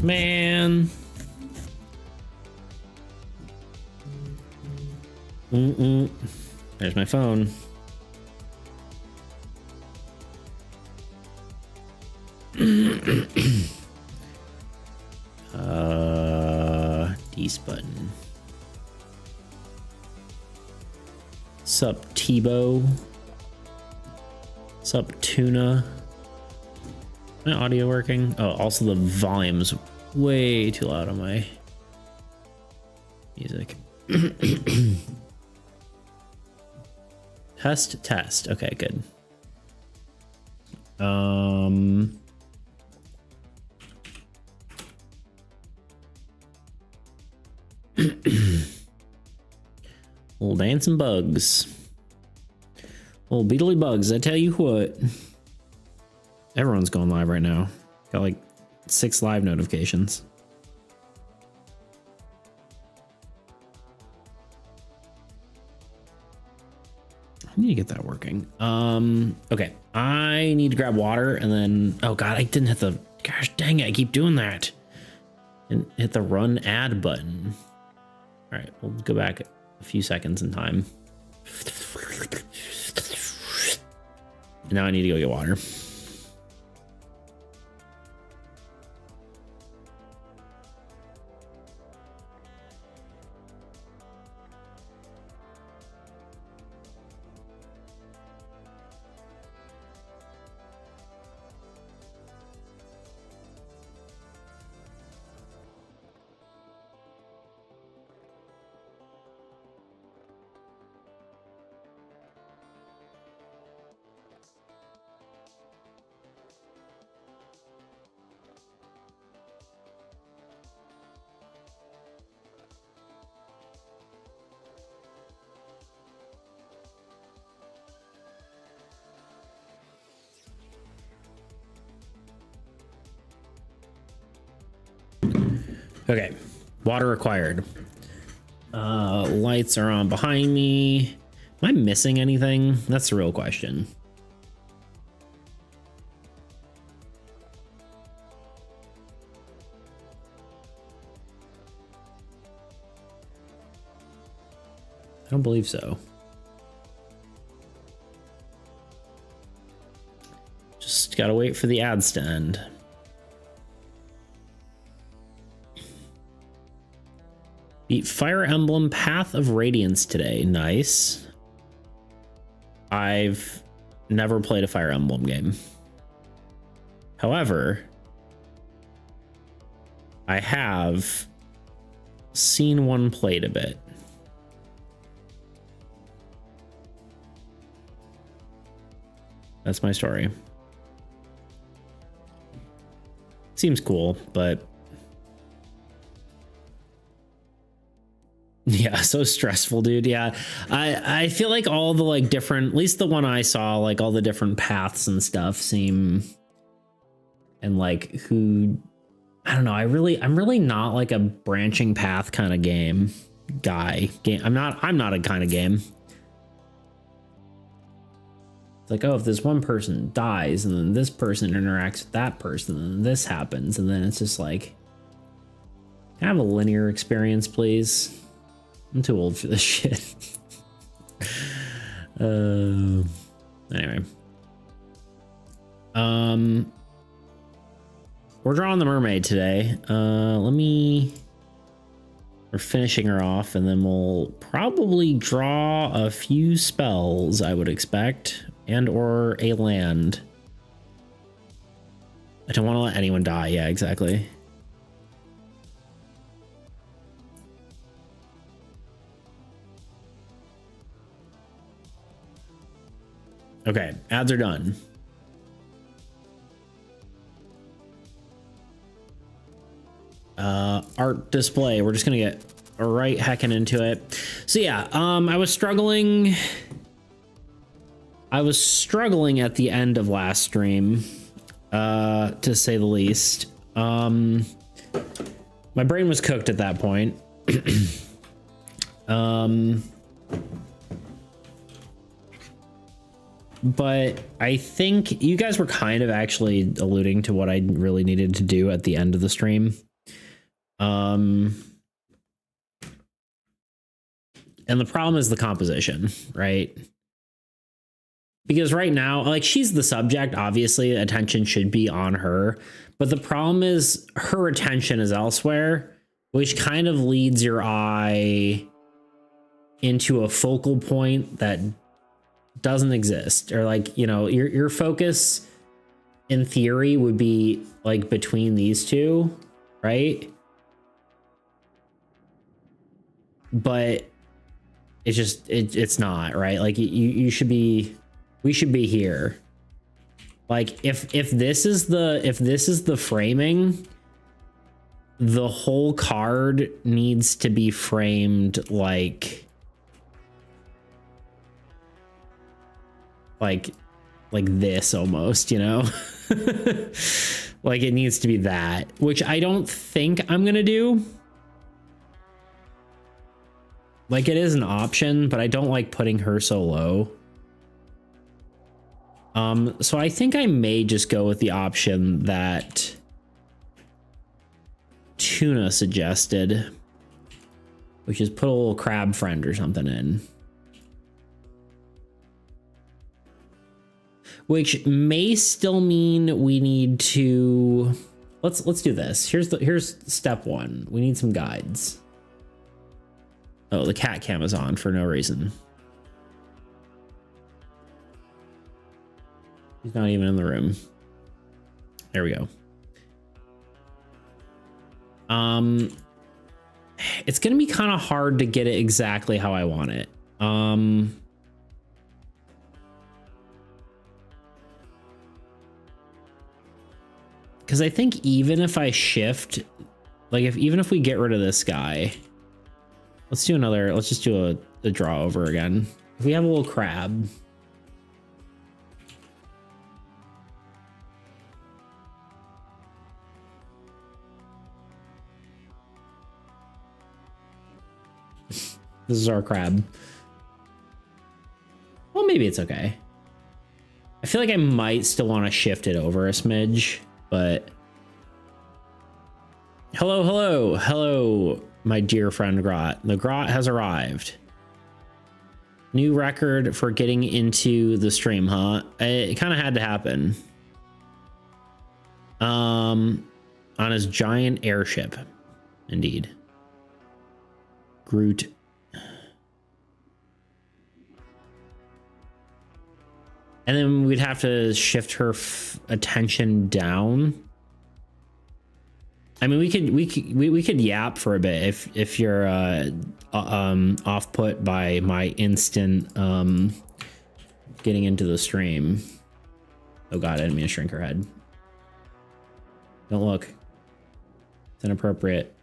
Man. There's my phone. D's button. Sup Tebow. Sup Tuna. My audio working? Oh, also the volume's way too loud on my music. Test. Okay, good. Little dancing bugs. Little beetly bugs, I tell you what. Everyone's going live right now. Got like 6 live notifications. I need to get that working. Okay. I need to grab water and then, oh God, I didn't hit the, gosh dang it, I keep doing that. Didn't hit the run ad button. All right, we'll go back a few seconds in time. And now I need to go get water. Okay, water required. Lights are on behind me. Am I missing anything? That's the real question. I don't believe so. Just gotta wait for the ads to end. Beat Fire Emblem Path of Radiance today. Nice. I've never played a Fire Emblem game. However, I have seen one played a bit. That's my story. Seems cool, but yeah, so stressful, dude. Yeah, I feel like all the like different, at least the one I saw, like all the different paths and stuff seem, and like who, I don't know. I'm really not like a branching path kind of game. I'm not a kind of game. It's like, oh, if this one person dies and then this person interacts with that person and this happens, and then it's just like, can I have a linear experience, please? I'm too old for this shit. Anyway. We're drawing the mermaid today. We're finishing her off, and then we'll probably draw a few spells, I would expect, and or a land. I don't want to let anyone die. Yeah, exactly. Okay, ads are done. Art display. We're just gonna get right heckin' into it. So yeah, I was struggling at the end of last stream, to say the least. My brain was cooked at that point. But I think you guys were kind of actually alluding to what I really needed to do at the end of the stream. And the problem is the composition, right? Because right now, like, she's the subject, obviously attention should be on her, but the problem is her attention is elsewhere, which kind of leads your eye into a focal point that doesn't exist. Or like, you know, your focus in theory would be like between these two, right? But it's just it's not, right? Like you should be, we should be here. Like if this is the framing, the whole card needs to be framed like this almost, you know? Like it needs to be that, which I don't think I'm gonna do. Like it is an option, but I don't like putting her so low. So I think I may just go with the option that Tuna suggested, which is put a little crab friend or something in. Which may still mean we need to, let's do this. Here's step one. We need some guides. Oh, the cat cam is on for no reason. He's not even in the room. There we go. It's gonna be kind of hard to get it exactly how I want it. Because I think even if I shift, like even if we get rid of this guy, let's just do a draw over again. If we have a little crab. This is our crab. Well, maybe it's okay. I feel like I might still want to shift it over a smidge, but hello, my dear friend Grot. The Grot has arrived. New record for getting into the stream, huh? It kind of had to happen. On his giant airship, indeed. Groot. And then we'd have to shift her attention down. I mean, we could yap for a bit if you're off put by my instant getting into the stream. Oh god, I didn't mean to shrink her head. Don't look. It's inappropriate.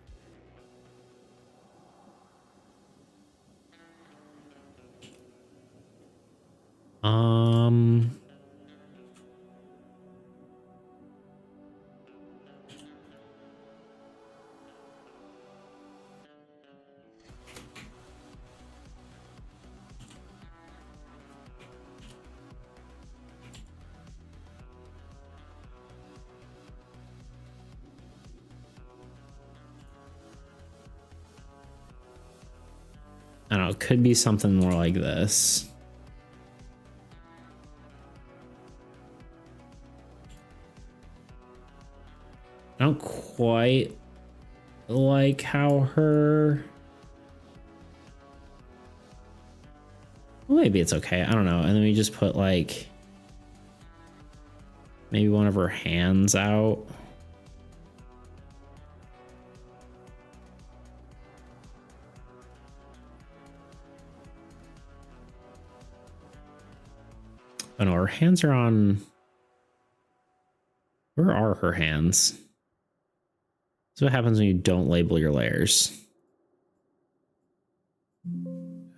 I don't know, it could be something more like this. I don't quite like how her... Well, maybe it's okay. I don't know. And then we just put like maybe one of her hands out. Oh no, her hands are on... Where are her hands? That's what happens when you don't label your layers.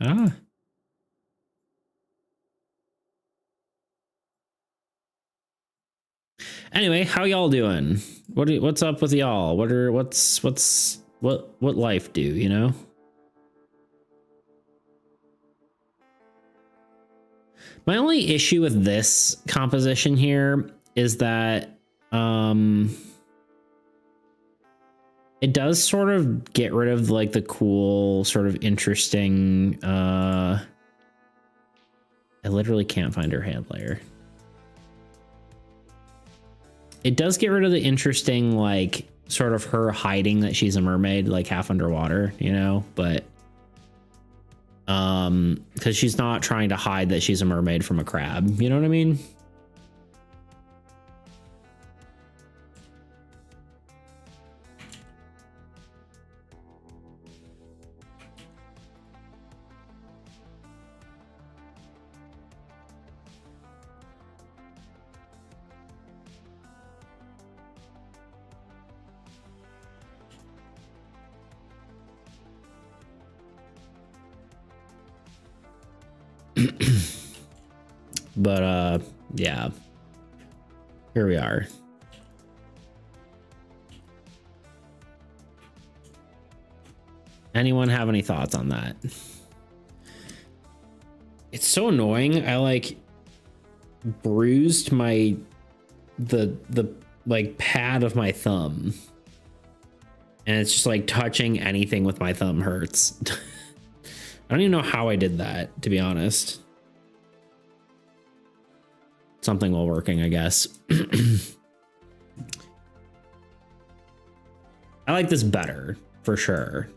Ah. Anyway, how y'all doing? What's up with y'all? What life do, you know? My only issue with this composition here is that It does sort of get rid of like the cool, sort of interesting. I literally can't find her hand layer. It does get rid of the interesting, like, sort of her hiding that she's a mermaid, like half underwater, you know, but because she's not trying to hide that she's a mermaid from a crab, you know what I mean? But yeah, here we are. Anyone have any thoughts on that? It's so annoying. I like bruised the like pad of my thumb, and it's just like touching anything with my thumb hurts. I don't even know how I did that, to be honest. Something while working, I guess. I like this better, for sure.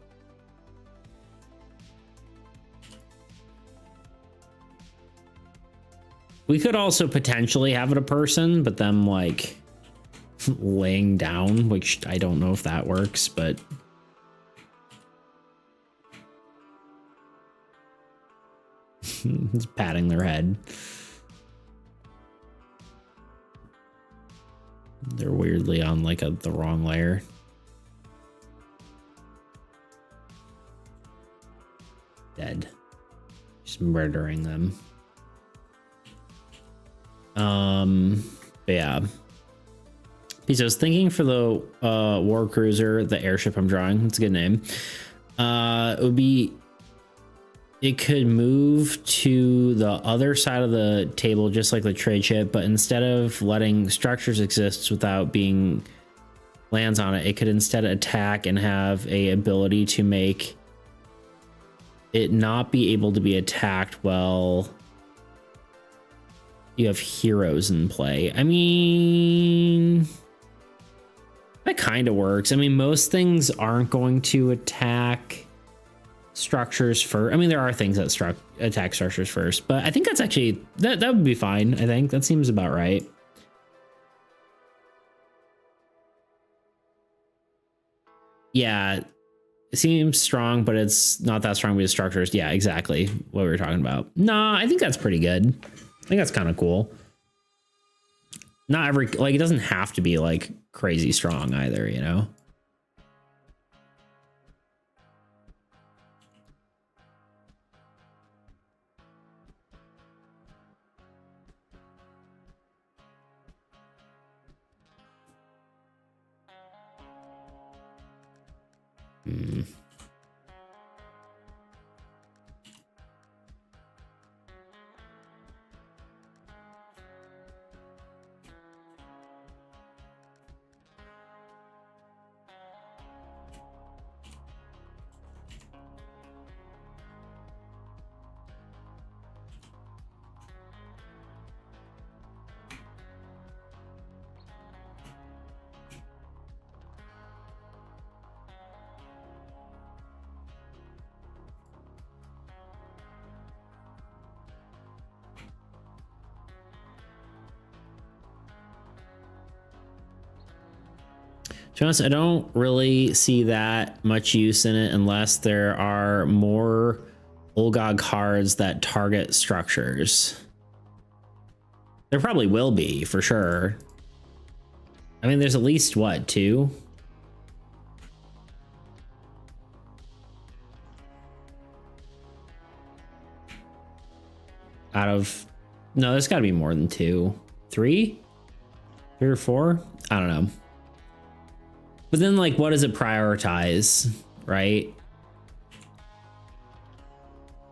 We could also potentially have it a person, but them like laying down, which I don't know if that works, but it's patting their head. They're weirdly on like the wrong layer. Dead. Just murdering them. But yeah. Because I was thinking for the war cruiser, the airship I'm drawing, it's a good name. It could move to the other side of the table, just like the trade ship, but instead of letting structures exist without being lands on it, it could instead attack and have a ability to make it not be able to be attacked while you have heroes in play. I mean, that kind of works. I mean, most things aren't going to attack structures first. I mean, there are things that attack structures first, but I think that's actually that would be fine. I think that seems about right. Yeah, it seems strong, but it's not that strong because structures. Yeah, exactly what we were talking about. No, I think that's pretty good. I think that's kind of cool. Not every, like, it doesn't have to be like crazy strong either, you know? To be honest, I don't really see that much use in it unless there are more Olga cards that target structures. There probably will be, for sure. I mean, there's at least, what, 2? Out of... No, there's got to be more than 2. 3? 3 or 4? I don't know. But then, like, what does it prioritize, right?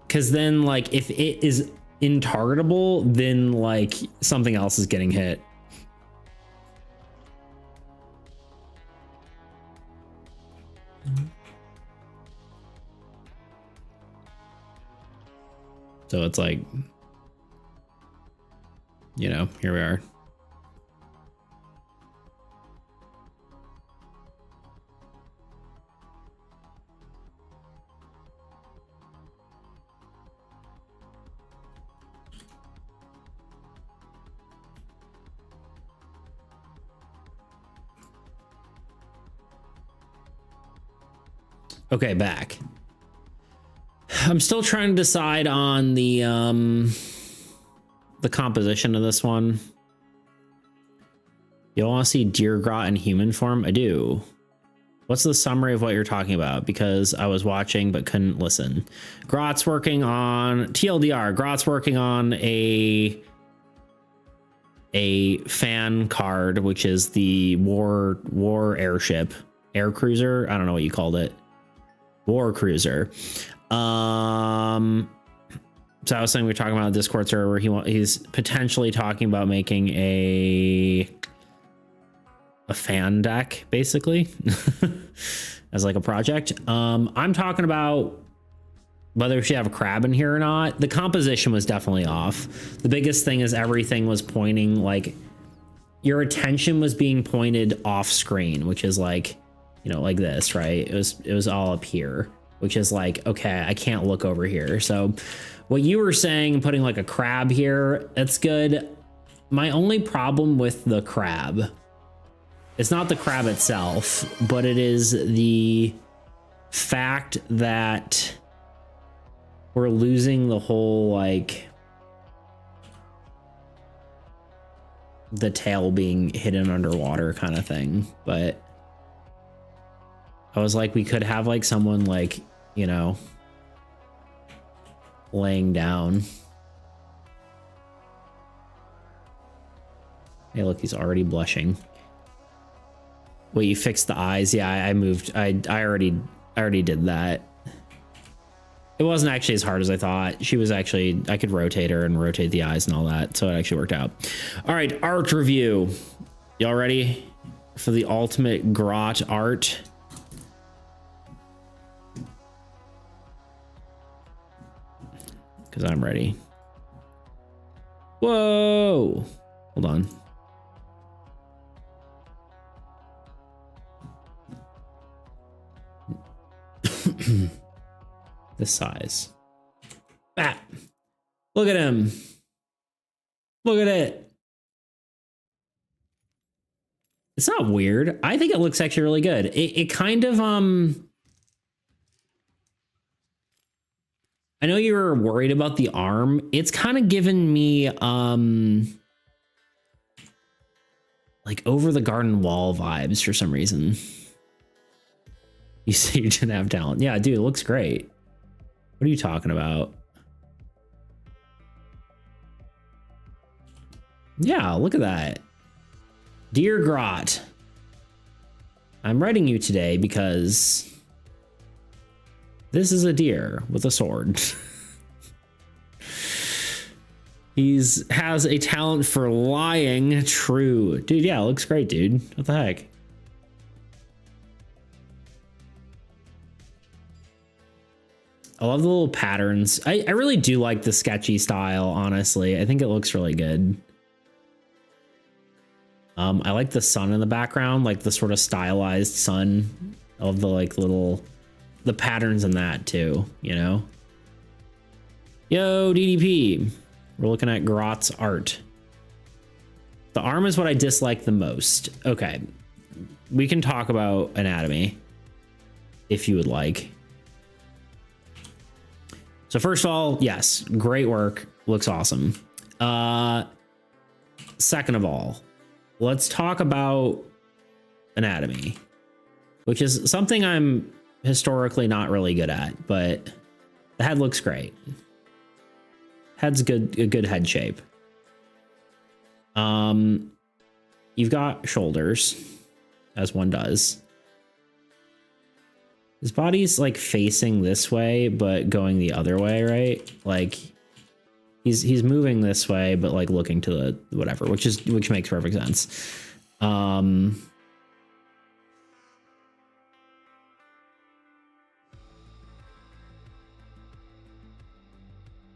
Because then, like, if it is intargetable, then, like, something else is getting hit. So it's like, you know, here we are. Okay, back. I'm still trying to decide on the composition of this one. You want to see Deer Grot in human form? I do. What's the summary of what you're talking about? Because I was watching but couldn't listen. Grot's working on TLDR. Grot's working on a fan card, which is the war airship, air cruiser. I don't know what you called it. War cruiser. So I was saying we were talking about a Discord server. He's potentially talking about making a fan deck, basically, as like a project. I'm talking about whether we should have a crab in here or not. The composition was definitely off. The biggest thing is everything was pointing, like, your attention was being pointed off screen, which is like, you know, like this, right? It was all up here, which is like, okay, I can't look over here. So what you were saying, putting like a crab here, that's good. My only problem with the crab, it's not the crab itself, but it is the fact that we're losing the whole, like, the tail being hidden underwater kind of thing. But I was like, we could have like someone, like, you know, laying down. Hey, look, he's already blushing. Wait, you fixed the eyes? Yeah, I moved. I already did that. It wasn't actually as hard as I thought. She was actually, I could rotate her and rotate the eyes and all that, so it actually worked out. All right, art review. Y'all ready for the ultimate grot art? Because I'm ready. Whoa! Hold on. This size. Ah, look at him. Look at it. It's not weird. I think it looks actually really good. It kind of, I know you were worried about the arm. It's kind of given me, like Over the Garden Wall vibes for some reason. You say you didn't have talent. Yeah, dude, it looks great. What are you talking about? Yeah, look at that. Dear Grot, I'm writing you today because this is a deer with a sword. Has a talent for lying. True. Dude, yeah, it looks great, dude. What the heck? I love the little patterns. I really do like the sketchy style, honestly. I think it looks really good. I like the sun in the background, like the sort of stylized sun. I love the like the patterns in that too, you know? Yo, DDP. We're looking at Grot's art. The arm is what I dislike the most. Okay. We can talk about anatomy if you would like. So first of all, yes, great work. Looks awesome. Second of all, let's talk about anatomy, which is something I'm historically not really good at, but the head looks great. Head's good, a good head shape. You've got shoulders, as one does. His body's like facing this way, but going the other way, right? Like he's moving this way, but like looking to the whatever, which makes perfect sense.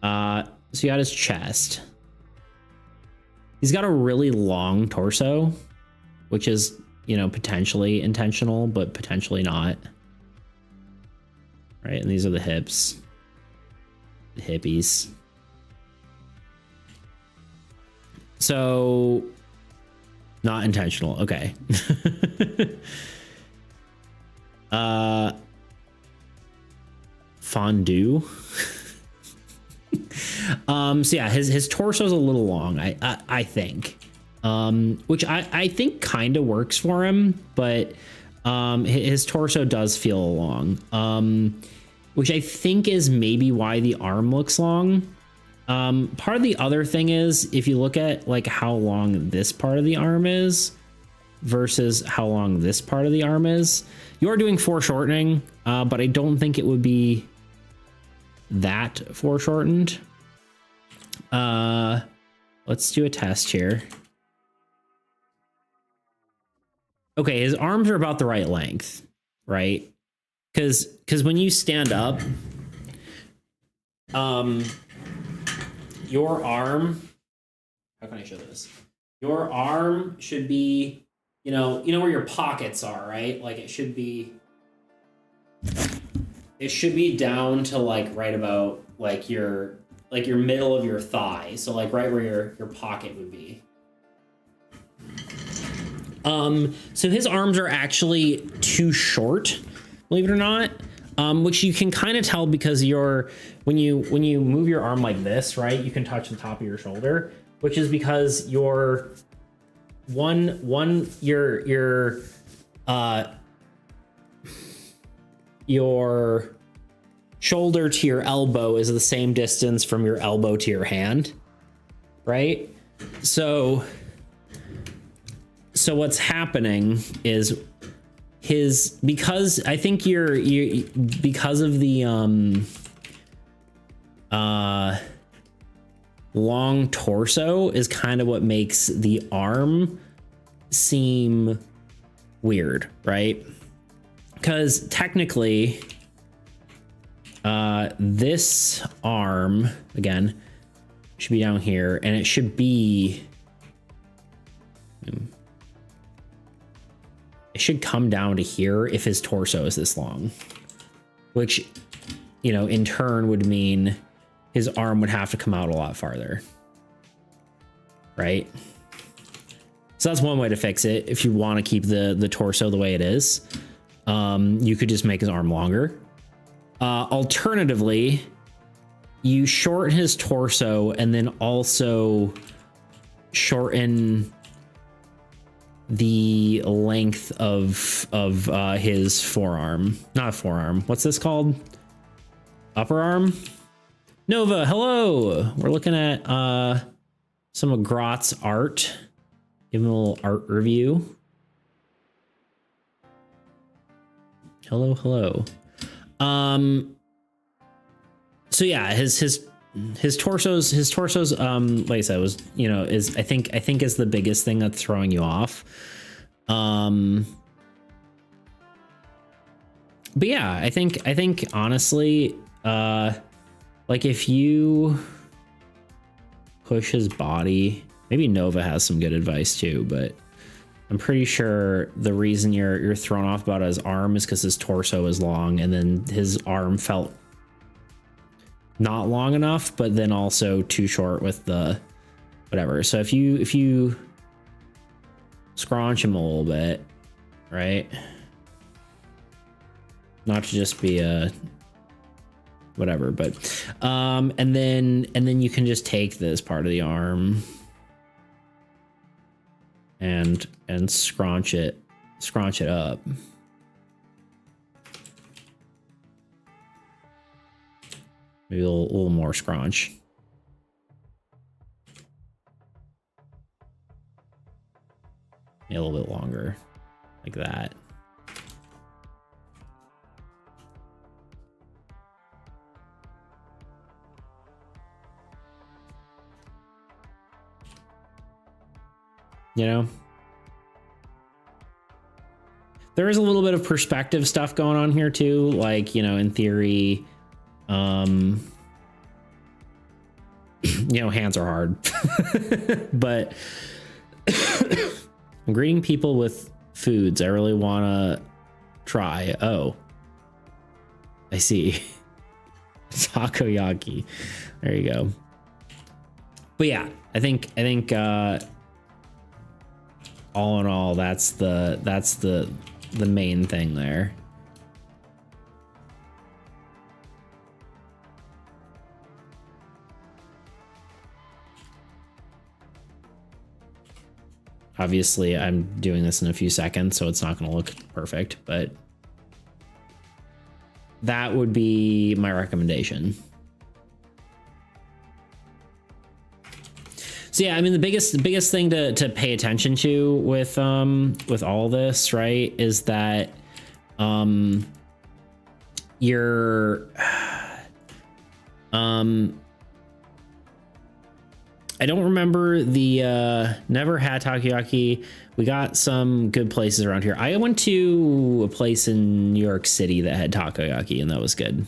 So you got his chest. He's got a really long torso, which is, you know, potentially intentional, but potentially not. Right, and these are the hips. The hippies. So, not intentional. Okay. Fondue. So yeah, his torso is a little long, I think, which I think kind of works for him, but his torso does feel long, which I think is maybe why the arm looks long. Part of the other thing is, if you look at like how long this part of the arm is versus how long this part of the arm is, you're doing foreshortening, but I don't think it would be that foreshortened. Let's do a test here. Okay, his arms are about the right length, right? Because when you stand up, your arm, how can I show this? Your arm should be, you know where your pockets are, right? Like it should be down to like right about like your middle of your thigh. So like right where your pocket would be. So his arms are actually too short, believe it or not. Which you can kind of tell because when you move your arm like this, right, you can touch the top of your shoulder, which is because your shoulder to your elbow is the same distance from your elbow to your hand, right? So what's happening is because I think because of the long torso is kind of what makes the arm seem weird, right? Because technically this arm again should be down here, and it should be it should come down to here if his torso is this long, which, you know, in turn would mean his arm would have to come out a lot farther, right? So that's one way to fix it. If you want to keep the torso the way it is, you could just make his arm longer. Alternatively, you shorten his torso and then also shorten the length of his forearm. Not forearm. What's this called? Upper arm? Nova, hello. We're looking at some of Grot's art. Give him a little art review. Hello, hello. So yeah, his torso's like I said, was, you know, is I think is the biggest thing that's throwing you off. But yeah, I think honestly, like if you push his body, maybe Nova has some good advice too, but I'm pretty sure the reason you're thrown off about his arm is because his torso is long, and then his arm felt not long enough, but then also too short with the whatever. So if you scrunch him a little bit, right? Not to just be a whatever, but and then you can just take this part of the arm and scrunch it up. Maybe a little more scrunch. Maybe a little bit longer, like that. You know, there is a little bit of perspective stuff going on here too. Like, you know, in theory, you know, hands are hard. But I'm greeting people with foods I really want to try. Oh, I see. Takoyaki. There you go. But yeah, I think all in all, that's the main thing there. Obviously, I'm doing this in a few seconds, so it's not going to look perfect, but that would be my recommendation. So yeah, I mean, the biggest thing to pay attention to with all this, right, is that you're I don't remember the never had takoyaki. We got some good places around here. I went to a place in New York City that had takoyaki, and that was good.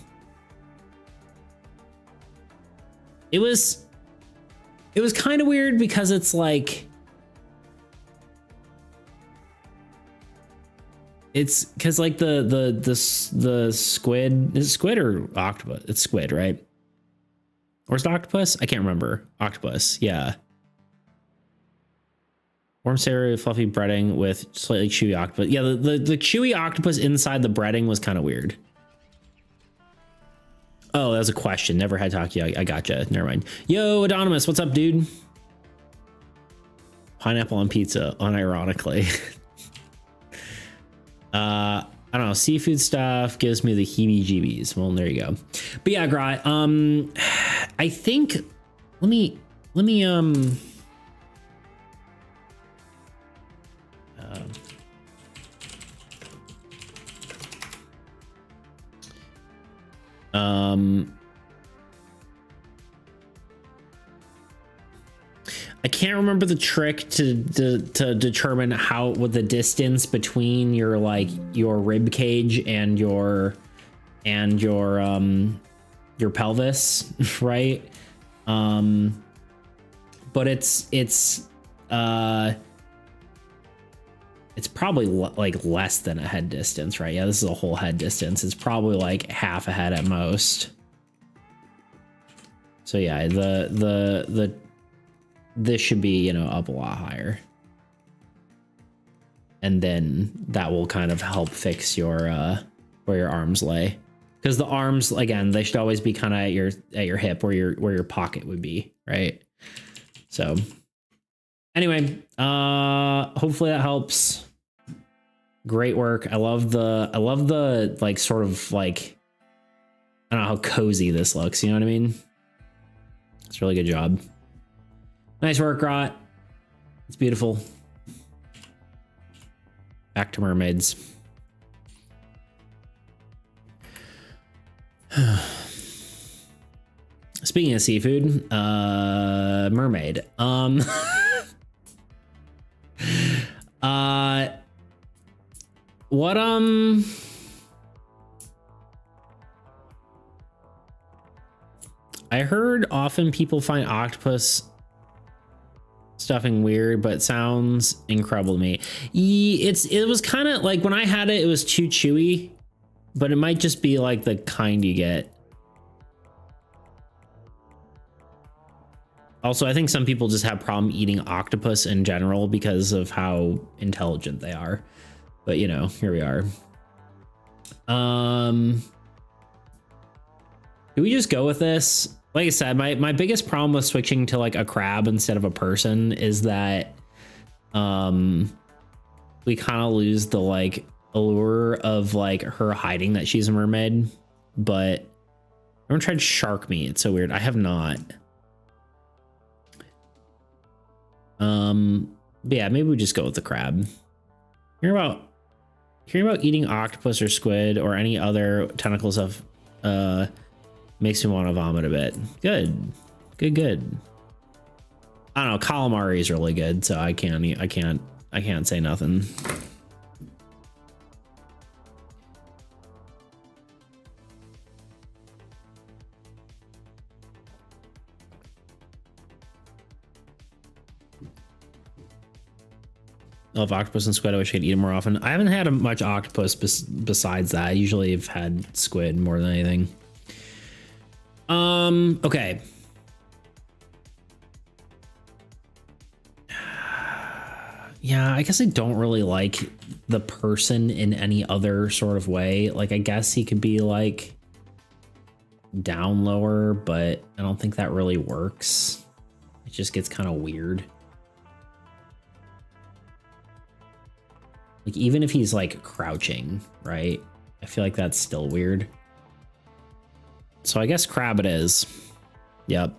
It was kind of weird because it's like, it's because like the squid, is it squid or octopus? It's squid, right? Or is it octopus? I can't remember. Octopus, yeah. Warm savory fluffy breading with slightly chewy octopus. Yeah, the chewy octopus inside the breading was kind of weird. Oh, that was a question. Never had takoyaki. I gotcha. Never mind. Yo, Anonymous, what's up, dude? Pineapple on pizza, unironically. I don't know. Seafood stuff gives me the heebie-jeebies. Well, there you go. But yeah, Grat. I think. Let me. I can't remember the trick to determine what the distance between your rib cage and your pelvis, right? But it's probably like less than a head distance, right? Yeah, this is a whole head distance. It's probably like half a head at most. So yeah, this should be, you know, up a lot higher. And then that will kind of help fix your where your arms lay. Because the arms, again, they should always be kind of at your hip where your pocket would be, right? So anyway, hopefully that helps. Great work. I love the like sort of like, I don't know how cozy this looks, you know what I mean? It's a really good job. Nice work, Rot. It's beautiful. Back to mermaids. Speaking of seafood, mermaid. What I heard often people find octopus stuffing weird, but it sounds incredible to me. It was kind of like when I had it, it was too chewy, but it might just be like the kind you get. Also, I think some people just have problem eating octopus in general because of how intelligent they are. But you know, here we are. Do we just go with this? Like I said, my biggest problem with switching to like a crab instead of a person is that we kind of lose the like allure of like her hiding that she's a mermaid. But I haven't tried shark meat. It's so weird. I have not. But yeah, maybe we just go with the crab. Hearing about eating octopus or squid or any other tentacle stuff makes me want to vomit a bit. Good. I don't know, calamari is really good, so I can't say nothing. of octopus and squid. I wish I could eat them more often. I haven't had much octopus besides that. I usually have had squid more than anything. Okay. Yeah, I guess I don't really like the person in any other sort of way. Like, I guess he could be like down lower, but I don't think that really works. It just gets kind of weird. Like, even if he's like crouching, right? I feel like that's still weird. So I guess crab it is. Yep.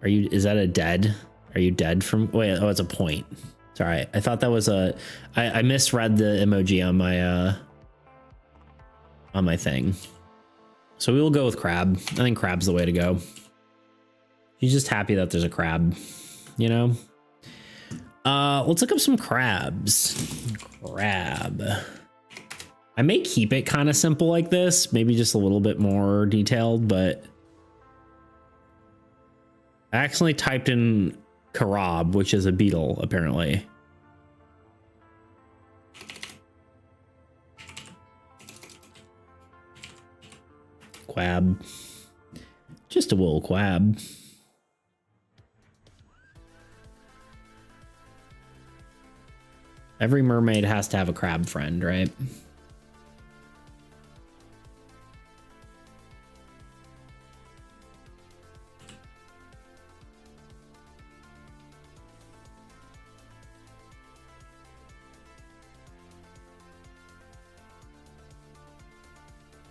Is that a dead? Are you dead from, wait, oh, it's a point. Sorry. I thought that was I misread the emoji on my thing. So we will go with crab. I think crab's the way to go. He's just happy that there's a crab, you know? Let's look up some crabs. Crab. I may keep it kind of simple like this, maybe just a little bit more detailed, but I accidentally typed in Karab, which is a beetle, apparently. Quab. Just a little quab. Every mermaid has to have a crab friend, right?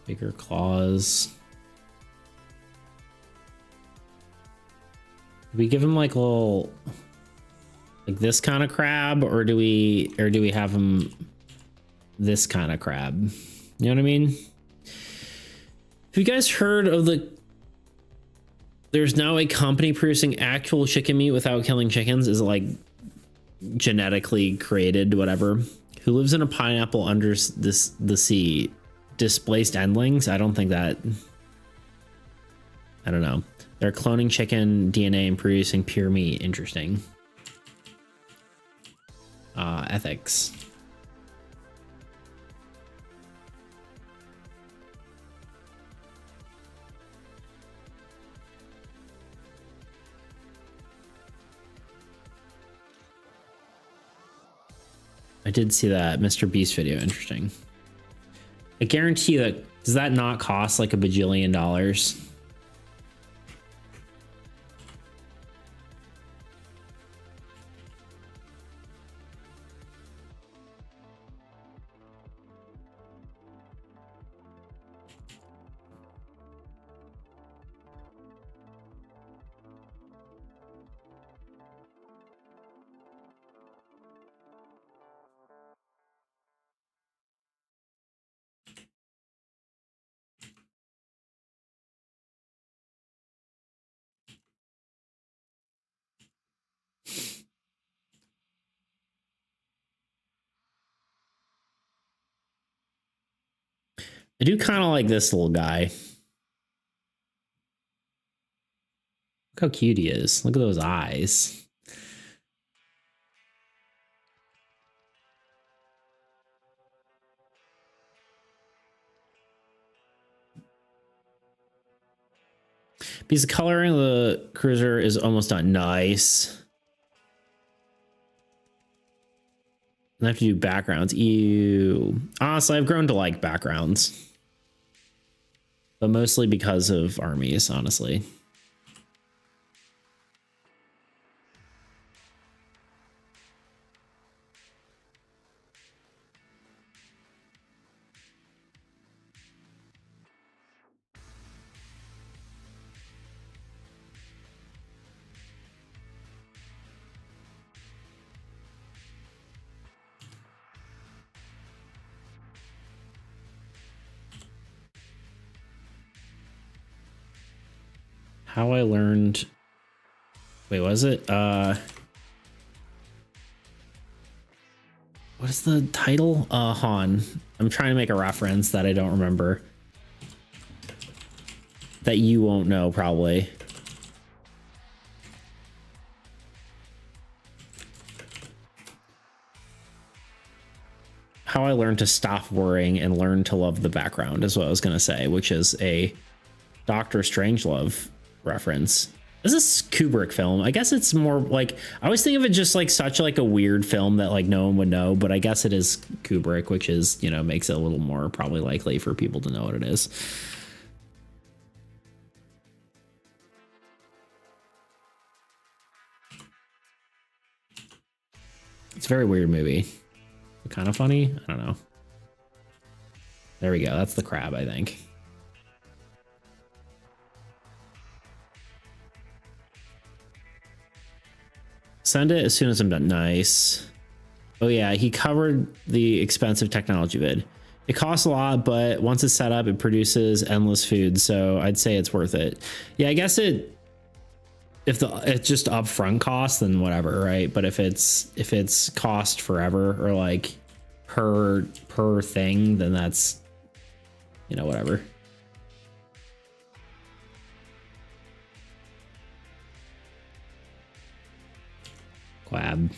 Bigger claws. Do we give him like a little, like this kind of crab, or do we have him this kind of crab? You know what I mean? Have you guys heard of there's now a company producing actual chicken meat without killing chickens? Is it like genetically created, whatever? Who lives in a pineapple under the sea? Displaced endlings? I don't think that. I don't know. They're cloning chicken DNA and producing pure meat. Interesting. Ethics. I did see that Mr. Beast video. Interesting. I guarantee that, does that not cost like $1 bajillion? I do kind of like this little guy. Look how cute he is. Look at those eyes. Because the coloring of the cruiser is almost done. Nice. I have to do backgrounds. Ew. Honestly, I've grown to like backgrounds. But mostly because of armies, honestly. How I learned, wait, was it? What is the title? Han. I'm trying to make a reference that I don't remember. That you won't know, probably. How I Learned to Stop Worrying and Learn to Love the Background is what I was going to say, which is a Doctor Strangelove reference. This is a Kubrick film. I guess it's more like, I always think of it just like such like a weird film that like no one would know, but I guess it is Kubrick, which is, you know, makes it a little more probably likely for people to know what it is. It's a very weird movie. Kind of funny. I don't know. There we go. That's the crab, I think. Send it as soon as I'm done. Nice. Oh yeah, he covered the expensive technology bid. It costs a lot, but once it's set up, it produces endless food. So I'd say it's worth it. Yeah, I guess if it's just upfront cost, then whatever, right? But if it's cost forever or like per thing, then that's, you know, whatever. Crab.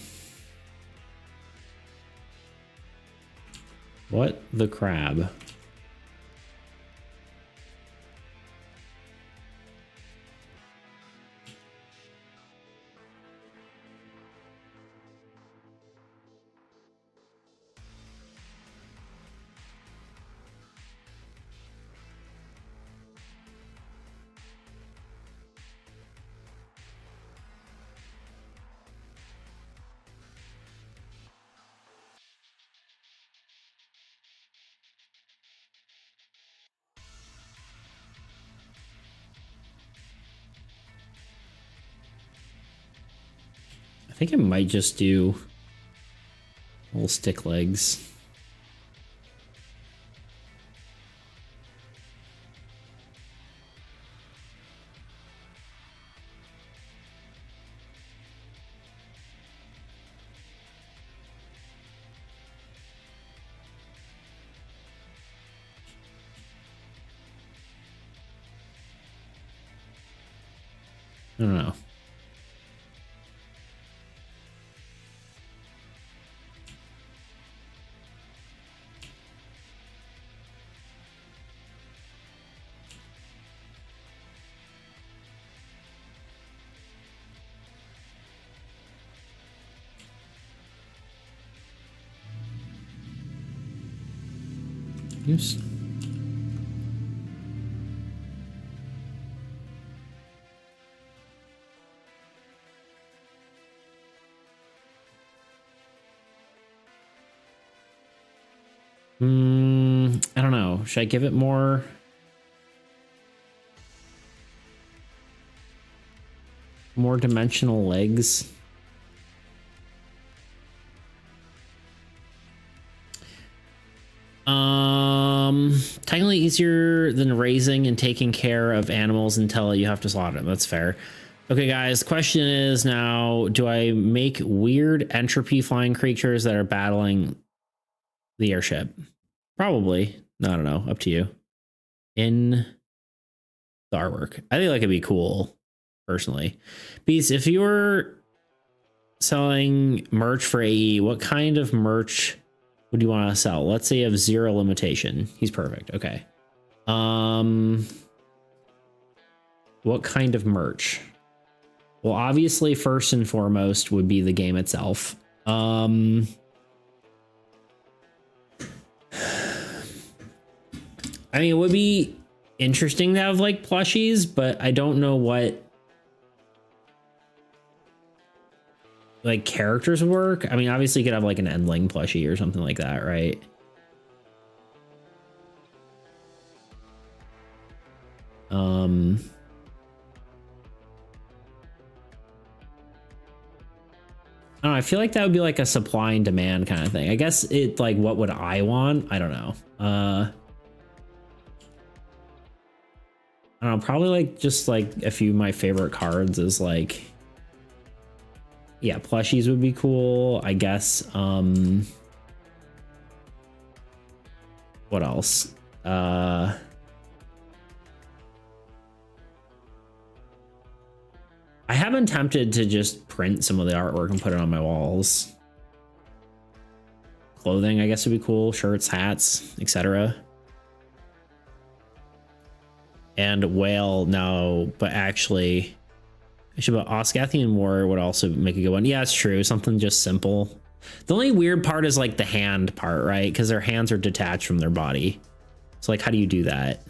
What the crab? I think I might just do little stick legs. I don't know. Use. I don't know. Should I give it more dimensional legs? Technically easier than raising and taking care of animals until you have to slaughter them. That's fair. Okay, guys, the question is now, do I make weird entropy flying creatures that are battling the airship? Probably. I don't know. Up to you. In the artwork. I think that could be cool, personally. Beast, if you were selling merch for AE, what kind of merch would you want to sell? Let's say you have 0 limitation. He's perfect. Okay. What kind of merch? Well, obviously, first and foremost would be the game itself. I mean, it would be interesting to have like plushies, but I don't know what like characters work. I mean, obviously you could have like an Endling plushie or something like that, right? I don't know, I feel like that would be like a supply and demand kind of thing. I guess it like, what would I want? I don't know. I don't know, probably like just like a few of my favorite cards is like, yeah, plushies would be cool, I guess. What else? I have been tempted to just print some of the artwork and put it on my walls. Clothing, I guess, would be cool. Shirts, hats, etc. And whale, no, but actually, but Oscathian War would also make a good one. Yeah, it's true. Something just simple. The only weird part is like the hand part, right? Because their hands are detached from their body. So like, how do you do that?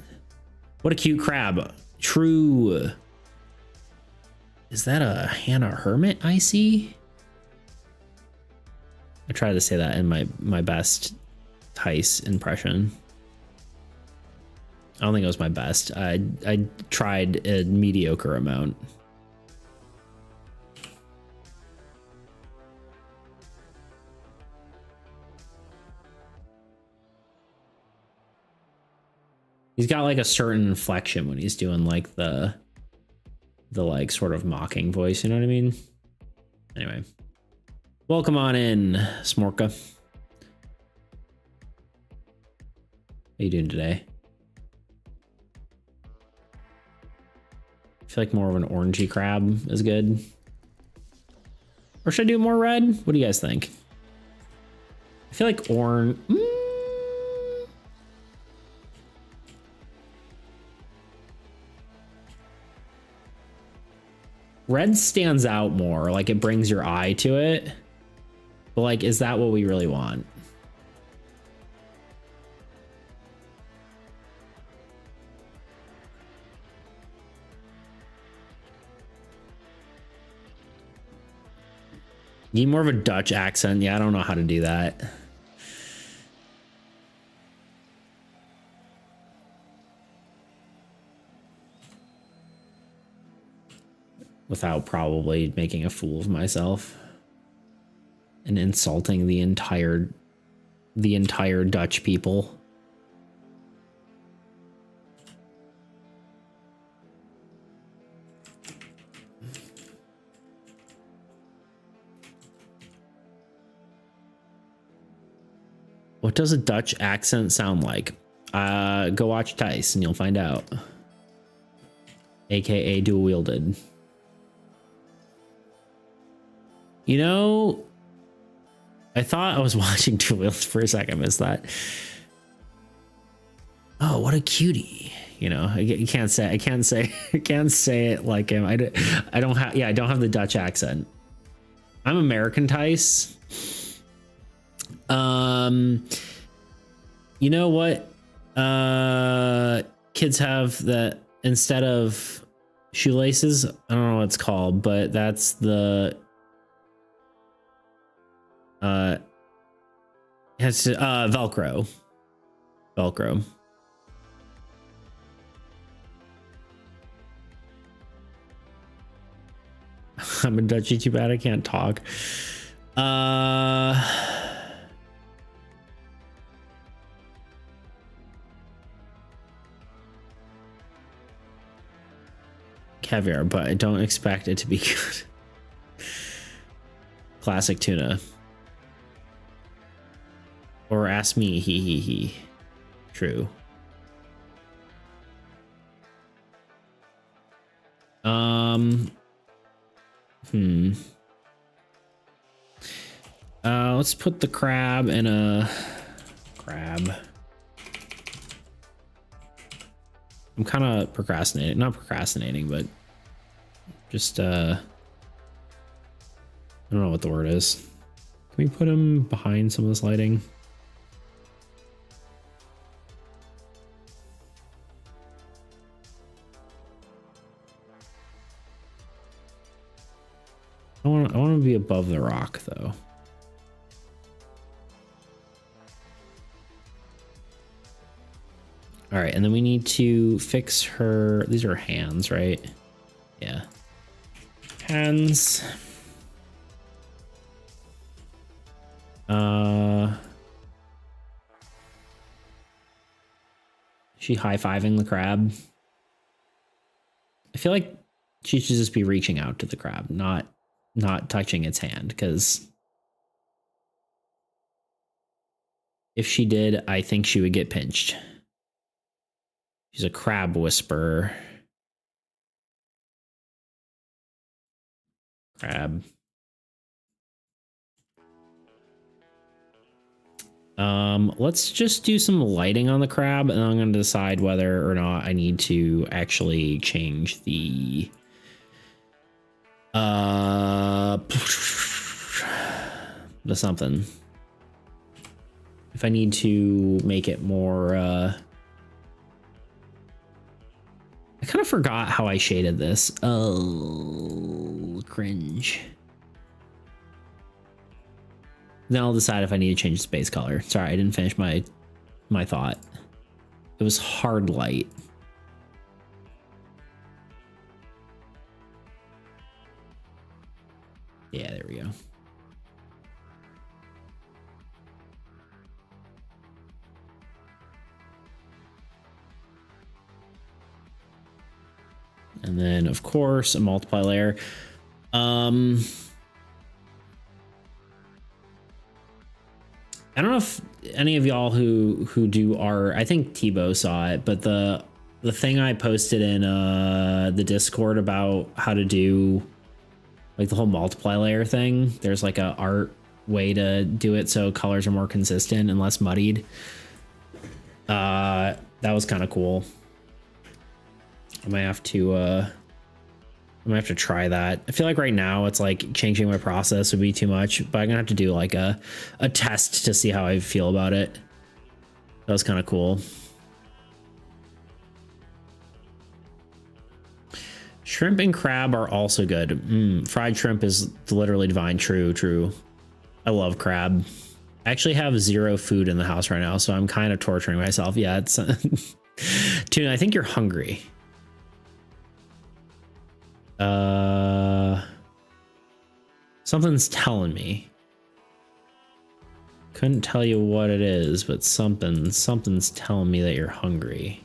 What a cute crab. True. Is that a Hannah Hermit I see? I tried to say that in my best Tice impression. I don't think it was my best. I tried a mediocre amount. He's got like a certain inflection when he's doing like the like sort of mocking voice, you know what I mean? Anyway. Welcome on in, Smorka. How you doing today? I feel like more of an orangey crab is good. Or should I do more red? What do you guys think? I feel like orange. Red stands out more, like it brings your eye to it. But like, is that what we really want? Need more of a Dutch accent. Yeah, I don't know how to do that. Without probably making a fool of myself and insulting the entire Dutch people. What does a Dutch accent sound like? Go watch Tice and you'll find out. AKA dual wielded. You know, I thought I was watching dual wielded for a second. I missed that. Oh, what a cutie. You know, I can't say it like him. I don't have the Dutch accent. I'm American Tice. You know what? Kids have that instead of shoelaces. I don't know what it's called, but that's the it's Velcro. Velcro. I'm a Dutchie too bad I can't talk. Caviar, but I don't expect it to be good. Classic tuna. Or ask me, he. True. Let's put the crab in a crab. I'm kind of procrastinating. Not procrastinating, but just I don't know what the word is. Can we put him behind some of this lighting? I want to be above the rock though. All right, and then we need to fix her. These are hands, right? Yeah. Hands. She high-fiving the crab. I feel like she should just be reaching out to the crab, not touching its hand, because if she did, I think she would get pinched. She's a crab whisperer. Crab. Let's just do some lighting on the crab, and I'm going to decide whether or not I need to actually change the something. If I need to make it more I kind of forgot how I shaded this. Oh, cringe. Then I'll decide if I need to change the space color. Sorry, I didn't finish my thought. It was hard light. Yeah, there we go. And then, of course, a multiply layer. I don't know if any of y'all who do art, I think Tebow saw it, but the thing I posted in the Discord about how to do like the whole multiply layer thing, there's like a art way to do it so colors are more consistent and less muddied. That was kind of cool. I might have to try that. I feel like right now it's like changing my process would be too much, but I'm gonna have to do like a test to see how I feel about it. That was kind of cool. Shrimp and crab are also good. Fried shrimp is literally divine. True. I love crab. I actually have 0 food in the house right now, so I'm kind of torturing myself. Yeah, it's Tuna, I think you're hungry. Something's telling me. Couldn't tell you what it is, but something's telling me that you're hungry.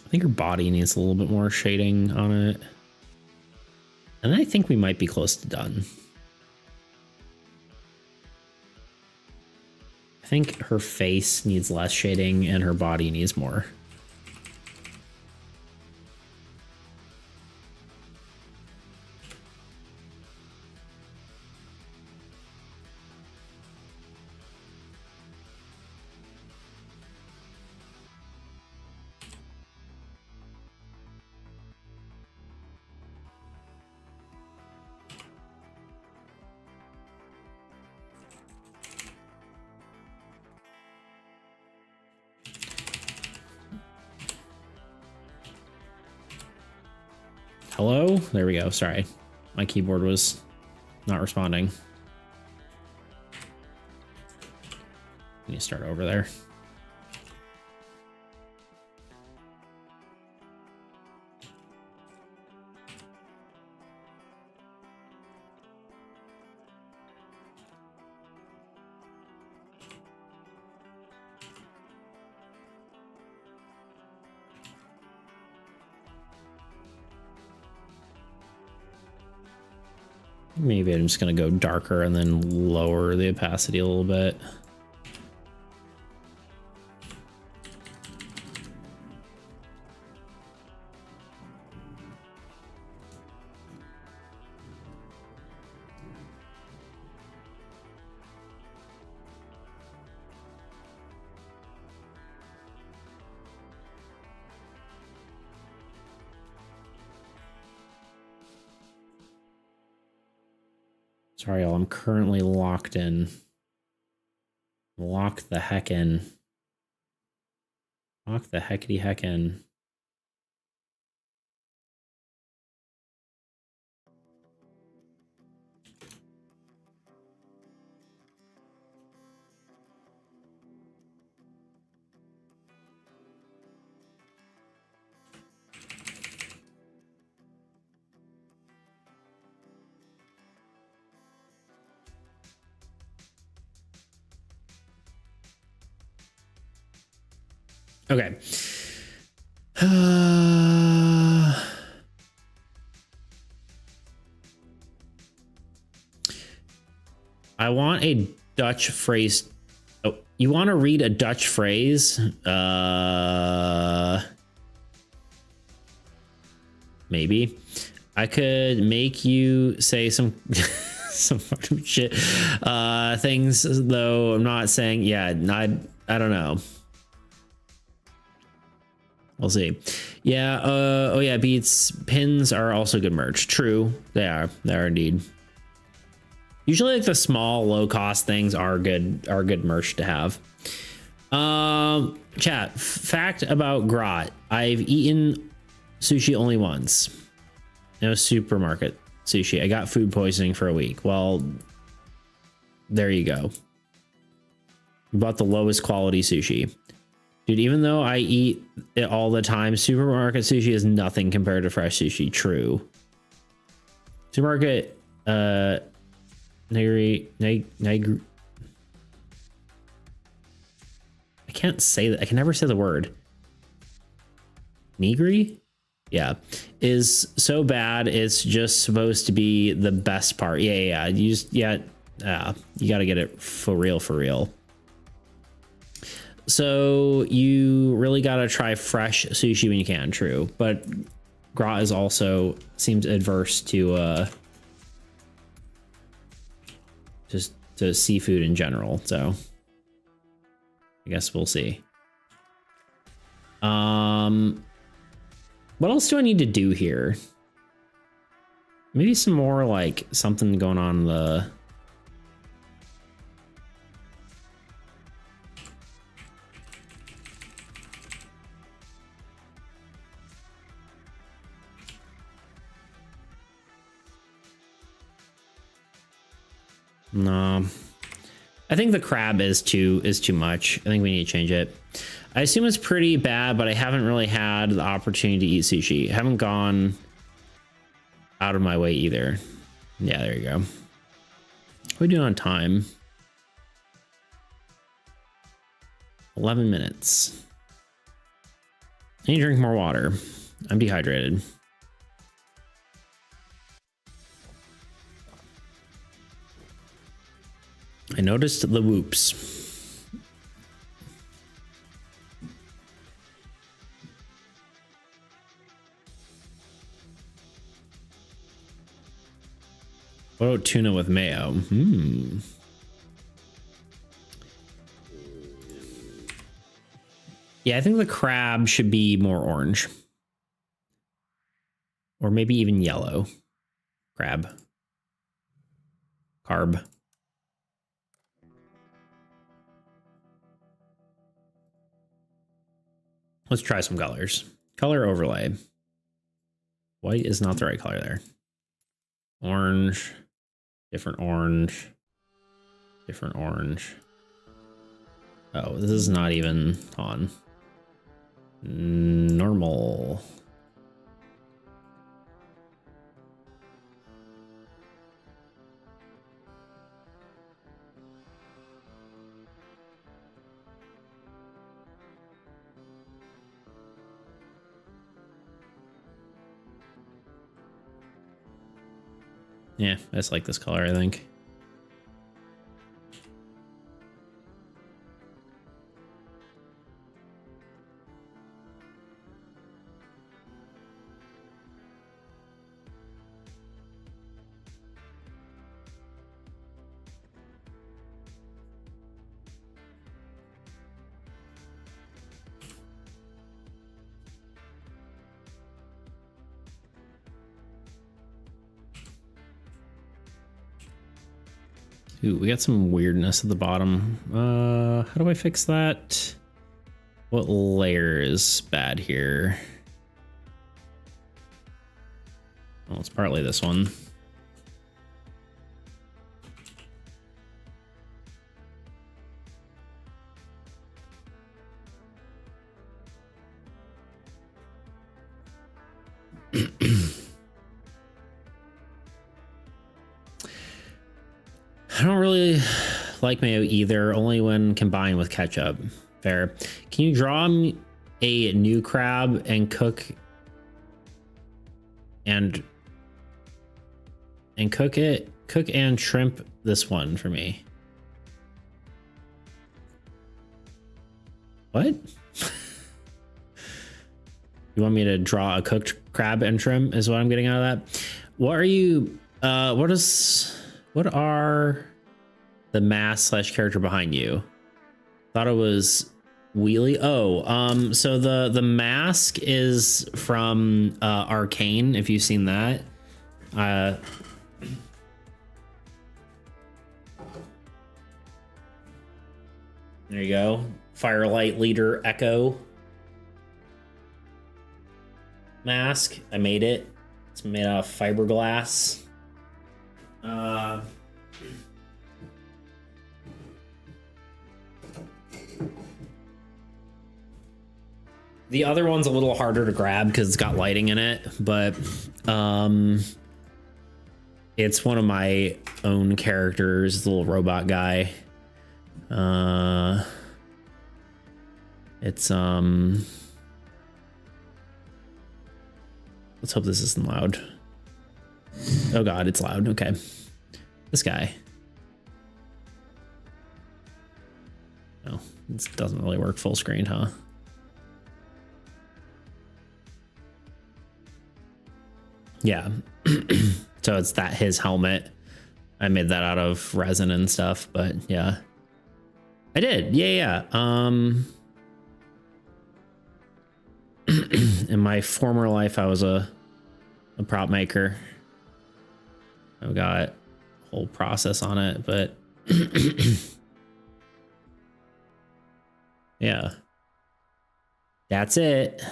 I think your body needs a little bit more shading on it. And I think we might be close to done. I think her face needs less shading and her body needs more. Hello? There we go. Sorry. My keyboard was not responding. Let me start over there. Maybe I'm just going to go darker and then lower the opacity a little bit. Sorry, y'all, I'm currently locked in. Lock the heck in. Lock the heckity heck in. Okay. I want a Dutch phrase. Oh, you want to read a Dutch phrase? Maybe. I could make you say some some fucking shit things, though I'm not saying. Yeah, I don't know. We'll see. Yeah. Oh yeah. Beats pins are also good merch. True. They are. They are indeed. Usually, like the small, low cost things are good merch to have. Chat. Fact about Grot. I've eaten sushi only once. No supermarket sushi. I got food poisoning for a week. Well, there you go. You bought the lowest quality sushi. Dude, even though I eat it all the time, supermarket sushi is nothing compared to fresh sushi. True. Supermarket, Nigri. I can't say that. I can never say the word. Nigri? Yeah. Is so bad. It's just supposed to be the best part. Yeah. You just, you got to get it for real, for real. So you really got to try fresh sushi when you can. True. But Grot is also seems adverse to, just to seafood in general. So I guess we'll see. What else do I need to do here? Maybe some more like something going on in the... No, I think the crab is too much. I think we need to change it. I assume it's pretty bad, but I haven't really had the opportunity to eat sushi. I haven't gone out of my way either. Yeah, there you go. What are we doing on time? 11 minutes. I need to drink more water. I'm dehydrated. I noticed the whoops. What about tuna with mayo? Yeah, I think the crab should be more orange. Or maybe even yellow. Crab. Carb. Let's try some colors. Color overlay. White is not the right color there. Orange. Different orange. Different orange. Oh, this is not even on. Normal. Yeah, I just like this color, I think. Ooh, we got some weirdness at the bottom. How do I fix that? What layer is bad here? Well, it's partly this one. I don't really like mayo either, only when combined with ketchup. Fair. Can you draw me a new crab and cook and shrimp this one for me. What? You want me to draw a cooked crab and shrimp is what I'm getting out of that? What are you, what are the mask / character behind you? Thought it was Wheelie. Oh, so the mask is from Arcane, if you've seen that. There you go. Firelight Leader Echo mask. I made it. It's made out of fiberglass. The other one's a little harder to grab because it's got lighting in it, but it's one of my own characters, the little robot guy. It's let's hope this isn't loud. Oh god, it's loud. Okay. This guy. Oh, this doesn't really work full screen, huh? Yeah. So it's that his helmet. I made that out of resin and stuff, but yeah. I did. Yeah. In my former life, I was a prop maker. I've got a whole process on it, but yeah. That's it.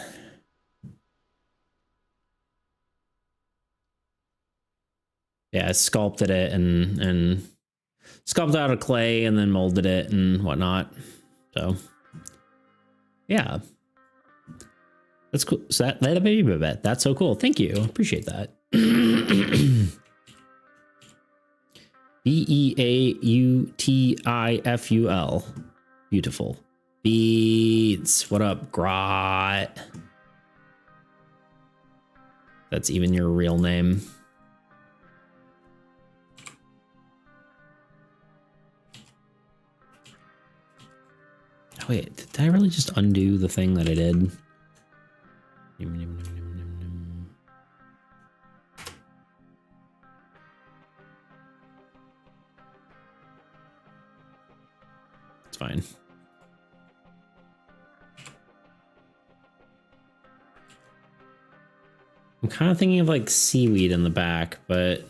Yeah, I sculpted it and sculpted out of clay and then molded it and whatnot. So yeah, that's cool. So that's so cool. Thank you. Appreciate that. Beautiful. Beautiful. Beats. What up, Grot? That's even your real name. Oh, wait, did I really just undo the thing that I did? It's fine. I'm kind of thinking of like seaweed in the back, but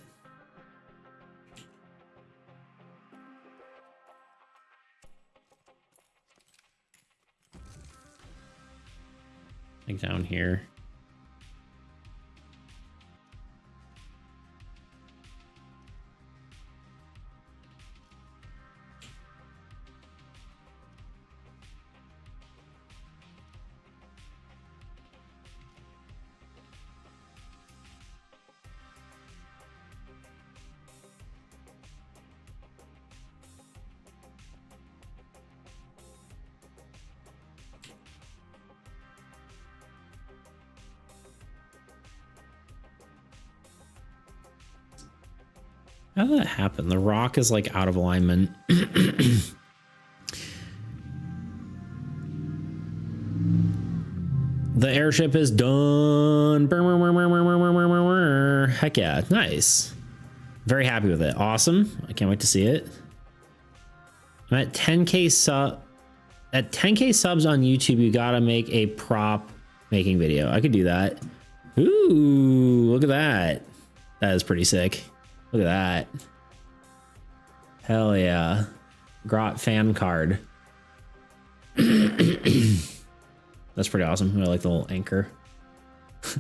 like down here. How did that happen? The rock is like out of alignment. The airship is done. Heck yeah, nice. Very happy with it. Awesome. I can't wait to see it. I'm at 10K at 10K subs on YouTube, you gotta make a prop making video. I could do that. Ooh, look at that. That is pretty sick. Look at that. Hell yeah. Grot fan card. That's pretty awesome. I like the little anchor.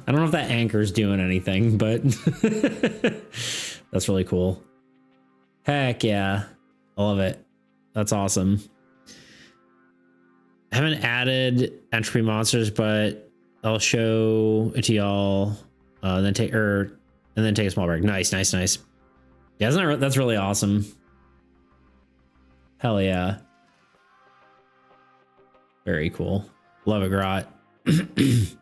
I don't know if that anchor's doing anything, but that's really cool. Heck yeah. I love it. That's awesome. I haven't added Entropy monsters, but I'll show it to y'all. Then take a small break. Nice. Yeah, that's really awesome. Hell yeah. Very cool. Love it, Grot. think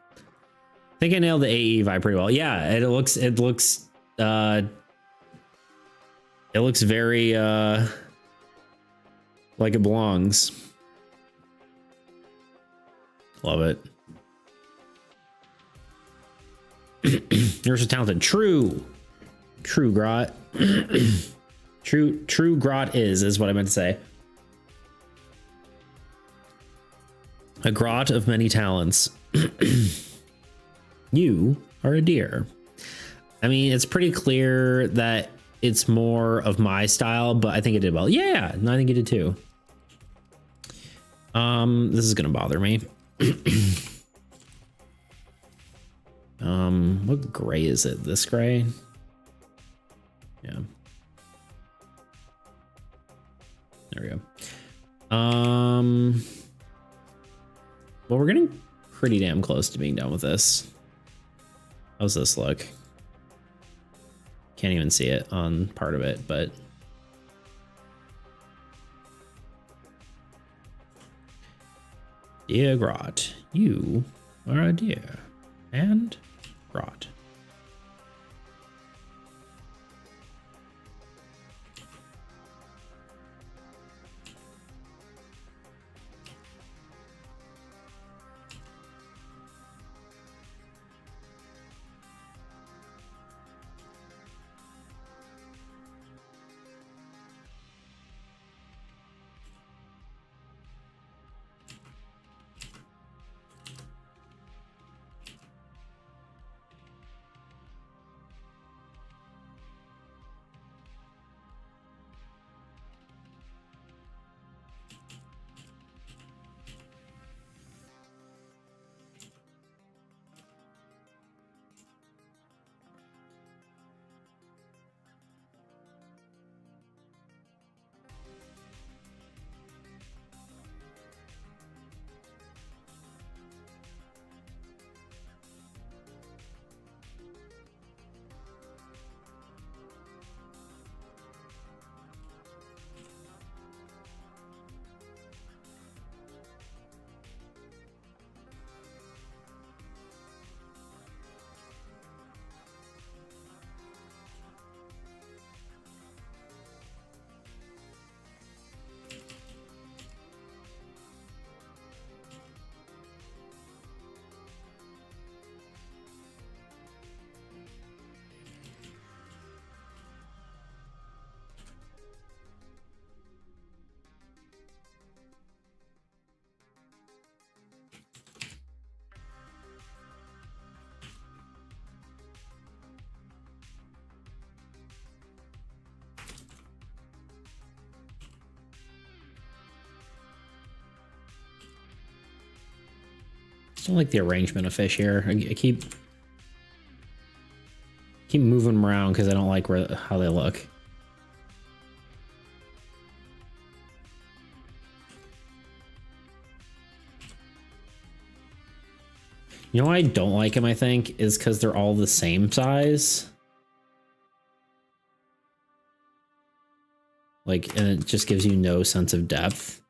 I nailed the AAE vibe pretty well. Yeah, it looks very like it belongs. Love it. You're so talented. True Grot. True Grot is what I meant to say. A grot of many talents. You are a deer. I mean, it's pretty clear that it's more of my style, but I think it did well. Yeah, no, I think it did too. This is gonna bother me. What gray is it? This gray? Yeah. There we go. Well, we're getting pretty damn close to being done with this. How's this look? Can't even see it on part of it, but dear Grot, you are a deer. And Grot. I don't like the arrangement of fish here. I keep moving them around because I don't like how they look. You know why I don't like them, I think, is because they're all the same size. Like, and it just gives you no sense of depth.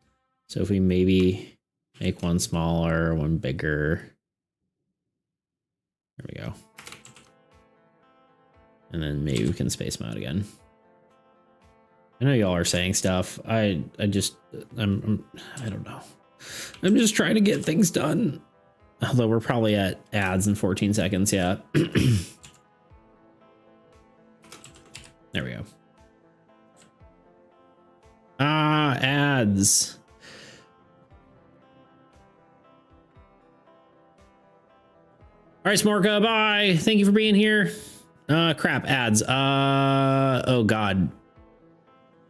So if we maybe make one smaller, one bigger. There we go. And then maybe we can space them out again. I know y'all are saying stuff. I don't know. I'm just trying to get things done. Although we're probably at ads in 14 seconds, yeah. There we go. Ah, ads. All right, Smorka, bye. Thank you for being here. Crap, ads. Oh God.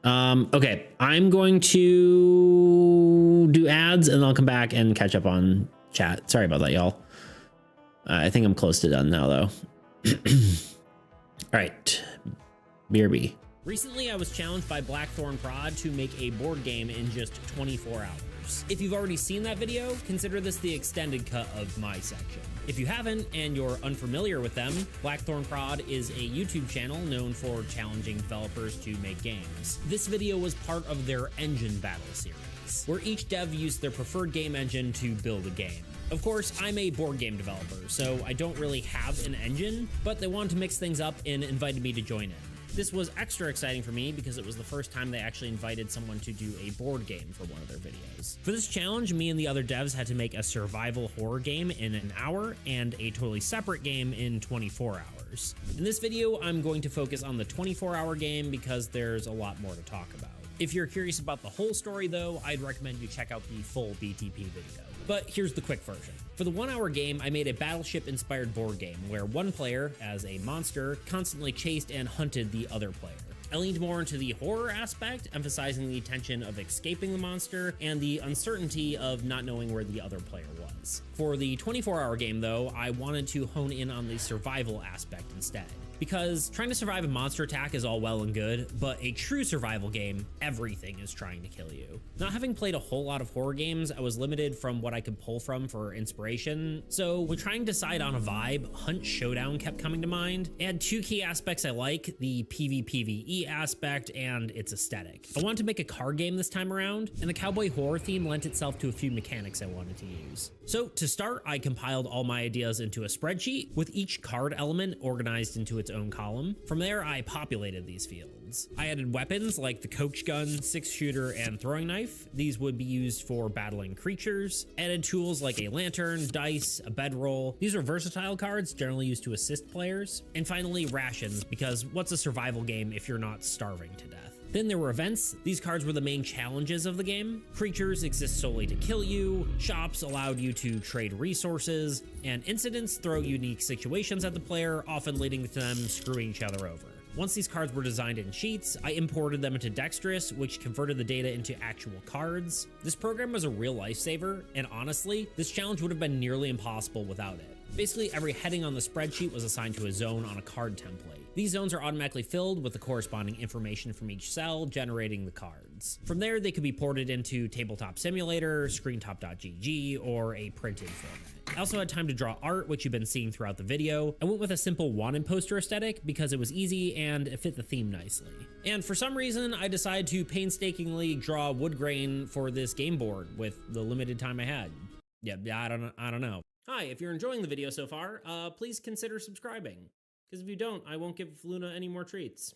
Okay, I'm going to do ads and I'll come back and catch up on chat. Sorry about that, y'all. I think I'm close to done now, though. All right, BRB. Recently, I was challenged by Blackthorn Prod to make a board game in just 24 hours. If you've already seen that video, consider this the extended cut of my section. If you haven't and you're unfamiliar with them, Blackthorn Prod is a YouTube channel known for challenging developers to make games. This video was part of their engine battle series, where each dev used their preferred game engine to build a game. Of course, I'm a board game developer, so I don't really have an engine, but they wanted to mix things up and invited me to join in. This was extra exciting for me because it was the first time they actually invited someone to do a board game for one of their videos. For this challenge, me and the other devs had to make a survival horror game in an hour and a totally separate game in 24 hours. In this video, I'm going to focus on the 24-hour game because there's a lot more to talk about. If you're curious about the whole story though, I'd recommend you check out the full BTP video. But here's the quick version. For the 1 hour game, I made a battleship-inspired board game where one player, as a monster, constantly chased and hunted the other player. I leaned more into the horror aspect, emphasizing the tension of escaping the monster and the uncertainty of not knowing where the other player was. For the 24-hour game though, I wanted to hone in on the survival aspect instead. Because trying to survive a monster attack is all well and good, but a true survival game, everything is trying to kill you. Not having played a whole lot of horror games, I was limited from what I could pull from for inspiration, so when trying to decide on a vibe, Hunt Showdown kept coming to mind. It had two key aspects I like, the PvPvE aspect and its aesthetic. I wanted to make a card game this time around, and the cowboy horror theme lent itself to a few mechanics I wanted to use. So to start, I compiled all my ideas into a spreadsheet, with each card element organized into its own column. From there, I populated these fields. I added weapons like the coach gun, 6-shooter, and throwing knife. These would be used for battling creatures. Added tools like a lantern, dice, a bedroll. These are versatile cards, generally used to assist players. And finally, rations, because what's a survival game if you're not starving to death? Then there were events. These cards were the main challenges of the game. Creatures exist solely to kill you, shops allowed you to trade resources, and incidents throw unique situations at the player, often leading to them screwing each other over. Once these cards were designed in sheets, I imported them into Dexterous, which converted the data into actual cards. This program was a real lifesaver, and honestly, this challenge would have been nearly impossible without it. Basically, every heading on the spreadsheet was assigned to a zone on a card template. These zones are automatically filled with the corresponding information from each cell, generating the cards. From there, they could be ported into Tabletop Simulator, ScreenTop.gg, or a printed format. I also had time to draw art, which you've been seeing throughout the video. I went with a simple wanted poster aesthetic because it was easy and it fit the theme nicely. And for some reason, I decided to painstakingly draw wood grain for this game board with the limited time I had. Yeah, I don't know. Hi, if you're enjoying the video so far, please consider subscribing. Because if you don't, I won't give Luna any more treats.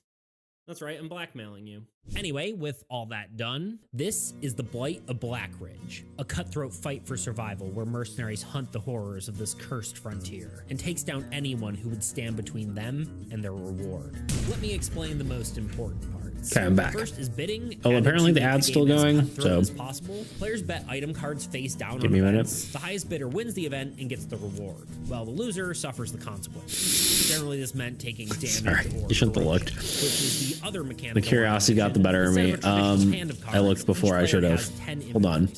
That's right, I'm blackmailing you. Anyway, with all that done, this is the Blight of Blackridge, a cutthroat fight for survival where mercenaries hunt the horrors of this cursed frontier and takes down anyone who would stand between them and their reward. Let me explain the most important parts. Okay, I'm back. First is bidding. Oh, apparently the ad's still going, so as possible. Players bet item cards face down give on me a minute. events. The highest bidder wins the event and gets the reward, while the loser suffers the consequences. Generally, this meant taking damage. Sorry, or you shouldn't have looked. which is the other mechanic. The curiosity got the better of me. I looked before I should have. Hold on.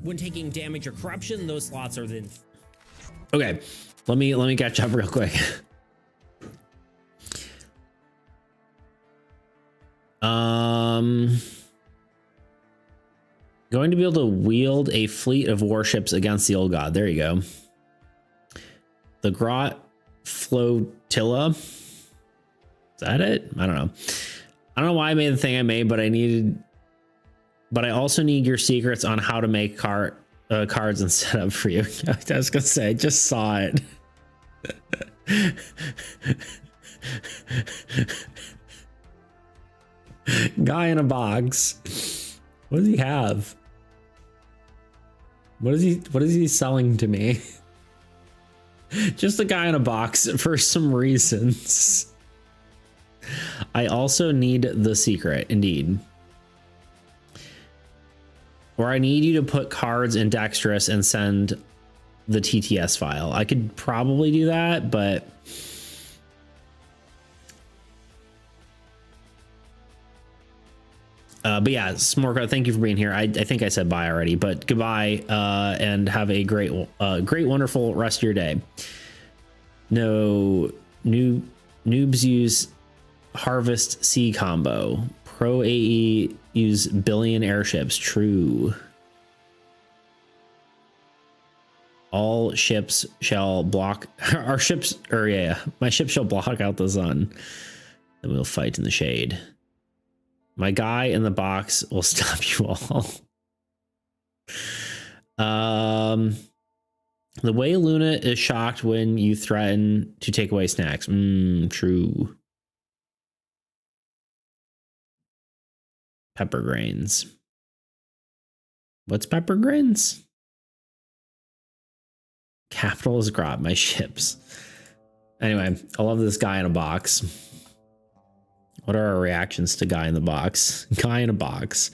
When taking damage or corruption, those slots are then. Okay, let me catch up real quick. Going to be able to wield a fleet of warships against the old god. There you go. The Grot Flotilla. Is that it? I don't know. I don't know why I made the thing I made, but I also need your secrets on how to make cards and set up for you. I was gonna say, I just saw it. Guy in a box. What does he have? What is he selling to me? Just a guy in a box for some reasons. I also need the secret, indeed. Or I need you to put cards in Dexterous and send the TTS file. I could probably do that, but yeah, Smorka, thank you for being here. I think I said bye already, but goodbye, and have a great, wonderful rest of your day. No, noobs use Harvest C combo. Pro AE use billion airships. True. All ships shall block our ships, or yeah, my ship shall block out the sun. Then we'll fight in the shade. My guy in the box will stop you all. The way Luna is shocked when you threaten to take away snacks. True. Pepper grains. What's pepper grains? Capital is grot, my ships. Anyway, I love this guy in a box. What are our reactions to guy in the box? Guy in a box.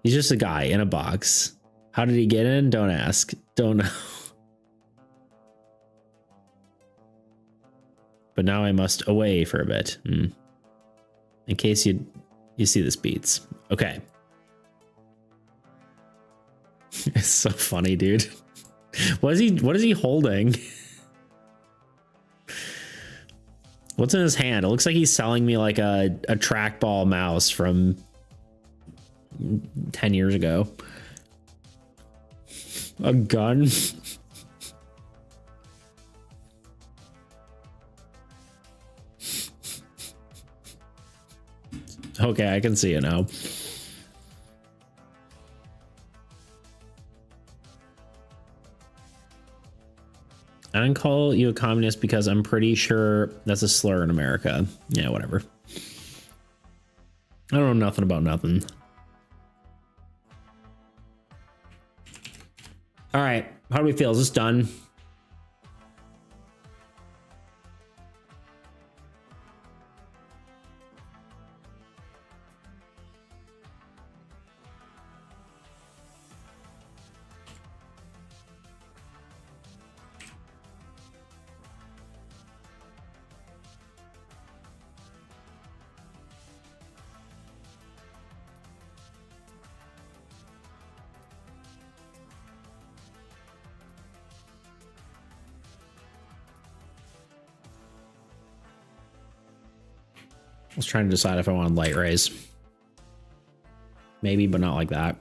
He's just a guy in a box. How did he get in? Don't ask. Don't know. But now I must away for a bit. In case you see this beats. Okay. It's so funny, dude. What is he holding? What's in his hand? It looks like he's selling me like a trackball mouse from 10 years ago. A gun. Okay, I can see it now. I didn't call you a communist because I'm pretty sure that's a slur in America. Yeah, whatever. I don't know nothing about nothing. All right, how do we feel? Is this done? I was trying to decide if I wanted light rays. Maybe, but not like that.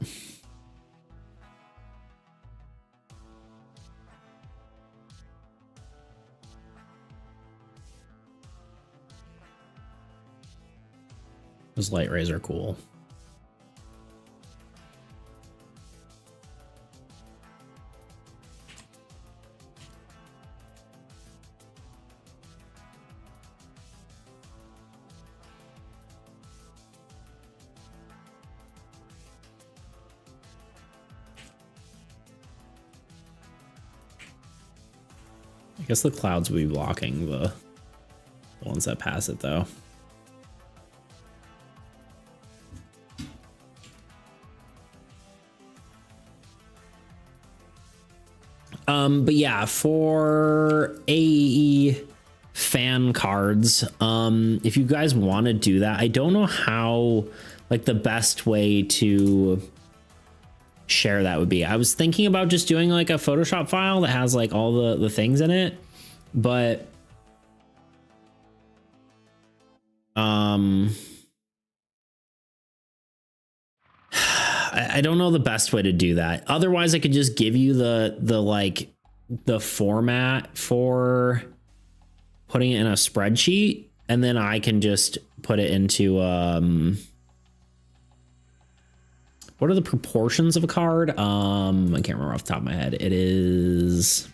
Those light rays are cool. I guess the clouds will be blocking the ones that pass it, though. But yeah, for AAE fan cards, if you guys want to do that, I don't know how, like, the best way to share that would be. I was thinking about just doing like a Photoshop file that has like all the things in it, but I don't know the best way to do that. Otherwise I could just give you the format for putting it in a spreadsheet, and then I can just put it into what are the proportions of a card? I can't remember off the top of my head. It is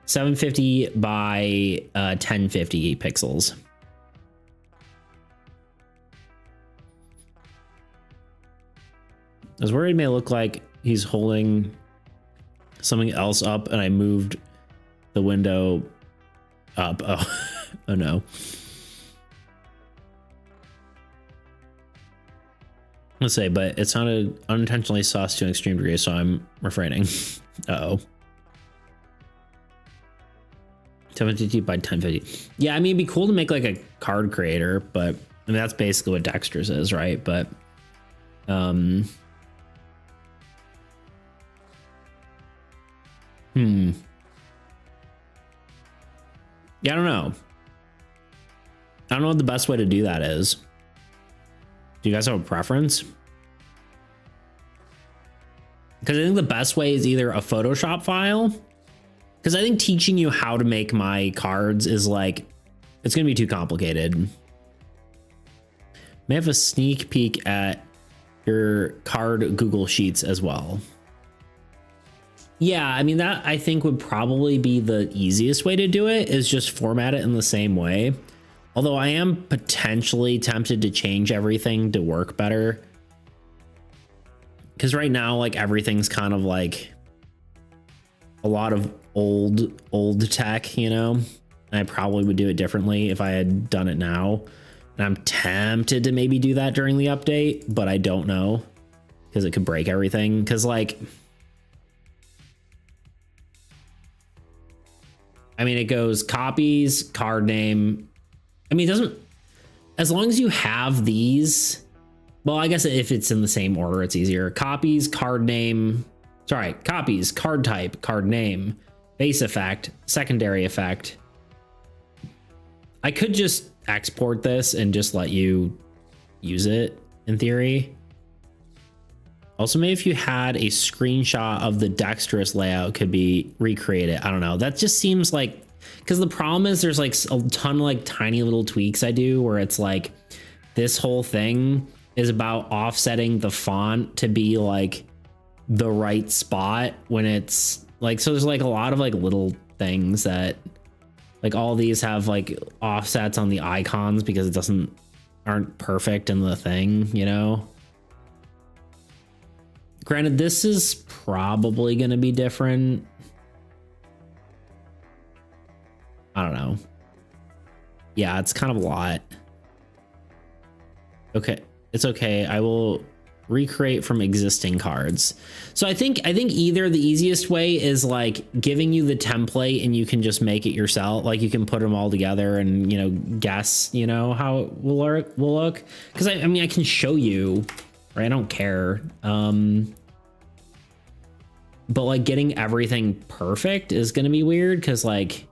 750 by 1050 pixels. I was worried it may look like he's holding something else up and I moved the window up. Oh, oh no. Let's say, but it sounded unintentionally sus to an extreme degree, so I'm refraining. Uh-oh. 750 by 1050. Yeah, I mean, it'd be cool to make like a card creator, but I mean, that's basically what Dexter's is, right? But yeah, I don't know. I don't know what the best way to do that is. Do you guys have a preference? Because I think the best way is either a Photoshop file. Because I think teaching you how to make my cards is like, it's going to be too complicated. May have a sneak peek at your card Google Sheets as well. Yeah, I mean, that I think would probably be the easiest way to do it, is just format it in the same way. Although I am potentially tempted to change everything to work better. Because right now, like, everything's kind of like a lot of old tech, you know? And I probably would do it differently if I had done it now. And I'm tempted to maybe do that during the update, but I don't know. Because it could break everything. Because, like, I mean, it goes copies, card name. I mean, it doesn't, as long as you have these, well, I guess if it's in the same order, it's easier. Copies, card name, sorry, copies, card type, card name, base effect, secondary effect. I could just export this and just let you use it in theory. Also, maybe if you had a screenshot of the dexterous layout, could be recreated. I don't know. That just seems like, because the problem is there's like a ton of like tiny little tweaks I do where it's like this whole thing is about offsetting the font to be like the right spot when it's like, so there's like a lot of like little things that like all these have like offsets on the icons because it aren't perfect in the thing, you know? Granted, this is probably going to be different. I don't know. Yeah, it's kind of a lot. Okay, it's okay. I will recreate from existing cards. So I think either the easiest way is like giving you the template and you can just make it yourself. Like you can put them all together and, you know, guess, you know, how it will look. Because I mean, I can show you. Right, I don't care. But like getting everything perfect is gonna be weird because like,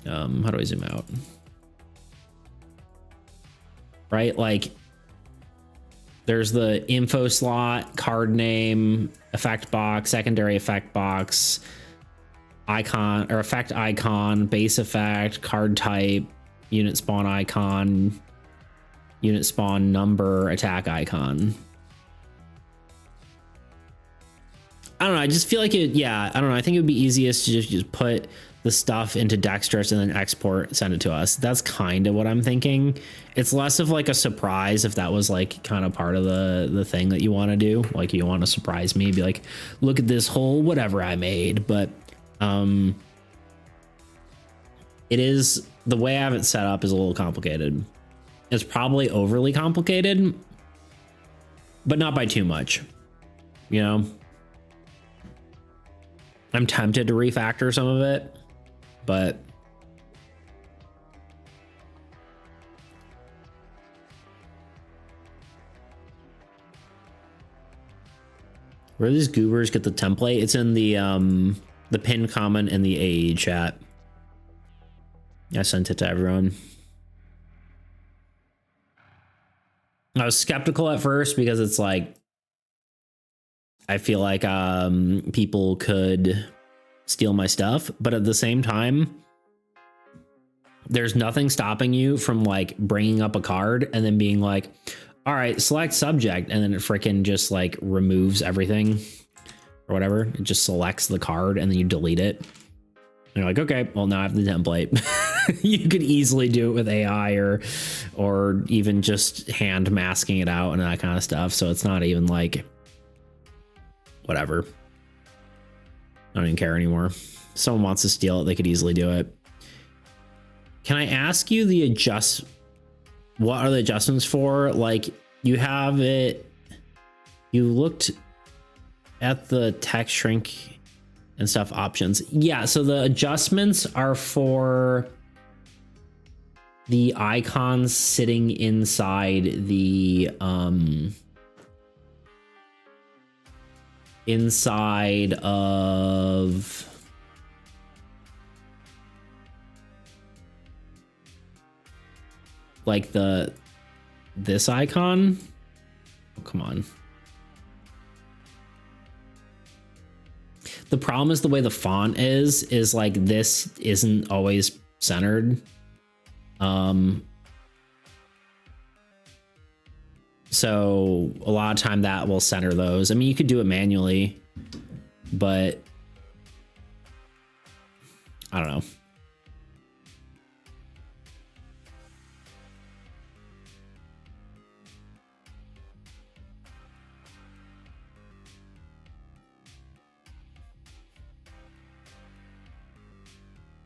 how do I zoom out? Right, like there's the info slot, card name, effect box, secondary effect box, icon or effect icon, base effect, card type, unit spawn icon, unit spawn number, attack icon. I don't know. I just feel like it. Yeah, I don't know. I think it would be easiest to just put the stuff into Dexterous and then export, send it to us. That's kind of what I'm thinking. It's less of like a surprise if that was like kind of part of the thing that you want to do. Like you want to surprise me, be like, look at this whole whatever I made. But it is, the way I have it set up is a little complicated. It's probably overly complicated, but not by too much, you know? I'm tempted to refactor some of it, but where do these goobers get the template? It's in the pinned comment in the AAE chat. I sent it to everyone. I was skeptical at first because it's like, I feel like people could steal my stuff, but at the same time, there's nothing stopping you from like bringing up a card and then being like, all right, select subject. And then it freaking just like removes everything or whatever. It just selects the card and then you delete it. And you're like, okay, well now I have the template. You could easily do it with AI or even just hand masking it out and that kind of stuff. So it's not even like, whatever. I don't even care anymore. If someone wants to steal it, they could easily do it. Can I ask you what are the adjustments for? Like you have it, you looked at the text shrink and stuff options. Yeah, so the adjustments are for the icons sitting inside the inside of like this icon. Oh, come on. The problem is the way the font is like this isn't always centered. So a lot of time that will center those. I mean, you could do it manually, but I don't know.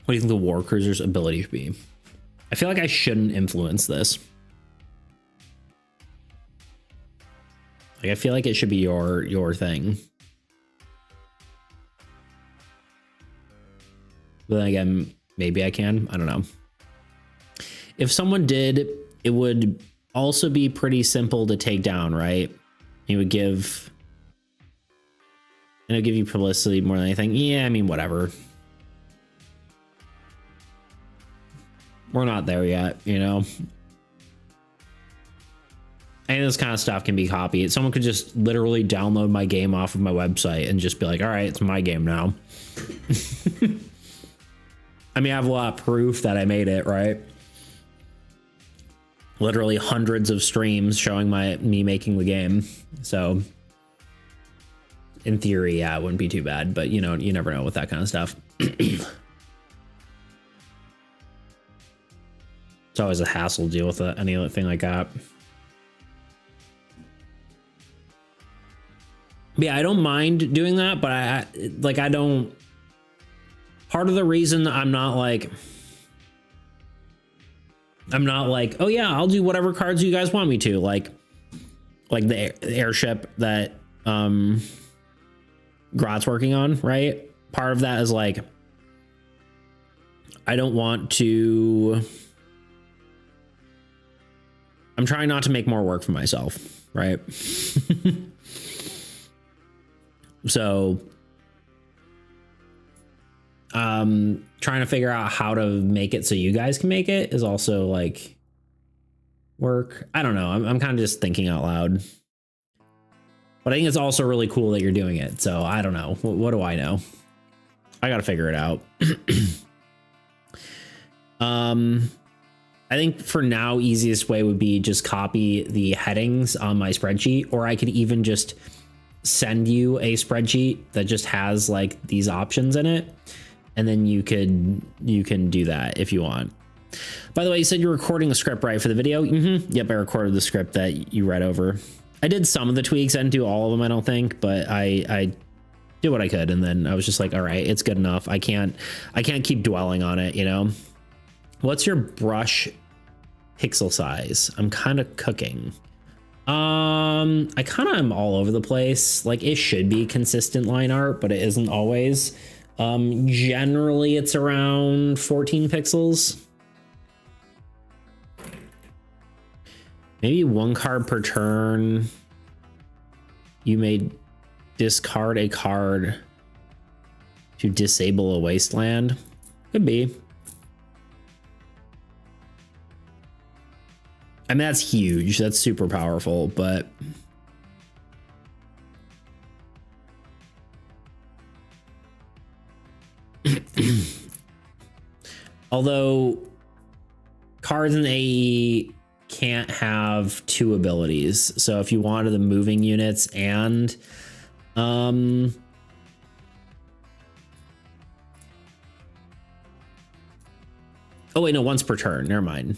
What do you think the War Cruiser's ability should be? I feel like I shouldn't influence this. Like, I feel like it should be your thing. But then again, maybe I can. I don't know. If someone did, it would also be pretty simple to take down, right? It would give... And it'll give you publicity more than anything. Yeah, I mean, whatever. We're not there yet, you know? And this kind of stuff can be copied. Someone could just literally download my game off of my website and just be like, all right, it's my game now. I mean, I have a lot of proof that I made it, right? Literally hundreds of streams showing me making the game. So in theory, yeah, it wouldn't be too bad, but you know, you never know with that kind of stuff. It's always a hassle to deal with anything like that. But yeah, I don't mind doing that, but I don't. Part of the reason I'm not like, oh yeah, I'll do whatever cards you guys want me to, like the airship that Grot's working on, right? Part of that is like, I don't want to. I'm trying not to make more work for myself, right? So, trying to figure out how to make it so you guys can make it is also like work. I don't know. I'm kind of just thinking out loud. But I think it's also really cool that you're doing it. So I don't know. What do I know? I got to figure it out. I think for now, easiest way would be just copy the headings on my spreadsheet, or I could even just send you a spreadsheet that just has like these options in it. And then you can do that if you want. By the way, you said you're recording a script, right, for the video? Yep, I recorded the script that you read over. I did some of the tweaks. I didn't do all of them, I don't think, but I did what I could. And then I was just like, all right, it's good enough. I can't keep dwelling on it, you know? What's your brush pixel size? I'm kind of cooking. I kind of am all over the place. Like, it should be consistent line art, but it isn't always. Generally it's around 14 pixels. Maybe one card per turn. You may discard a card to disable a wasteland. Could be. I mean, that's huge. That's super powerful, but although cards in AE can't have two abilities. So if you wanted the moving units and oh wait, no, once per turn. Never mind.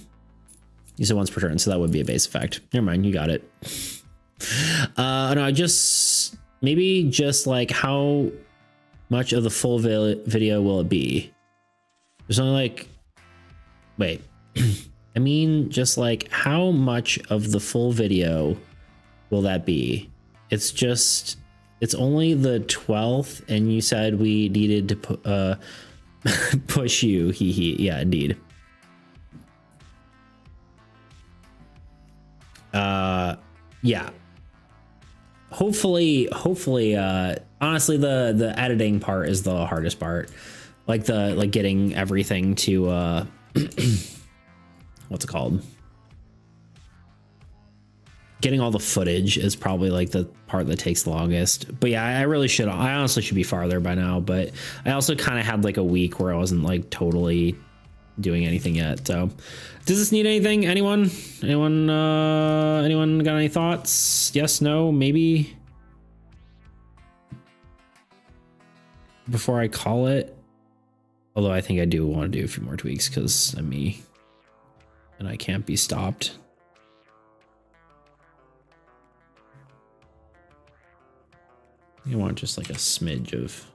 You said once per turn, so that would be a base effect. Never mind, you got it. No, I just maybe just like how much of the full video will it be? There's only like, wait, I mean, just like how much of the full video will that be? It's just, it's only the 12th, and you said we needed to push you. Yeah, indeed. Yeah. Hopefully, honestly, the editing part is the hardest part. Like getting everything to, what's it called? Getting all the footage is probably like the part that takes the longest. But yeah, I honestly should be farther by now, but I also kind of had like a week where I wasn't like totally doing anything yet. So does this need anything? Anyone got any thoughts? Yes, no, maybe. before I call it. Although I think I do want to do a few more tweaks because I'm me and I can't be stopped. You want just like a smidge of.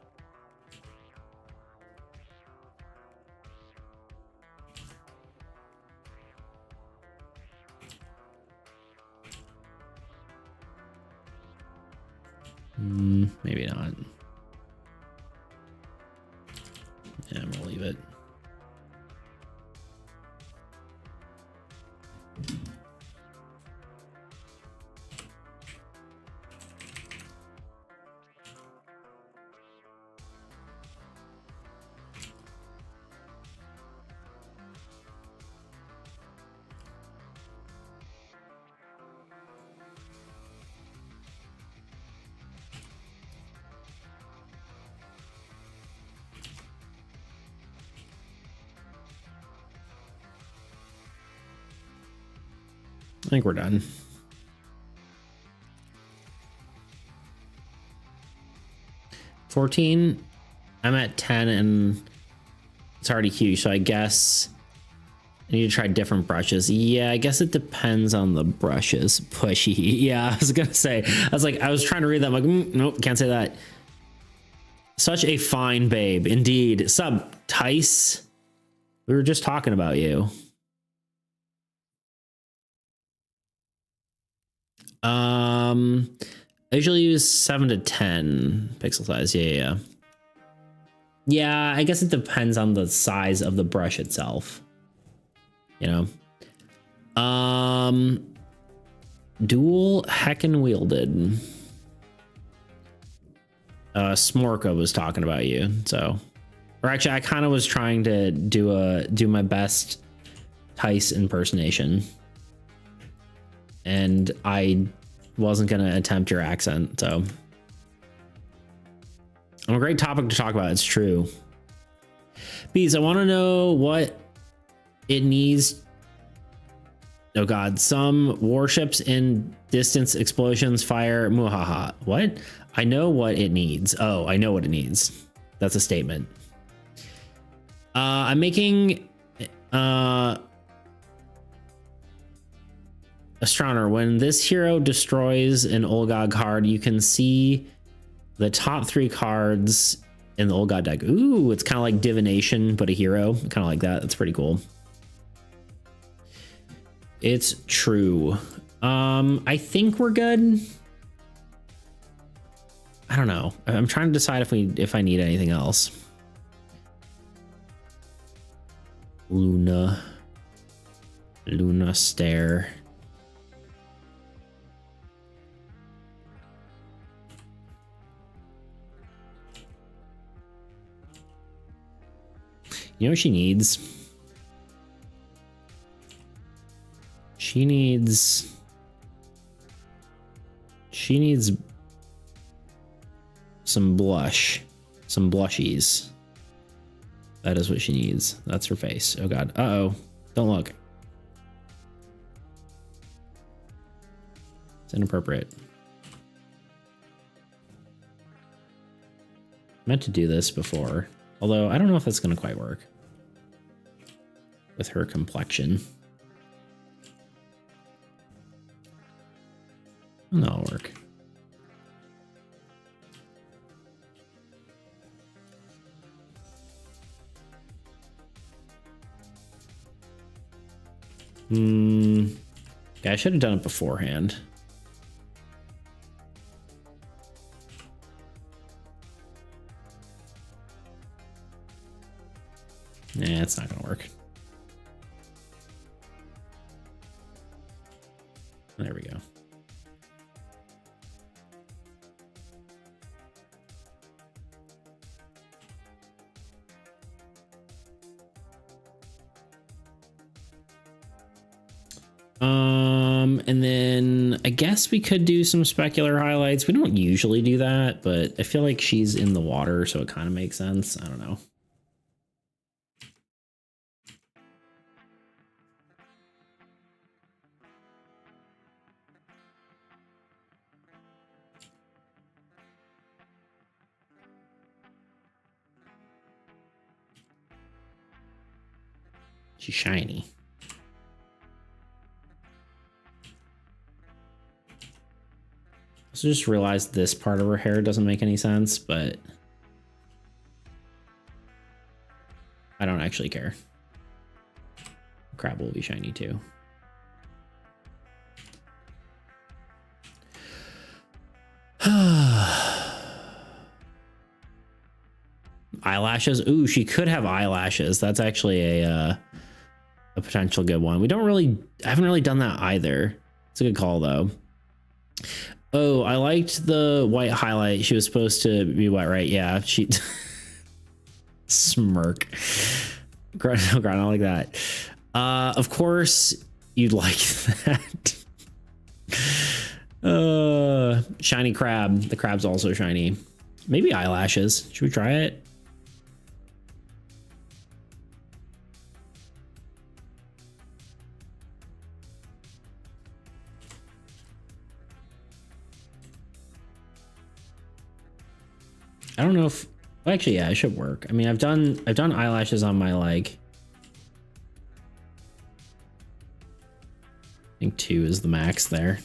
Maybe not. Yeah, I'm gonna leave it. I think we're done. $14. I'm at 10 and it's already huge. So I guess I need to try different brushes. Yeah, I guess it depends on the brushes. Pushy. Yeah, I was gonna say. I was trying to read that. I'm like, nope, can't say that. Such a fine babe, indeed. Sub Tice. We were just talking about you. I usually use 7 to 10 pixel size. Yeah. Yeah, I guess it depends on the size of the brush itself. You know. Dual heckin' wielded. Smorka was talking about you, so. Or actually, I kind of was trying to do my best Tice impersonation. And I wasn't going to attempt your accent, so. I'm a great topic to talk about, it's true. Bees, I want to know what it needs. Oh god, some warships in distance explosions fire. Muhaha. What? I know what it needs. Oh, I know what it needs. That's a statement. I'm making Astronomer, when this hero destroys an Olga card, you can see the top 3 cards in the Olga deck. Ooh, it's kind of like divination, but a hero. Kind of like that. That's pretty cool. It's true. I think we're good. I don't know. I'm trying to decide if I need anything else. Luna stare. You know what she needs? She needs some blush, some blushies. That is what she needs. That's her face. Oh god. Uh-oh. Don't look. It's inappropriate. Meant to do this before. Although I don't know if that's going to quite work with her complexion. That'll work. Yeah, I should have done it beforehand. Nah, it's not gonna work. There we go. And then I guess we could do some specular highlights. We don't usually do that, but I feel like she's in the water, so it kind of makes sense. I don't know. She's shiny. So just realized this part of her hair doesn't make any sense, but I don't actually care. Crab will be shiny too. Eyelashes. Ooh, she could have eyelashes. That's actually a potential good one. I haven't really done that either. It's a good call though. Oh, I liked the white highlight. She was supposed to be white, right? Yeah, she smirk. I don't like that. Of course you'd like that. Shiny crab. The crab's also shiny. Maybe eyelashes. Should we try it? I don't know if, well, actually, yeah, it should work. I mean, I've done eyelashes on my, like, I think 2 is the max there.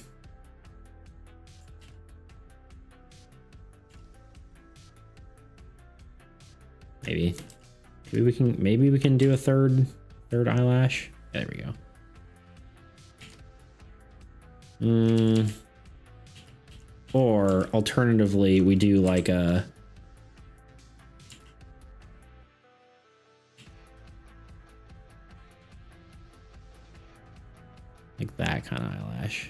Maybe we can do a third eyelash. Yeah, there we go. Or alternatively, we do like a that kind of eyelash.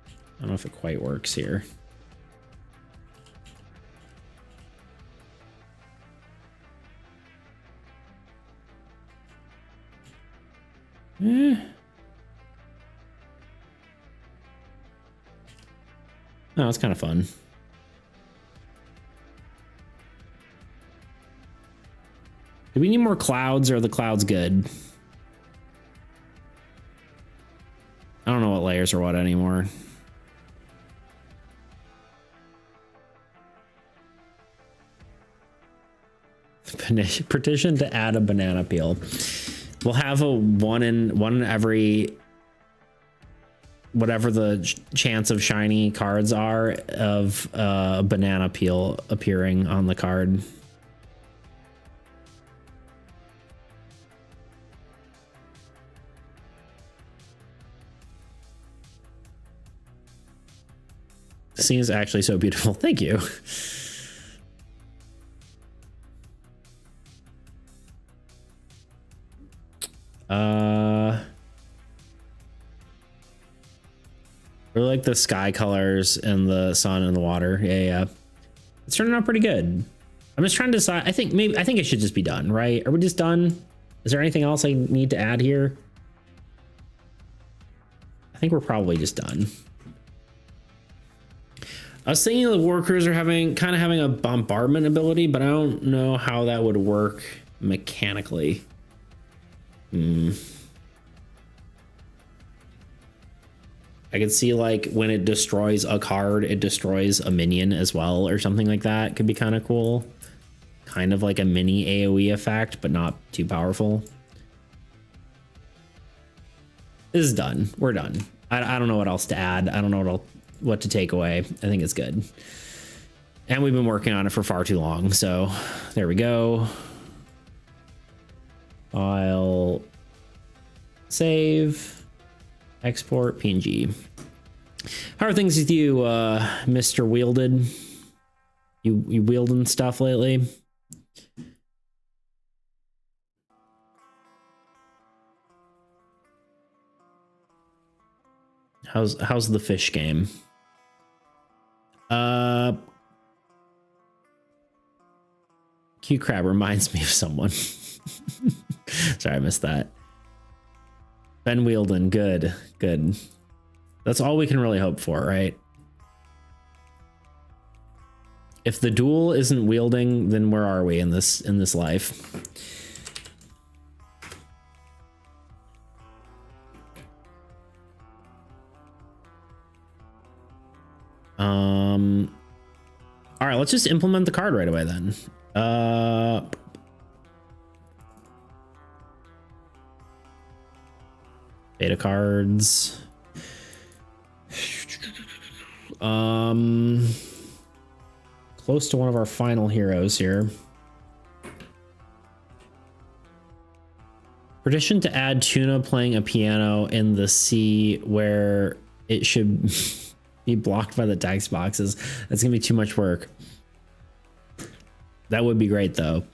I don't know if it quite works here. No, it's kind of fun. Do we need more clouds, or are the clouds good? I don't know what layers are what anymore. Petition to add a banana peel. We'll have a one in every, whatever the chance of shiny cards are, of a banana peel appearing on the card. The scene is actually so beautiful. Thank you. Really like the sky colors and the sun and the water. Yeah. It's turning out pretty good. I'm just trying to decide. I think it should just be done, right? Are we just done? Is there anything else I need to add here? I think we're probably just done. I was thinking the war cruiser kind of having a bombardment ability, but I don't know how that would work mechanically. I could see like when it destroys a card, it destroys a minion as well, or something like that. Could be kind of cool. Kind of like a mini AoE effect, but not too powerful. This is done. We're done. I don't know what else to add. I don't know what to take away. I think it's good. And we've been working on it for far too long. So there we go. File, save, export, PNG. How are things with you, Mr. Wielded? You wielding stuff lately? How's the fish game? Q Crab reminds me of someone. Sorry, I missed that. Ben Wielden, good. That's all we can really hope for, right? If the duel isn't wielding, then where are we in this life? All right, let's just implement the card right away then. Beta cards. Close to one of our final heroes here. Tradition to add tuna playing a piano in the sea where it should be blocked by the text boxes. That's gonna be too much work. That would be great though.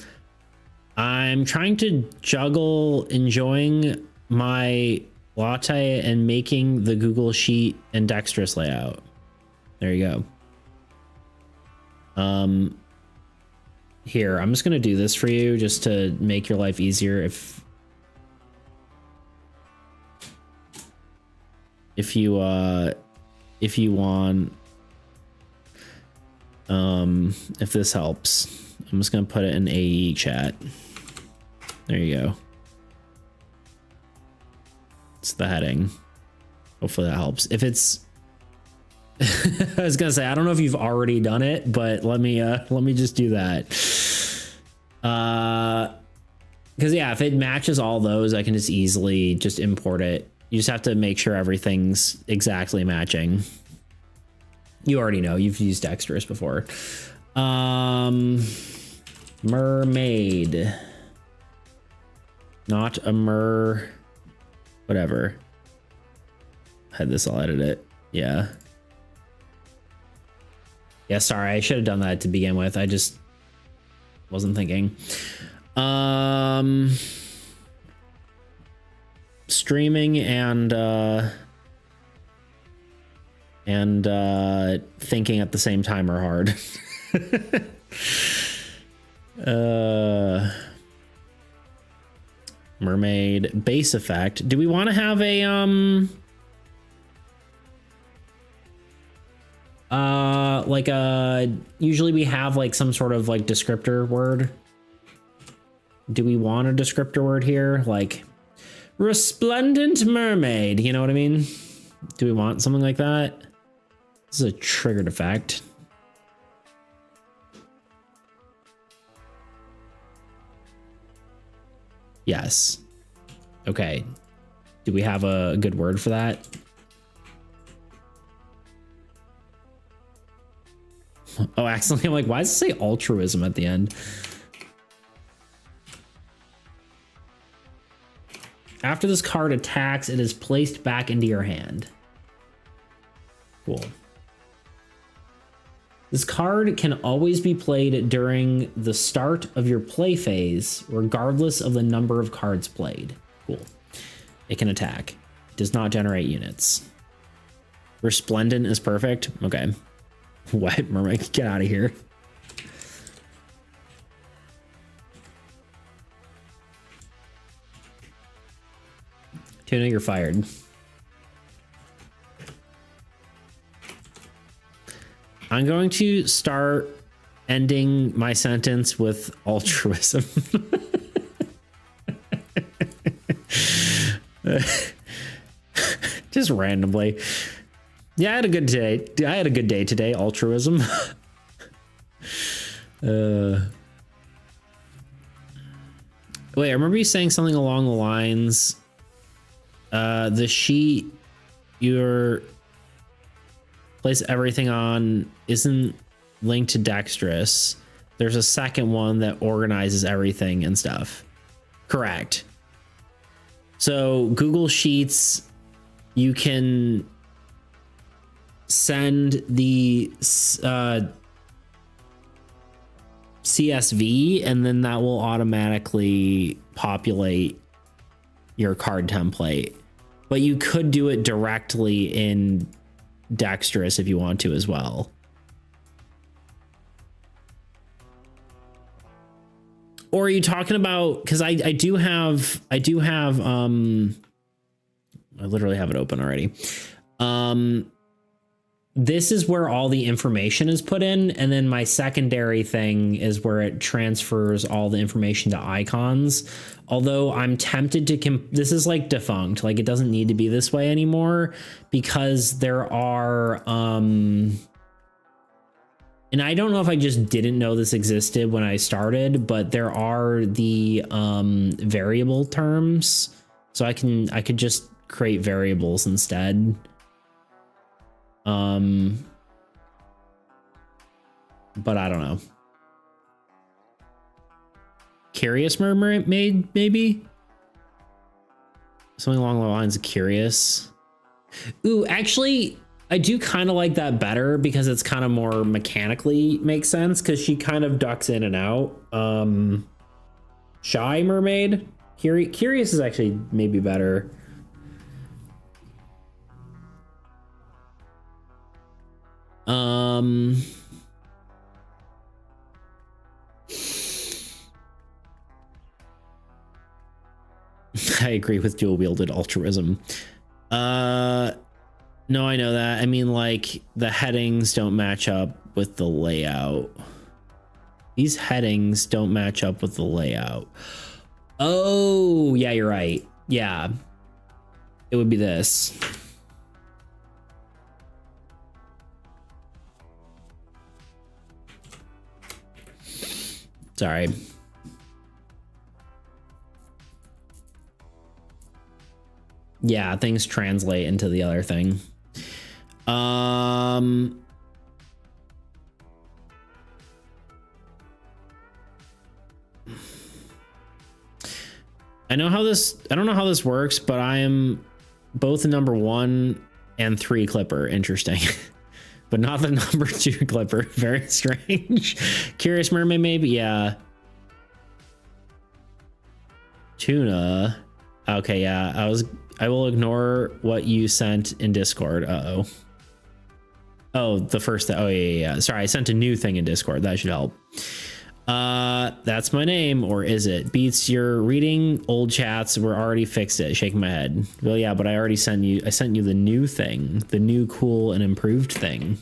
I'm trying to juggle enjoying my latte and making the Google Sheet and Dexterous layout. There you go. Here, I'm just gonna do this for you just to make your life easier. If you want, if this helps, I'm just gonna put it in AAE chat. There you go. It's the heading. Hopefully that helps. If it's, I was gonna say, I don't know if you've already done it, but let me just do that. Because yeah, if it matches all those, I can just easily just import it. You just have to make sure everything's exactly matching. You already know, you've used Dexterous before. Mermaid. Not a whatever. Had this all edited. Yeah. Yeah, sorry, I should have done that to begin with. I just wasn't thinking. Streaming and thinking at the same time are hard. Mermaid base effect. Do we want to have a like usually we have like some sort of like descriptor word. Do we want a descriptor word here? Like resplendent mermaid, you know what I mean? Do we want something like that? This is a triggered effect. Yes. Okay. Do we have a good word for that? Oh, accidentally, I'm like, why does it say altruism at the end? After this card attacks, it is placed back into your hand. Cool. This card can always be played during the start of your play phase, regardless of the number of cards played. Cool. It can attack. It does not generate units. Resplendent is perfect. Okay. What? Mermaid, get out of here. Tuna, you're fired. I'm going to start ending my sentence with altruism. Just randomly. Yeah, I had a good day. I had a good day today. Altruism. Wait, I remember you saying something along the lines. The sheet you're place everything on isn't linked to Dexterous. There's a second one that organizes everything and stuff. Correct. So Google Sheets, you can send the CSV and then that will automatically populate your card template. But you could do it directly in Dexterous if you want to as well. Or are you talking about, because I do have I literally have it open already. This is where all the information is put in, and then my secondary thing is where it transfers all the information to icons. Although I'm tempted to this is like defunct, like it doesn't need to be this way anymore, because there are and I don't know if I just didn't know this existed when I started, but there are the variable terms. So I could just create variables instead. But I don't know. Curious Mermaid, maybe? Something along the lines of curious. Ooh, actually, I do kind of like that better because it's kind of more mechanically makes sense because she kind of ducks in and out. Shy Mermaid? Curious is actually maybe better. I agree with dual-wielded altruism. No, I know that. I mean, like, the headings don't match up with the layout. These headings don't match up with the layout. Oh, yeah, you're right. Yeah. It would be this. Sorry. Yeah, things translate into the other thing. I know how this, I don't know how this works, but I am both the number 1 and 3 clipper. Interesting. But not the number 2 clipper. Very strange. Curious Mermaid, maybe? Yeah. Tuna. Okay, yeah. I will ignore what you sent in Discord. Uh-oh. Oh, the first, oh yeah. Sorry, I sent a new thing in Discord. That should help. That's my name, or is it? Beats, you're reading old chats. We're already fixed it. Shaking my head. Well, yeah, but I already sent you, I sent you the new thing, the new cool and improved thing.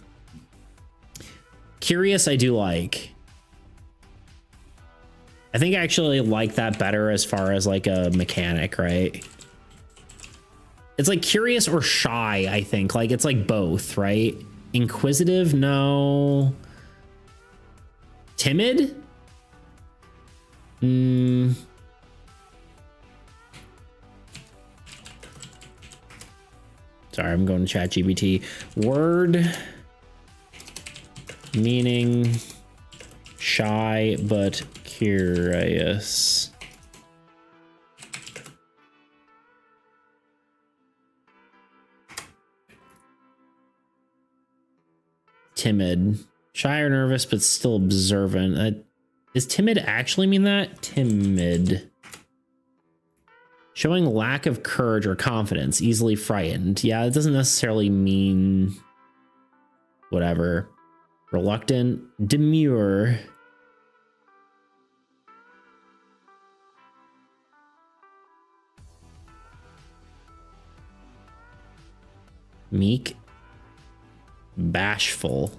Curious, I do like. I think I actually like that better as far as like a mechanic, right? It's like curious or shy, I think. Like it's like both, right? Inquisitive, no. Timid? Sorry, I'm going to ChatGPT. Word meaning shy but curious. Timid. Shy or nervous, but still observant. Does timid actually mean that? Timid. Showing lack of courage or confidence, easily frightened. Yeah, it doesn't necessarily mean whatever. Reluctant, demure. Meek. Bashful.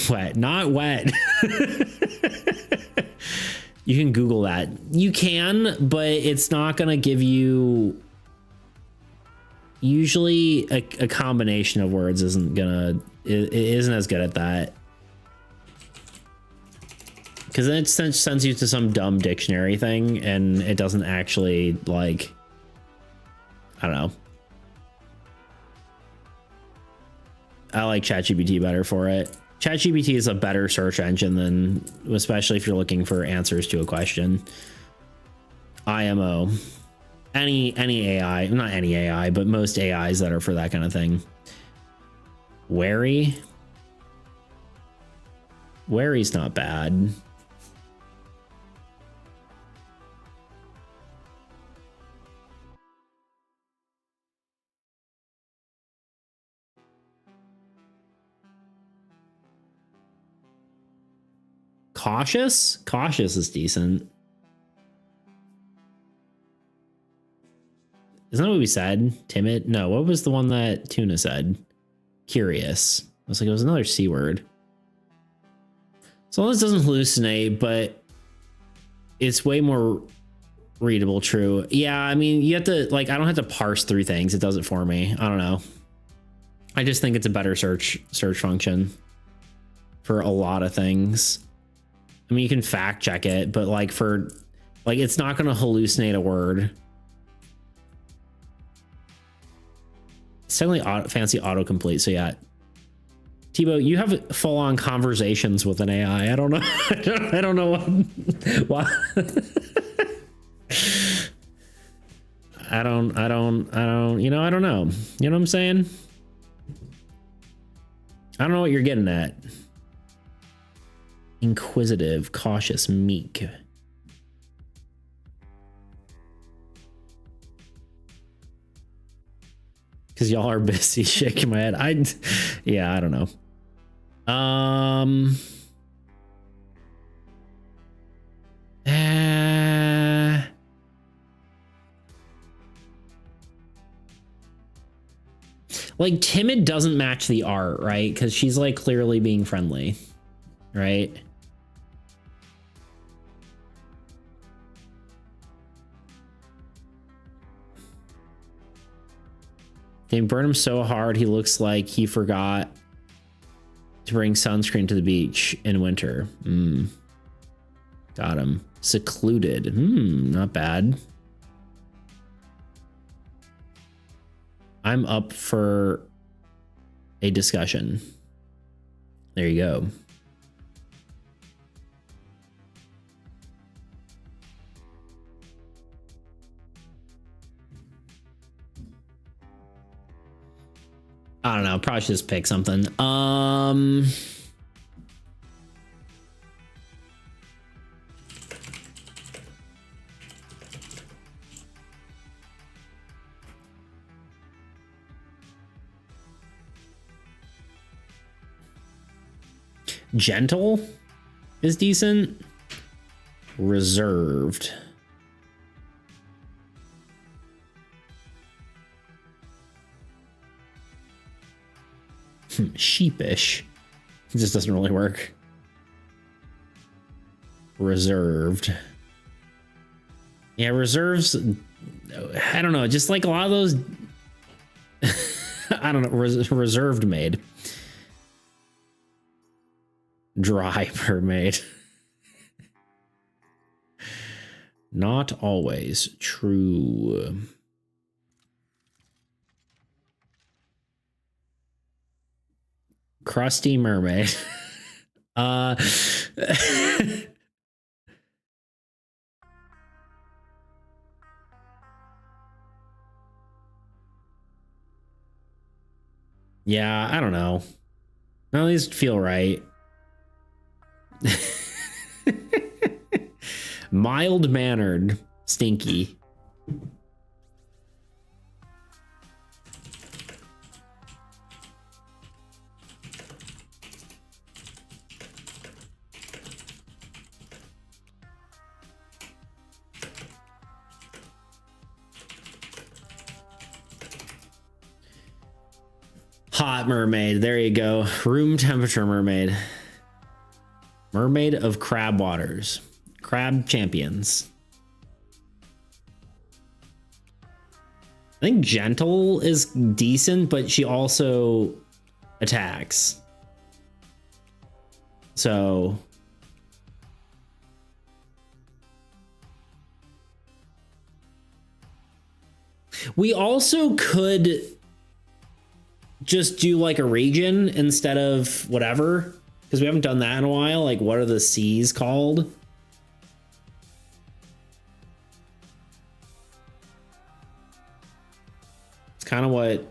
Wet, not wet. You can Google that. You can, but it's not going to give you... Usually a combination of words isn't gonna... It isn't as good at that. Because then it sends you to some dumb dictionary thing, and it doesn't actually, like... I don't know. I like ChatGPT better for it. ChatGPT is a better search engine than, especially if you're looking for answers to a question. IMO. Any AI, not any AI, but most AIs that are for that kind of thing. Wary. Wary's not bad. Cautious? Cautious is decent. Isn't that what we said? Timid? No, what was the one that Tuna said? Curious. I was like, it was another C word. So this doesn't hallucinate, but it's way more readable, true. Yeah, I mean, you have to, like, I don't have to parse through things. It does it for me. I don't know. I just think it's a better search function for a lot of things. I mean, you can fact check it, but like for Like, it's not going to hallucinate a word. It's definitely fancy autocomplete. So yeah, Tebow, you have full-on conversations with an AI. I don't know. I don't know what. I don't, you know, I don't know. You know what I'm saying? I don't know what you're getting at. Inquisitive, cautious, meek. Because y'all are busy shaking my head. Yeah, I don't know. Like, timid doesn't match the art, right? Because she's like clearly being friendly, right? They burn him so hard he looks like he forgot to bring sunscreen to the beach in winter. Got him. Secluded. Not bad. I'm up for a discussion. There you go. I don't know. Probably should just pick something. Gentle is decent. Reserved. Sheepish. It just doesn't really work. Reserved. Yeah, reserves. I don't know. Just like a lot of those. I don't know. Reserved made. Dry mermaid. Not always true. Crusty mermaid. Yeah, I don't know. None of these feel right. Mild-mannered, stinky. Hot mermaid. There you go. Room temperature mermaid. Mermaid of crab waters. Crab champions. I think gentle is decent, but she also attacks. So we also could just do like a region instead of whatever, because we haven't done that in a while. Like, what are the seas called? It's kind of what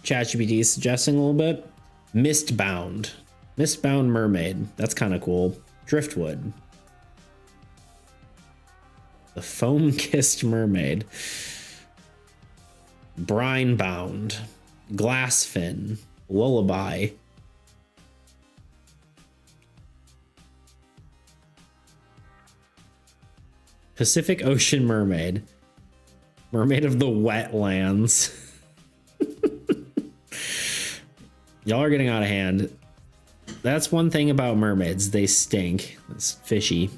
ChatGPT is suggesting a little bit. Mistbound. Mistbound mermaid. That's kind of cool. Driftwood. The foam-kissed mermaid. Brine-bound. Glassfin. Lullaby. Pacific Ocean mermaid. Mermaid of the wetlands. Y'all are getting out of hand. That's one thing about mermaids. They stink. It's fishy.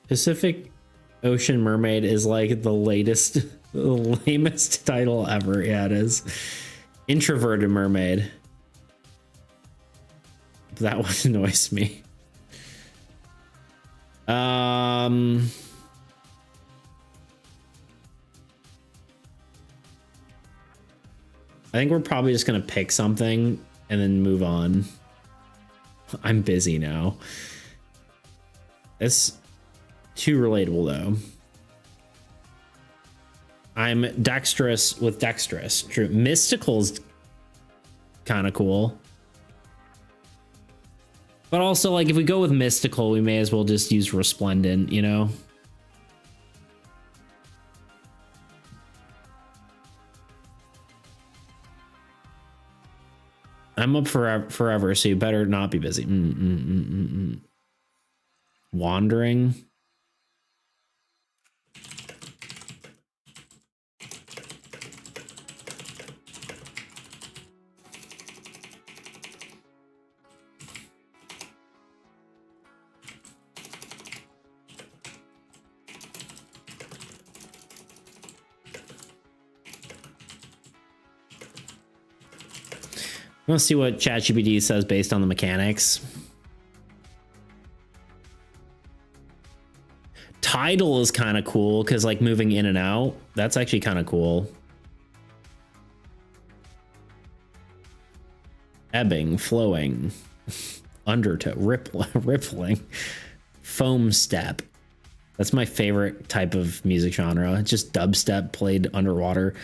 Pacific Ocean Mermaid is like the latest, the lamest title ever. Yeah, it is. Introverted Mermaid. That one annoys me. I think we're probably just gonna pick something and then move on. I'm busy now. It's too relatable though. I'm dexterous with dexterous. True. Mystical's kind of cool. But also, like, if we go with mystical, we may as well just use resplendent, you know? I'm up forever, so you better not be busy. Wandering. Let's see what ChatGPT says based on the mechanics. Tidal is kind of cool because, like, moving in and out, that's actually kind of cool. Ebbing, flowing, undertow, rippling, foam step. That's my favorite type of music genre. It's just dubstep played underwater.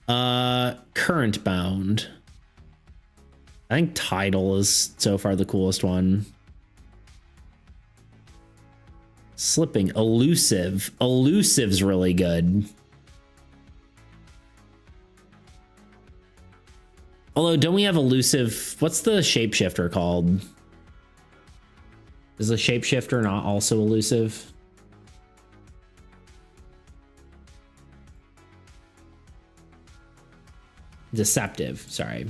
Current bound. I think Tidal is so far the coolest one. Slipping, elusive. Elusive's really good. Although, don't we have elusive? What's the shapeshifter called? Is the shapeshifter not also elusive? Deceptive, sorry.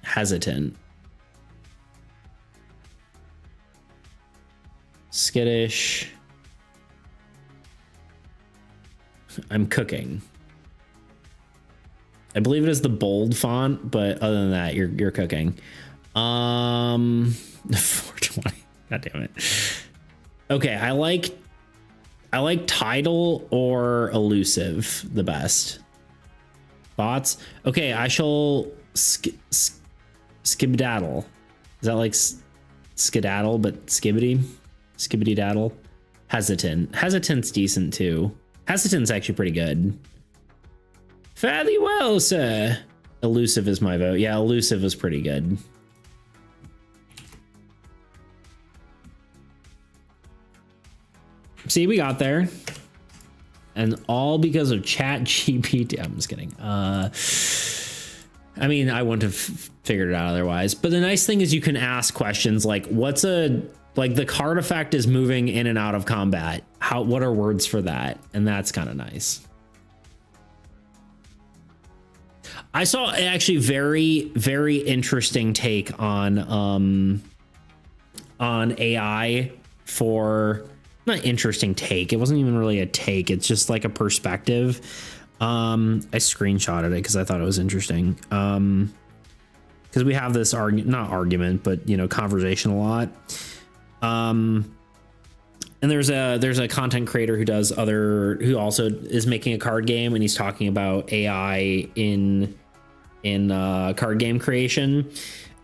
Hesitant. Skittish. I'm cooking. I believe it is the bold font, but other than that, you're cooking. 420. God damn it. Okay, I like Tidal or elusive the best. Thoughts? Okay, I shall skibdaddle. Is that like skedaddle but skibbity daddle? Hesitant's decent too. Hesitant's actually pretty good. Fairly well, sir. Elusive is my vote. Yeah, elusive is pretty good. See, we got there. And all because of ChatGPT. I'm just kidding. I mean, I wouldn't have figured it out otherwise. But the nice thing is you can ask questions like, like the card effect is moving in and out of combat. What are words for that? And that's kind of nice. I saw actually very, very interesting take on AI for, not interesting take. It wasn't even really a take. It's just like a perspective. I screenshotted it because I thought it was interesting. Because we have this not argument, but, you know, conversation a lot. And there's a content creator who also is making a card game, and he's talking about AI in card game creation.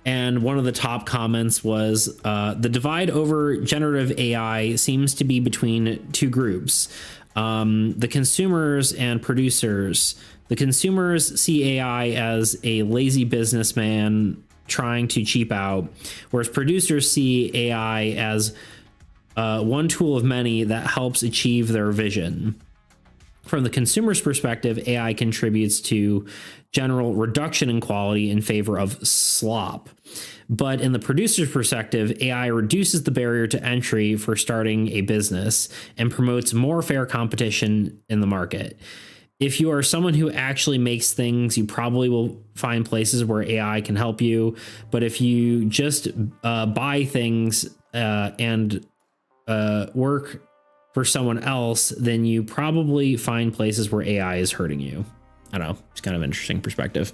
And one of the top comments was, the divide over generative AI seems to be between two groups. The consumers and producers. The consumers see AI as a lazy businessman trying to cheap out, whereas producers see AI as one tool of many that helps achieve their vision. From the consumer's perspective, AI contributes to general reduction in quality in favor of slop. But in the producer's perspective, AI reduces the barrier to entry for starting a business and promotes more fair competition in the market. If you are someone who actually makes things, you probably will find places where AI can help you. But if you just buy things and work for someone else, then you probably find places where AI is hurting you. I don't know. It's kind of an interesting perspective.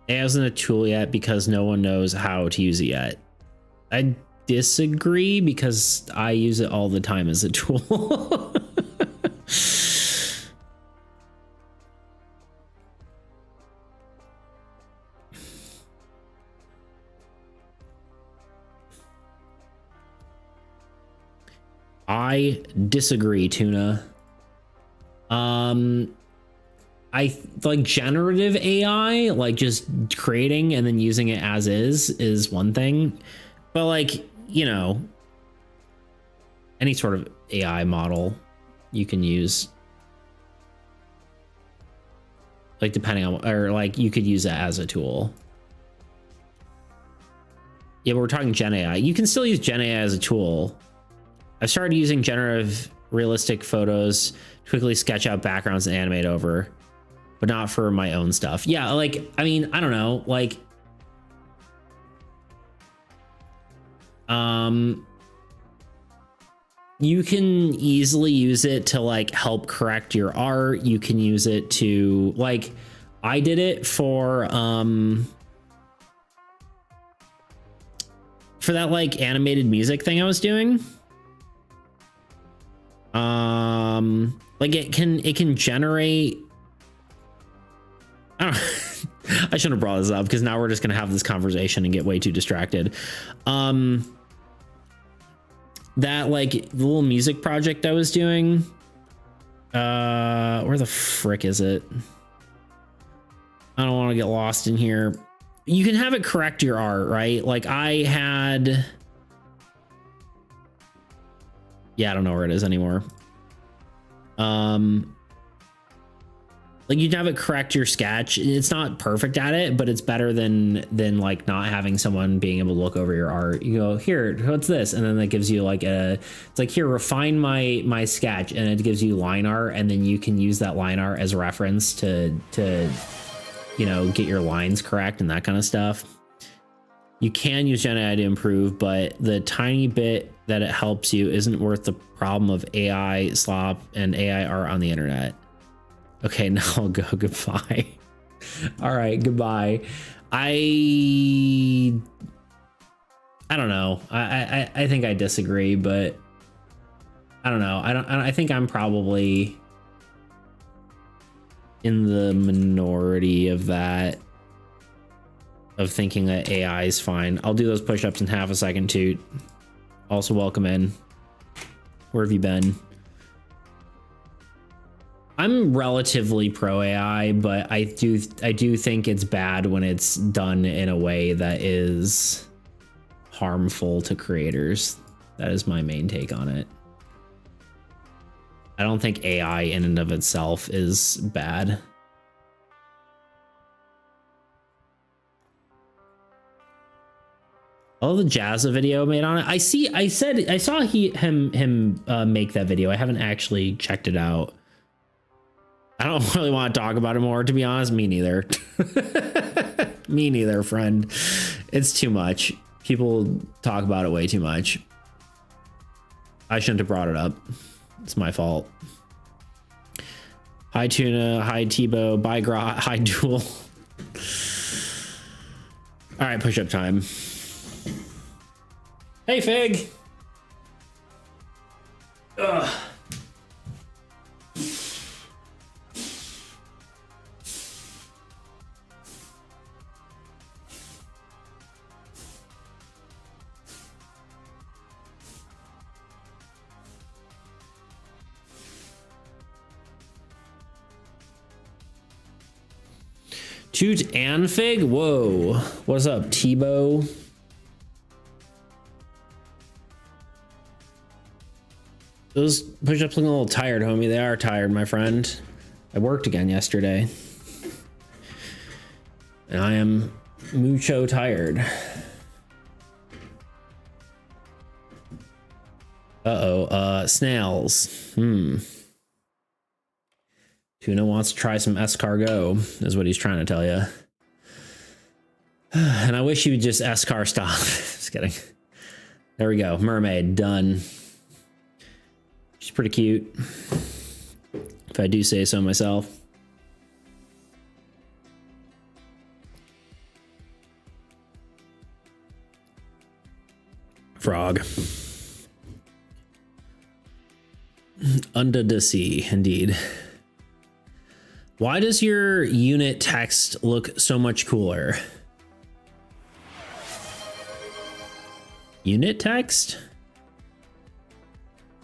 AI isn't a tool yet because no one knows how to use it yet. I disagree because I use it all the time as a tool. I disagree, Tuna. I like generative AI, like just creating and then using it as is one thing. But like, you know, any sort of AI model you can use, like depending on, or like you could use it as a tool. Yeah, but we're talking Gen AI. You can still use Gen AI as a tool. I've started using generative realistic photos to quickly sketch out backgrounds and animate over, but not for my own stuff. Yeah, like, I mean, I don't know, like, you can easily use it to like help correct your art. You can use it to like, I did it for that like animated music thing I was doing. Like it can generate, I don't I shouldn't have brought this up because now we're just gonna have this conversation and get way too distracted. That like the little music project I was doing, where the frick is it? I don't want to get lost in here. You can have it correct your art, right? Like I had, yeah, I don't know where it is anymore. Like you can have it correct your sketch. It's not perfect at it, but it's better than like not having someone being able to look over your art. You go, here, what's this? And then that gives you like it's like, here, refine my sketch, and it gives you line art, and then you can use that line art as a reference to you know, get your lines correct and that kind of stuff. You can use Gen AI to improve, but the tiny bit that it helps you isn't worth the problem of AI slop and AI art on the internet. Okay, now I'll go. Goodbye. All right, goodbye. I don't know. I think I disagree, but I don't know. I think I'm probably in the minority of that, of thinking that AI is fine. I'll do those push-ups in half a second, Toot. Also, welcome in. Where have you been? I'm relatively pro AI, but I do think it's bad when it's done in a way that is harmful to creators. That is my main take on it. I don't think AI in and of itself is bad. Oh, the Jazza video made on it. I saw him make that video. I haven't actually checked it out. I don't really want to talk about it more, to be honest. Me neither. Me neither, friend. It's too much. People talk about it way too much. I shouldn't have brought it up. It's my fault. Hi, Tuna. Hi, Tebow. Bye, Grot. Hi, Duel. All right, push-up time. Hey, Fig. Ugh. Toot and Fig? Whoa. What's up, Tebow? Those push-ups look a little tired, homie. They are tired, my friend. I worked again yesterday. And I am mucho tired. Uh-oh. Snails. Tuna wants to try some escargot, is what he's trying to tell you. And I wish you would just S-car stop. Just kidding. There we go. Mermaid done. She's pretty cute, if I do say so myself. Frog. Under the sea, indeed. Why does your unit text look so much cooler? Unit text?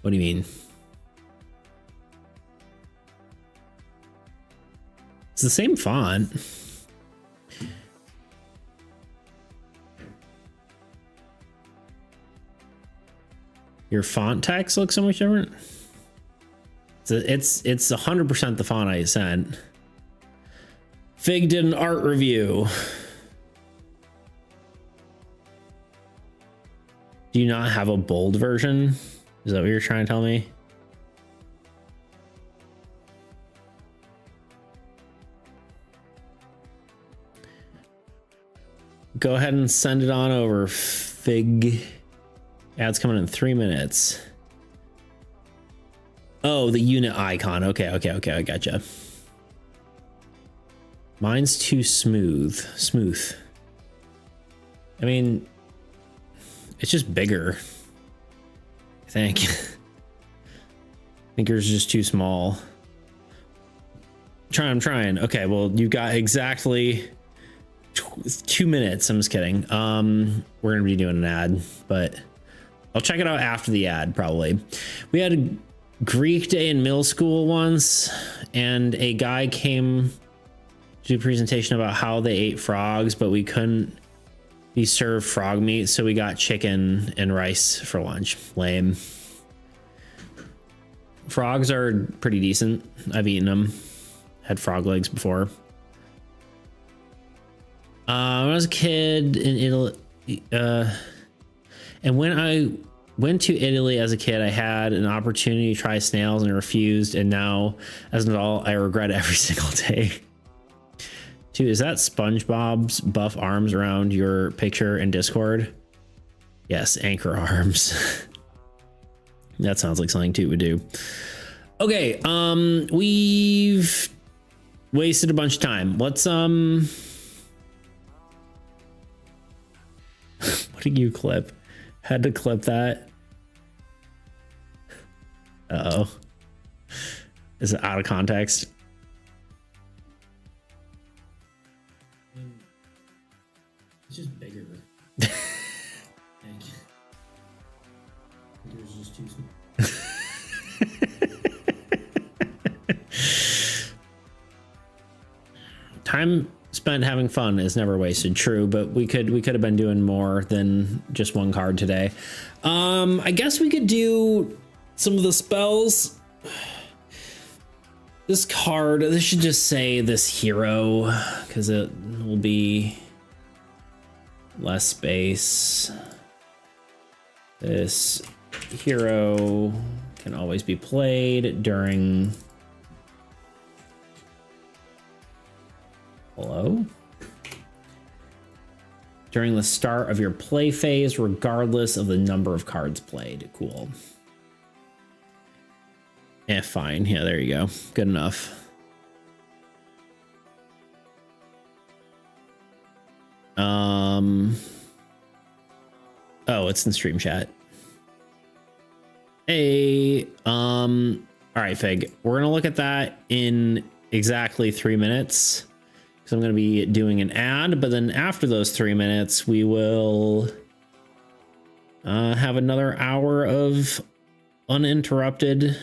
What do you mean? It's the same font. Your font text looks so much different. It's 100% the font I sent. Fig did an art review. Do you not have a bold version? Is that what you're trying to tell me? Go ahead and send it on over, Fig. Ads coming in 3 minutes. Oh, the unit icon. Okay, I gotcha. Mine's too smooth. I mean, it's just bigger, I think. I think yours is just too small. I'm trying. Okay, well, you've got exactly 2 minutes. I'm just kidding. We're gonna be doing an ad, but I'll check it out after the ad, probably. We had a Greek day in middle school once, and a guy came to do a presentation about how they ate frogs, but we couldn't be served frog meat, so we got chicken and rice for lunch. Lame. Frogs are pretty decent. I've eaten them. Had frog legs before. When I was a kid in Italy, and when I went to Italy as a kid, I had an opportunity to try snails and I refused, and now as an adult, I regret it every single day. Dude, is that SpongeBob's buff arms around your picture in Discord? Yes, anchor arms. That sounds like something Toot would do. Okay, we've wasted a bunch of time. Let's what did you clip? Had to clip that. Uh-oh. Is it out of context? It's just bigger. Thank you. Yours is too small. Time spent having fun is never wasted. True, but we could have been doing more than just one card today. I guess we could do some of the spells. This card, this should just say this hero, because it will be less space. This hero can always be played during... Hello? During the start of your play phase, regardless of the number of cards played. Cool. Eh, fine. Yeah, there you go. Good enough. Oh, it's in stream chat. Hey, all right, Fig. We're gonna look at that in exactly 3 minutes. So I'm going to be doing an ad, but then after those 3 minutes, we will have another hour of uninterrupted,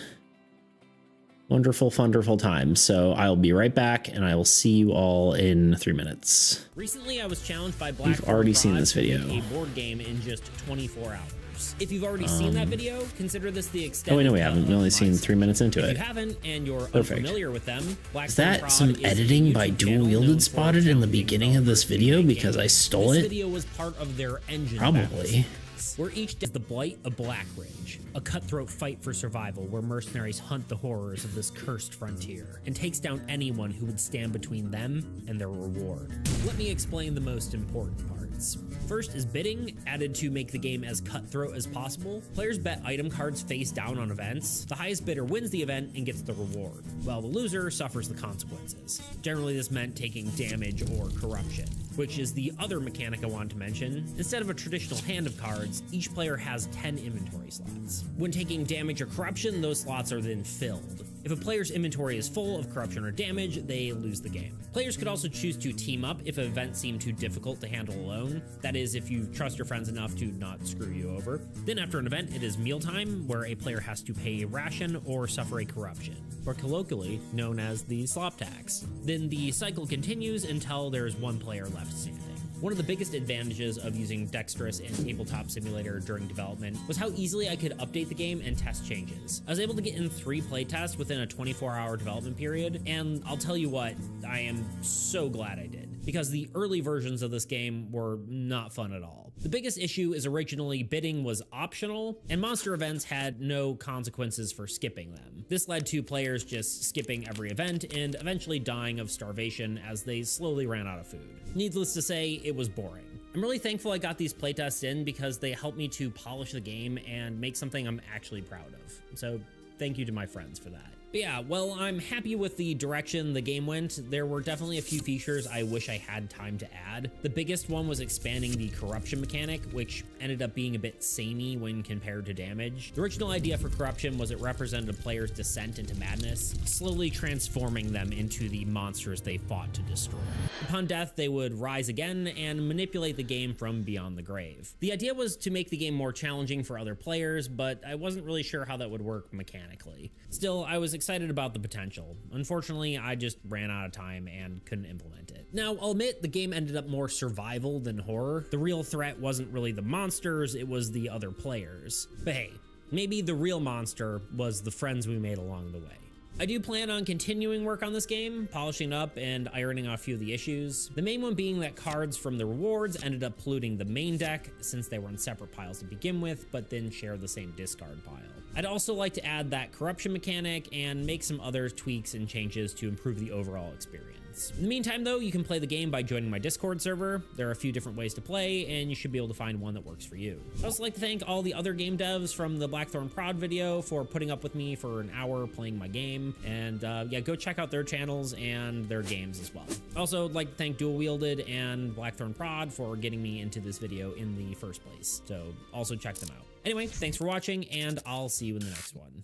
wonderful, wonderful time. So I'll be right back, and I will see you all in 3 minutes. Recently, I was challenged by Black. You've already seen this video. A board game in just 24 hours. If you've already seen that video, consider this the extent. Oh, wait, no, we haven't. We only seen 3 minutes into it. If you haven't and you're unfamiliar with them, is that some editing by Dual Wielded spotted in the beginning of this video because I stole it? This video was part of their engine. Probably. Armies, where each is the blight of Blackridge, a cutthroat fight for survival where mercenaries hunt the horrors of this cursed frontier and takes down anyone who would stand between them and their reward. Let me explain the most important parts. First is bidding, added to make the game as cutthroat as possible. Players bet item cards face down on events. The highest bidder wins the event and gets the reward, while the loser suffers the consequences. Generally, this meant taking damage or corruption, which is the other mechanic I wanted to mention. Instead of a traditional hand of cards, each player has 10 inventory slots. When taking damage or corruption, those slots are then filled. If a player's inventory is full of corruption or damage, they lose the game. Players could also choose to team up if an event seemed too difficult to handle alone. That is, if you trust your friends enough to not screw you over. Then after an event, it is mealtime, where a player has to pay a ration or suffer a corruption, or colloquially known as the slop tax. Then the cycle continues until there is one player left standing. One of the biggest advantages of using Dexterous and Tabletop Simulator during development was how easily I could update the game and test changes. I was able to get in 3 playtests within a 24-hour development period, and I'll tell you what, I am so glad I did, because the early versions of this game were not fun at all. The biggest issue is originally bidding was optional, and monster events had no consequences for skipping them. This led to players just skipping every event and eventually dying of starvation as they slowly ran out of food. Needless to say, it was boring. I'm really thankful I got these playtests in because they helped me to polish the game and make something I'm actually proud of. So thank you to my friends for that. But yeah, well, I'm happy with the direction the game went. There were definitely a few features I wish I had time to add. The biggest one was expanding the corruption mechanic, which ended up being a bit samey when compared to damage. The original idea for corruption was it represented a player's descent into madness, slowly transforming them into the monsters they fought to destroy. Upon death, they would rise again and manipulate the game from beyond the grave. The idea was to make the game more challenging for other players, but I wasn't really sure how that would work mechanically. Still, I was excited about the potential. Unfortunately, I just ran out of time and couldn't implement it. Now, I'll admit the game ended up more survival than horror. The real threat wasn't really the monsters, it was the other players. But hey, maybe the real monster was the friends we made along the way. I do plan on continuing work on this game, polishing up and ironing out a few of the issues. The main one being that cards from the rewards ended up polluting the main deck since they were in separate piles to begin with, but then share the same discard pile. I'd also like to add that corruption mechanic and make some other tweaks and changes to improve the overall experience. In the meantime though, you can play the game by joining my Discord server. There are a few different ways to play and you should be able to find one that works for you. I'd also like to thank all the other game devs from the Blackthorn Prod video for putting up with me for an hour playing my game. And yeah, go check out their channels and their games as well. Also, I'd like to thank Dual Wielded and Blackthorn Prod for getting me into this video in the first place. So also check them out. Anyway, thanks for watching and I'll see you in the next one.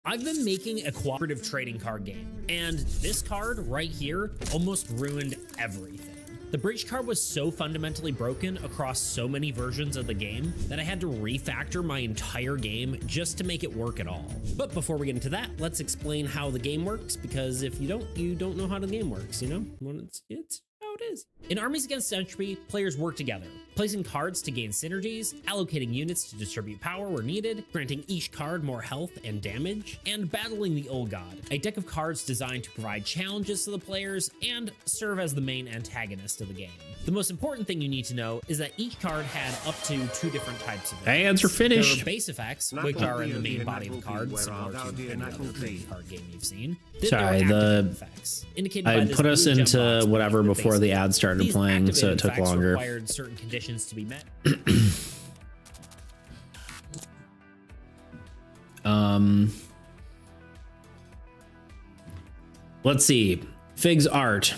I've been making a cooperative trading card game, and this card right here almost ruined everything. The bridge card was so fundamentally broken across so many versions of the game that I had to refactor my entire game just to make it work at all. But before we get into that, let's explain how the game works, because if you don't know how the game works, you know? Well, it's how it is. In Armies against Entropy, players work together, placing cards to gain synergies, allocating units to distribute power where needed, granting each card more health and damage, and battling the Old God, a deck of cards designed to provide challenges to the players and serve as the main antagonist of the game. The most important thing you need to know is that each card had up to 2 different types of effects. Ads are finished. There are base effects, which are in the main body of the card, similar to any other trading card game you've seen. Then Sorry, there are active effects, indicated by I this put us blue gem into box whatever beneath the before base the effect. ad started These playing, so it activated took effects longer. required certain conditions to be met. Let's see. Fig's art.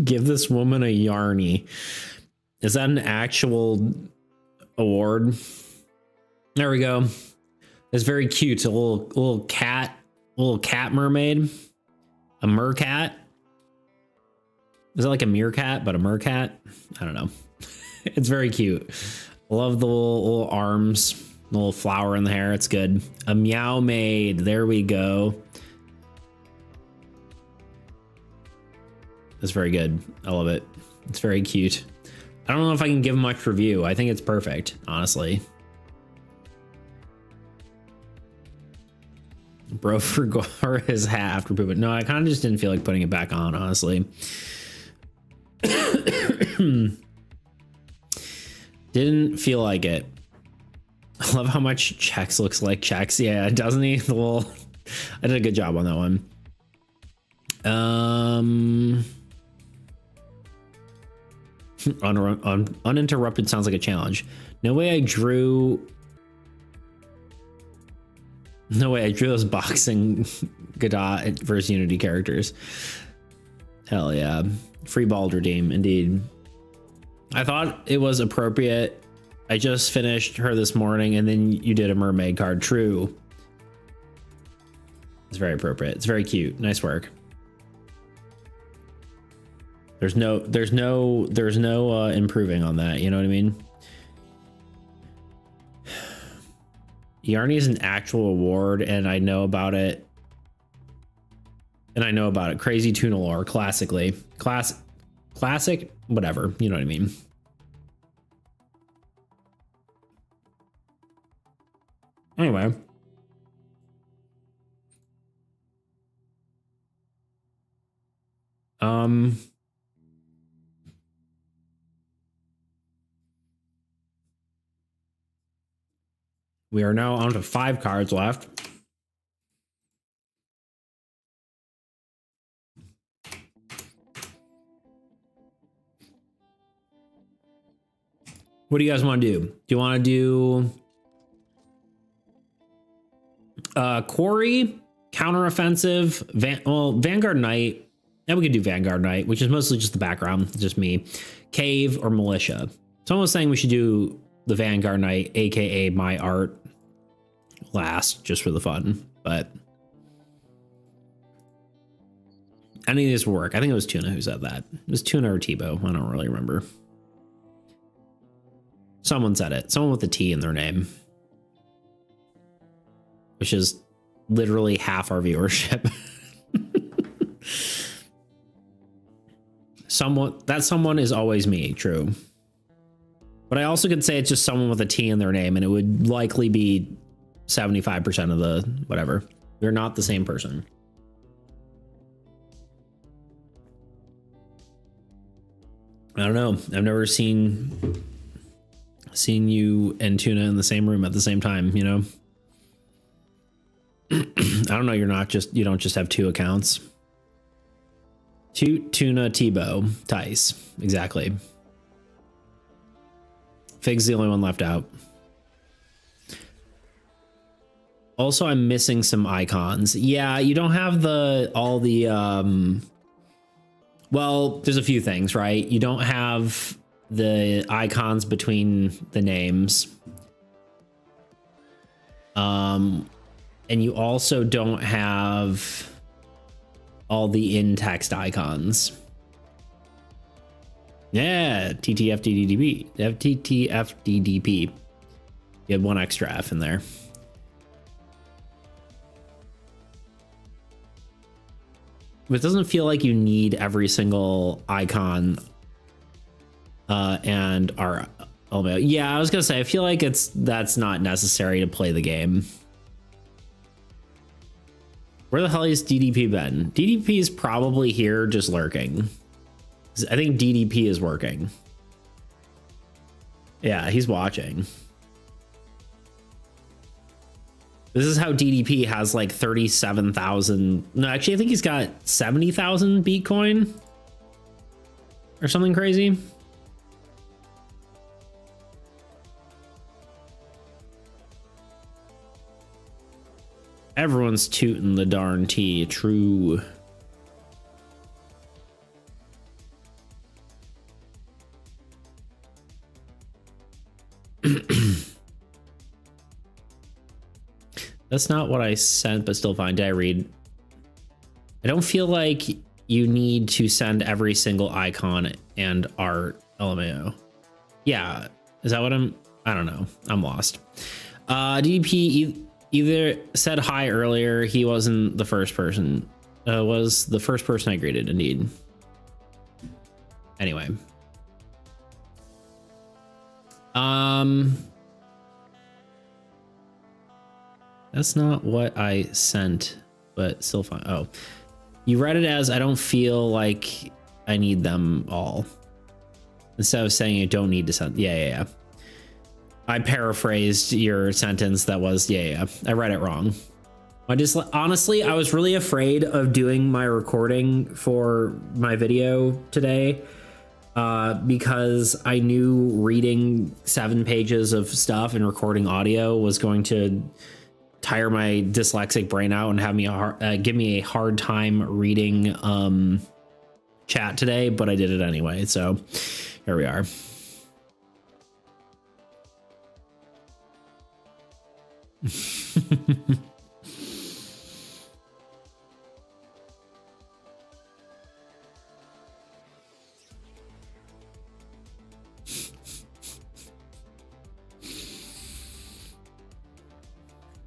Give this woman a Yarny. Is that an actual award? There we go. It's very cute. A little cat mermaid. A mercat. Is it like a meerkat, but a mercat? I don't know. It's very cute. Love the little arms, the little flower in the hair. It's good. A meow maid. There we go. That's very good. I love it. It's very cute. I don't know if I can give much review. I think it's perfect, honestly. Bro forgot his hat after pooping. No, I kind of just didn't feel like putting it back on, honestly. Didn't feel like it. I love how much Chex looks like Chex. Yeah, doesn't he? Well, I did a good job on that one. Uninterrupted sounds like a challenge. No way I drew those boxing Godot versus Unity characters. Hell yeah. Free bald redeem, indeed. I thought it was appropriate. I just finished her this morning and then you did a mermaid card. True. It's very appropriate. It's very cute. Nice work. There's no improving on that. You know what I mean? Yarny is an actual award and I know about it. Crazy tuna lore, classic, whatever. You know what I mean? Anyway. We are now on to 5 cards left. What do you guys want to do? Do you want to do Quarry, counteroffensive, Vanguard Knight? Yeah, we could do Vanguard Knight, which is mostly just the background, just me. Cave or Militia. Someone was saying we should do the Vanguard Knight, aka my art, last, just for the fun. But any of these will work. I think it was Tuna who said that. It was Tuna or Tebow. I don't really remember. Someone said it. Someone with a T in their name, which is literally half our viewership. Someone is always me. True. But I also could say it's just someone with a T in their name and it would likely be 75% of the whatever. They're not the same person. I don't know. I've never seen you and Tuna in the same room at the same time, you know? I don't know. You don't just have 2 accounts. Tuna, Tebow, Tice. Exactly. Fig's the only one left out. Also, I'm missing some icons. Yeah, you don't have all the well, there's a few things, right? You don't have the icons between the names. And you also don't have all the in-text icons. Yeah, TTFDDP. TTFDDP. You had 1 extra F in there. But it doesn't feel like you need every single icon and our LMAO. Yeah, I was gonna say, I feel like that's not necessary to play the game. Where the hell is DDP been? DDP is probably here just lurking. I think DDP is working. Yeah, he's watching. This is how DDP has like 37,000. No, actually, I think he's got 70,000 Bitcoin or something crazy. Everyone's tooting the darn tea. True. That's not what I sent, but still fine. Did I read? I don't feel like you need to send every single icon and art LMAO. Yeah. Is that what I don't know. I'm lost. DDP either said hi earlier. He wasn't the first person. Was the first person I greeted, indeed. Anyway. That's not what I sent, but still fine. Oh, you read it as I don't feel like I need them all. Instead of saying you don't need to send. Yeah. I paraphrased your sentence. That was, yeah. I read it wrong. Honestly, I was really afraid of doing my recording for my video today because I knew reading 7 pages of stuff and recording audio was going to tire my dyslexic brain out and have me give me a hard time reading chat today, but I did it anyway. So here we are.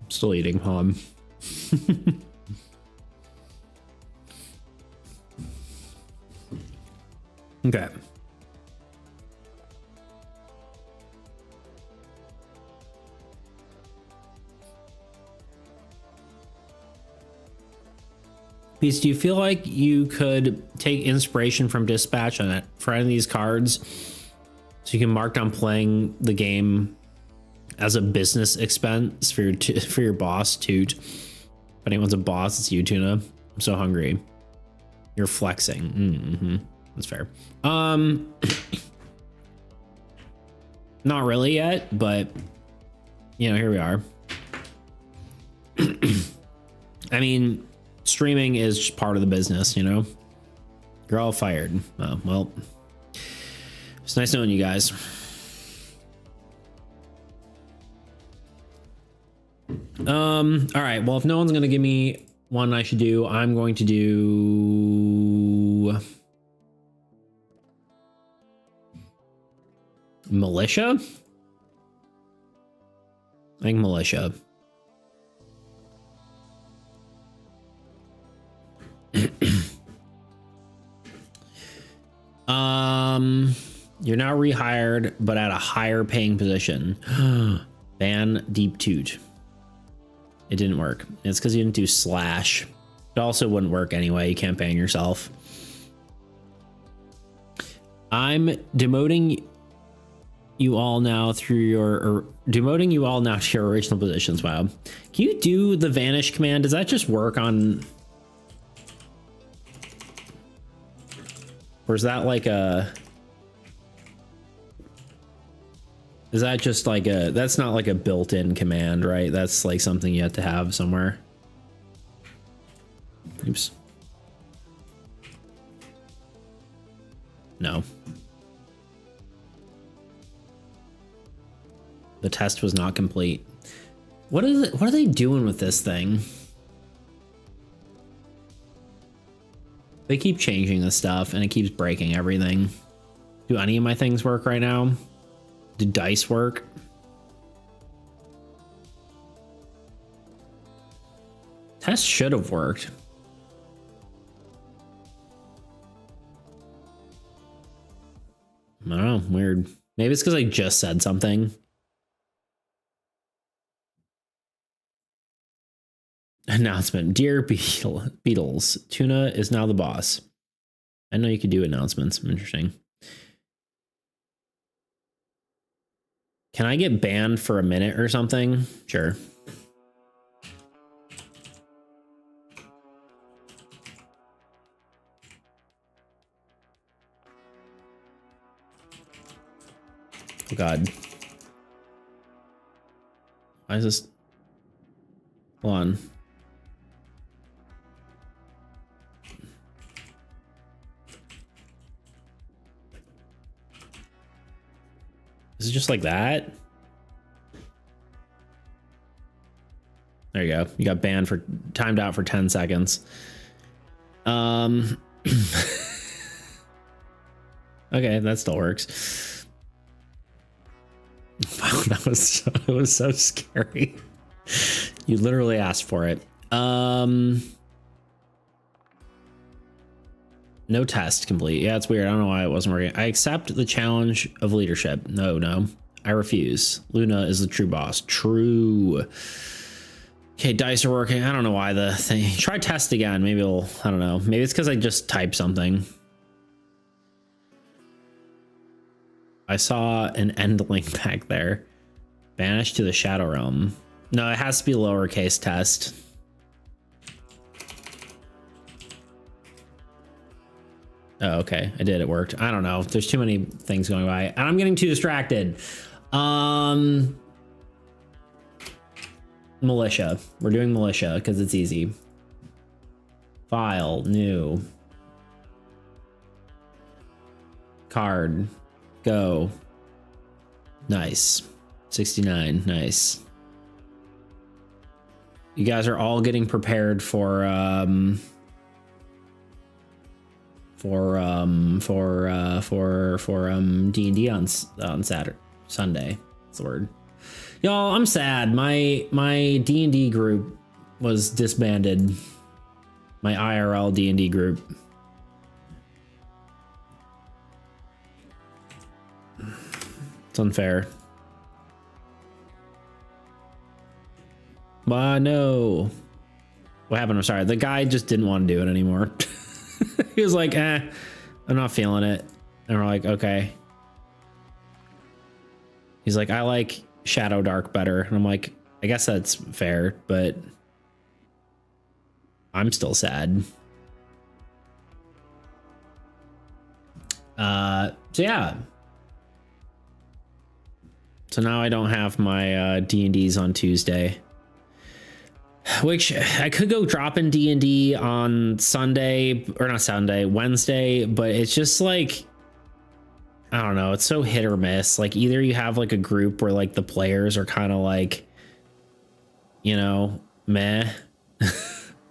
Still eating, Hom. Okay. Beast, do you feel like you could take inspiration from Dispatch on it for any of these cards so you can mark down playing the game as a business expense for your boss, Toot? If anyone's a boss, it's you, Tuna. I'm so hungry. You're flexing. Mm-hmm. That's fair. Not really yet, but you know, here we are. I mean, streaming is just part of the business, you know. You're all fired. Oh, well, it's nice knowing you guys. All right, well, if no one's gonna give me one I should do, I'm going to do militia. I think militia. You're now rehired, but at a higher paying position. Ban Deep Toot. It didn't work. It's because you didn't do slash. It also wouldn't work anyway. You can't ban yourself. I'm demoting you all now through your, demoting you all now to your original positions. Wow. Can you do the vanish command? Does that just work on, or is that like a, is that just like a, that's not like a built-in command, right? That's like something you have to have somewhere. Oops. No. The test was not complete. What is it? What are they doing with this thing? They keep changing the stuff and it keeps breaking everything. Do any of my things work right now? Do dice work? Test should have worked. I don't know, weird. Maybe it's because I just said something. Announcement. Dear Beatles, Tuna is now the boss. I know you could do announcements. Interesting. Can I get banned for a minute or something? Sure. Oh God. Why is this? Hold on. Is it just like that? There you go. You got banned for, timed out for 10 seconds. Okay, that still works. Wow, it was so scary. You literally asked for it. No test complete. Yeah, it's weird. I don't know why it wasn't working. I accept the challenge of leadership. No. I refuse. Luna is the true boss. True. Okay, dice are working. I don't know why the thing. Try test again. Maybe it'll, I don't know. Maybe it's because I just typed something. I saw an end link back there. Banished to the Shadow Realm. No, it has to be lowercase test. Oh, okay. I did. It worked. I don't know. There's too many things going by. And I'm getting too distracted. Militia. We're doing militia because it's easy. File. New. Card. Go. Nice. 69. Nice. You guys are all getting prepared for D&D on Saturday, Sunday. That's the word. Y'all, I'm sad. My D&D group was disbanded. My IRL D&D group. It's unfair. No. What happened? I'm sorry. The guy just didn't want to do it anymore. He was like, I'm not feeling it. And we're like, okay. He's like, I like Shadow Dark better. And I'm like, I guess that's fair, but I'm still sad. So yeah. So now I don't have my D&Ds on Tuesday. Which I could go drop in D&D on Sunday, or not Sunday, Wednesday, but it's just like, I don't know, it's so hit or miss. Like either you have like a group where like the players are kind of like, you know, meh,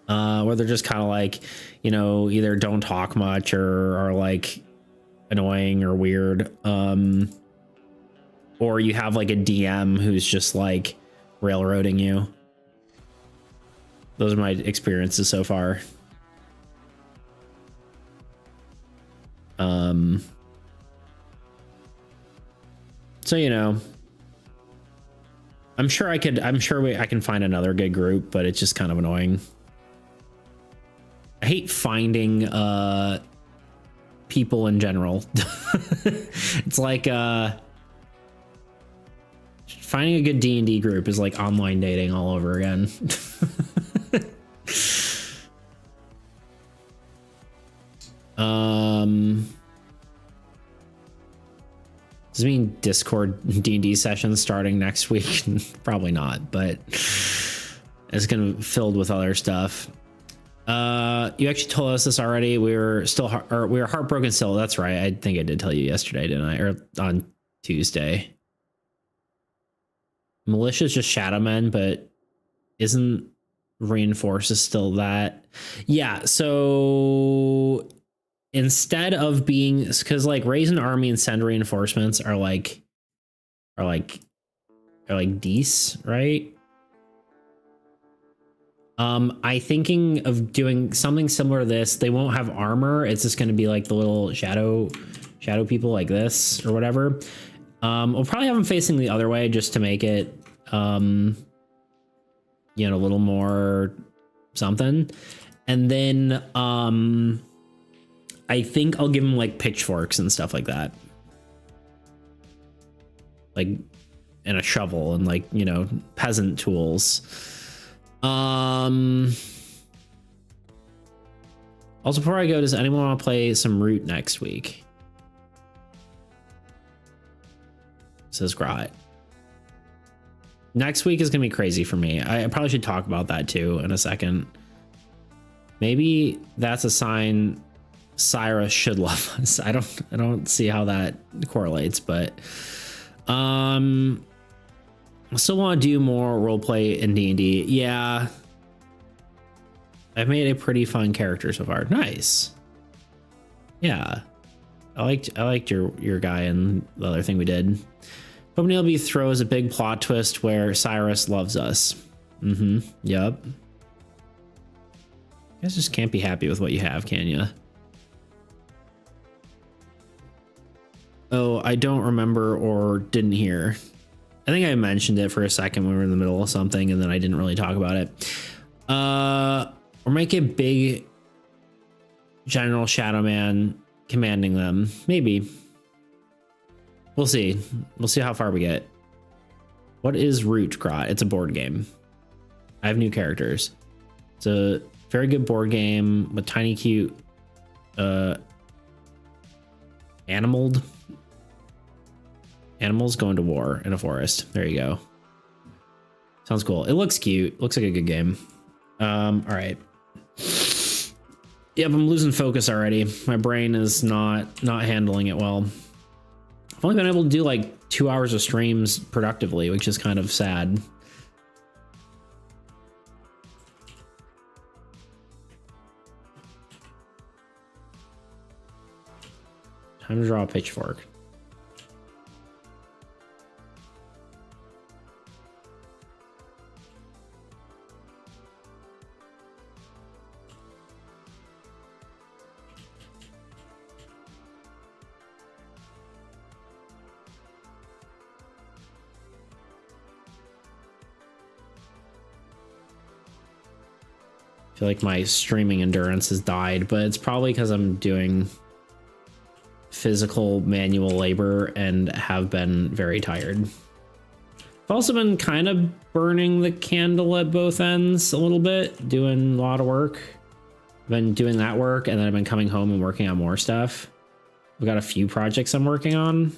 where they're just kind of like, you know, either don't talk much or are like annoying or weird. Or you have like a DM who's just like railroading you. Those are my experiences so far. So, you know, I'm sure I can find another good group, but it's just kind of annoying. I hate finding people in general. It's like finding a good D&D group is like online dating all over again. Does it mean Discord D&D sessions starting next week? Probably not, but it's gonna be filled with other stuff. You actually told us this already. We were heartbroken still. That's right. I think I did tell you yesterday, didn't I? Or on Tuesday. Militia's just Shadow Men, but isn't Reinforces still that? Yeah, so instead of being, because like raise an army and send reinforcements are like Dece, right? I thinking of doing something similar to this. They won't have armor. It's just going to be like the little shadow people like this or whatever. We'll probably have them facing the other way just to make it, you know, a little more something. And then, I think I'll give them like pitchforks and stuff like that. Like, and a shovel and like, you know, peasant tools. Also, before I go, does anyone want to play some Root next week? Says Grot. Next week is going to be crazy for me. I probably should talk about that too in a second. Maybe that's a sign Cyrus should love us. I don't see how that correlates, but I still want to do more roleplay in D&D. Yeah, I've made a pretty fun character so far. Nice. Yeah, I liked your guy and the other thing we did. Hope Neilby throws a big plot twist where Cyrus loves us. Yep. You guys just can't be happy with what you have, can you? Oh, I don't remember or didn't hear. I think I mentioned it for a second when we were in the middle of something and then I didn't really talk about it. Or make a big General Shadowman commanding them. Maybe. we'll see. We'll see how far we get. What is Root Grot? It's a board game. I have new characters. It's a very good board game with tiny, cute, animals going to war in a forest. There you go. Sounds cool. It looks cute. Looks like a good game. All right. Yep, I'm losing focus already. My brain is not handling it well. I've only been able to do like 2 hours of streams productively, which is kind of sad. Time to draw a pitchfork. I feel like my streaming endurance has died, but it's probably because I'm doing physical manual labor and have been very tired. I've also been kind of burning the candle at both ends a little bit, doing a lot of work. I've been doing that work, and then I've been coming home and working on more stuff. I've got a few projects I'm working on.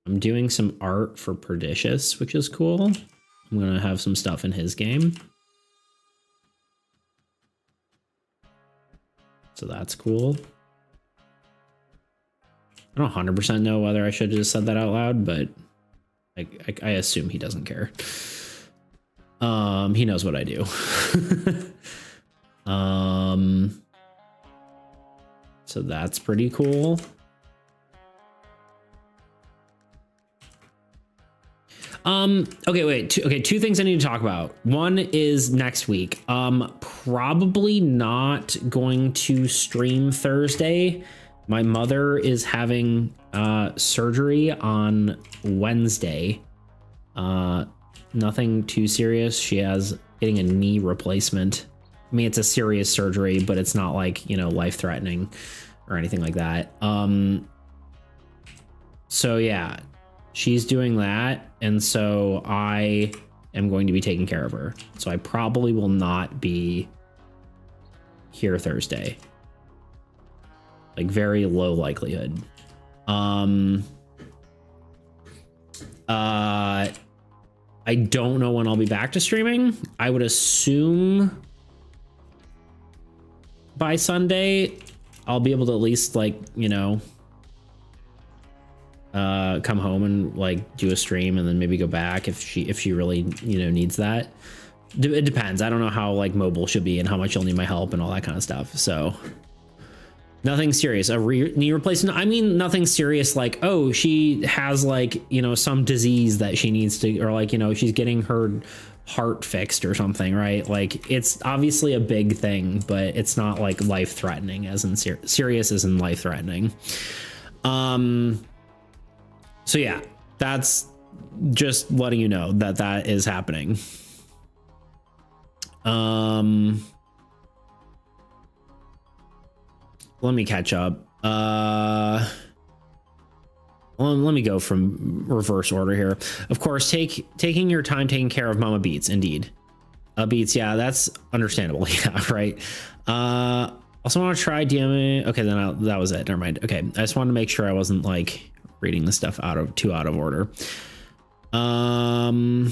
I'm doing some art for Pernicious, which is cool. I'm gonna have some stuff in his game. So that's cool. I don't 100% know whether I should have just said that out loud, but I assume he doesn't care. He knows what I do. So that's pretty cool. Okay, wait. Two things I need to talk about. One is next week. Probably not going to stream Thursday. My mother is having surgery on Wednesday. Nothing too serious. She has getting a knee replacement. I mean, it's a serious surgery, but it's not like, you know, life-threatening or anything like that. So yeah, she's doing that, and so I am going to be taking care of her. So I probably will not be here Thursday. Like, very low likelihood. I don't know when I'll be back to streaming. I would assume by Sunday I'll be able to at least, like, you know, come home and like do a stream and then maybe go back if she really, you know, needs that. It depends. I don't know how like mobile she'll be and how much she'll need my help and all that kind of stuff. So nothing serious. A knee replacement. I mean, nothing serious like, oh, she has like, you know, some disease that she needs to, or like, you know, she's getting her heart fixed or something, right? Like, it's obviously a big thing, but it's not like life threatening, as in serious as in life threatening. So yeah, that's just letting you know that that is happening. Let me catch up. Well, let me go from reverse order here. Of course, taking your time taking care of Mama Beats, indeed. Beats, yeah, that's understandable. Yeah, right. Also want to try DMing. Okay, then that was it. Never mind. Okay, I just wanted to make sure I wasn't like reading the stuff out of order. I've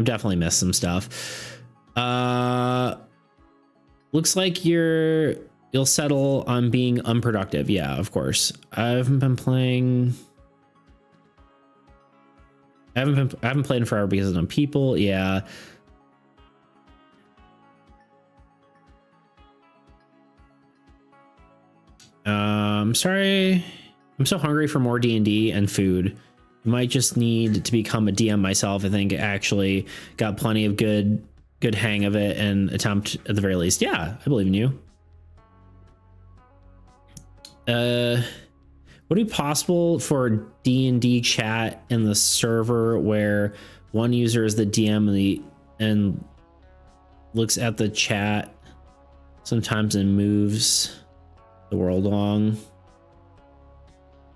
definitely missed some stuff. Looks like you'll settle on being unproductive. Yeah, of course. I haven't played in forever because of some people. Yeah. I'm sorry. I'm so hungry for more D&D and food. Might just need to become a DM myself. I think actually got plenty of good hang of it and attempt at the very least. Yeah, I believe in you. Would it be possible for D&D chat in the server where One user is the DM and looks at the chat sometimes and moves the world along.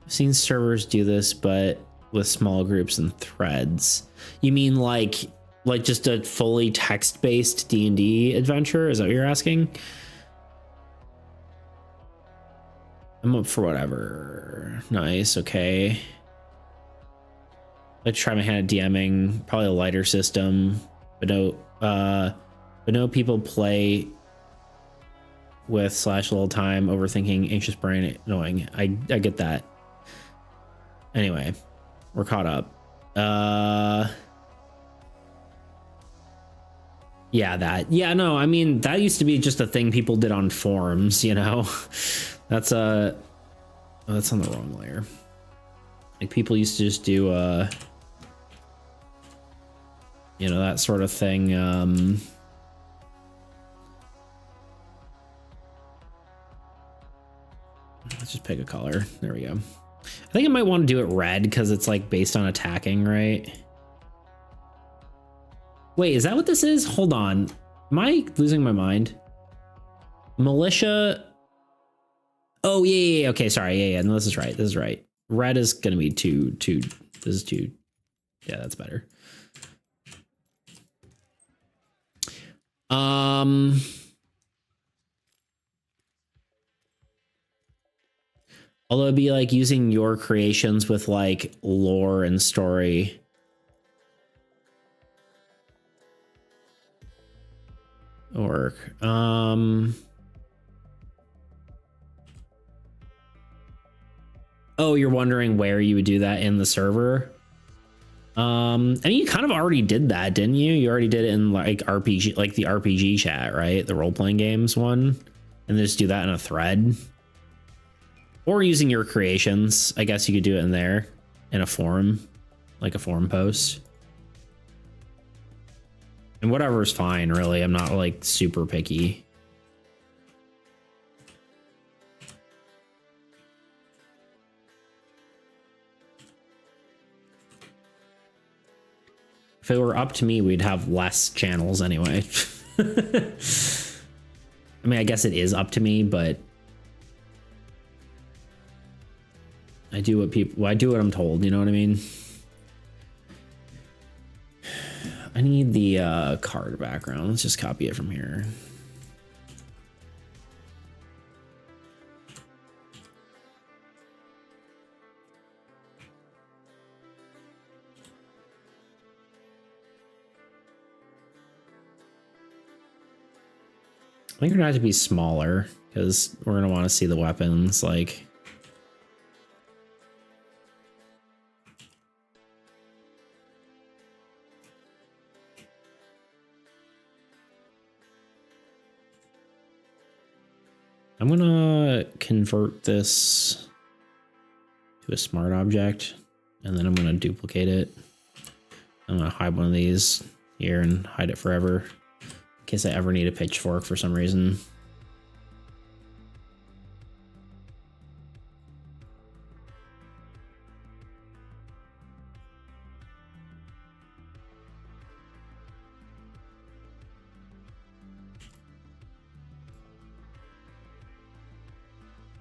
I've seen servers do this, but with small groups and threads. You mean like just a fully text-based D&D adventure? Is that what you're asking? I'm up for whatever. Nice, okay. Let's try my hand at DMing. Probably a lighter system, but no people play with / little time, overthinking, anxious brain, annoying. I get that. Anyway, we're caught up. Yeah, no, I mean, that used to be just a thing people did on forums, you know. That's on the wrong layer. Like, people used to just do you know, that sort of thing. Let's just pick a color. There we go. I think I might want to do it red because it's like based on attacking, right? Wait, is that what this is? Hold on. Am I losing my mind? Militia. Oh, yeah. Okay, sorry. Yeah. No, this is right. This is right. Red is going to be two. This is 2. Yeah, that's better. Although it'd be like using your creations with like lore and story. Work. Oh, you're wondering where you would do that in the server? I mean, you kind of already did that, didn't you? You already did it in like RPG, like the RPG chat, right? The role-playing games one, and just do that in a thread. Or using your creations. I guess you could do it in there in a forum, like a forum post. And whatever's fine, really. I'm not like super picky. If it were up to me, we'd have less channels anyway. I mean, I guess it is up to me, but I do what I'm told, you know what I mean? I need the card background. Let's just copy it from here. I think we're gonna have to be smaller because we're gonna want to see the weapons. Like, I'm gonna convert this to a smart object, and then I'm gonna duplicate it. I'm gonna hide one of these here and hide it forever. In case I ever need a pitchfork for some reason.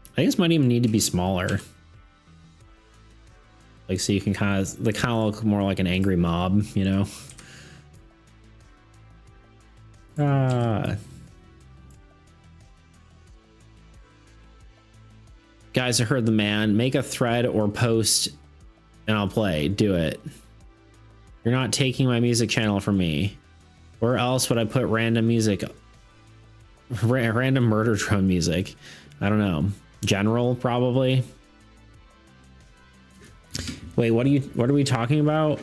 I think this might even need to be smaller. Like, so you can kind of look more like an angry mob, you know? Guys, I heard the man. Make a thread or post and I'll play. Do it. You're not taking my music channel from me. Where else would I put random music? Random murder drone music. I don't know. General, probably. Wait, what are we talking about?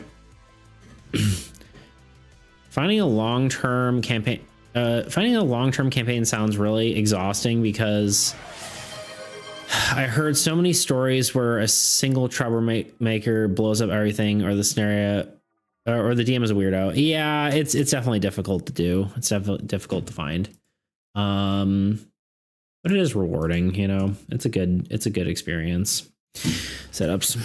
Finding a long-term campaign sounds really exhausting because I heard so many stories where a single troublemaker blows up everything, or the scenario, or the DM is a weirdo. Yeah, it's definitely difficult to do. It's definitely difficult to find. But it is rewarding, you know. It's a good experience. Setups.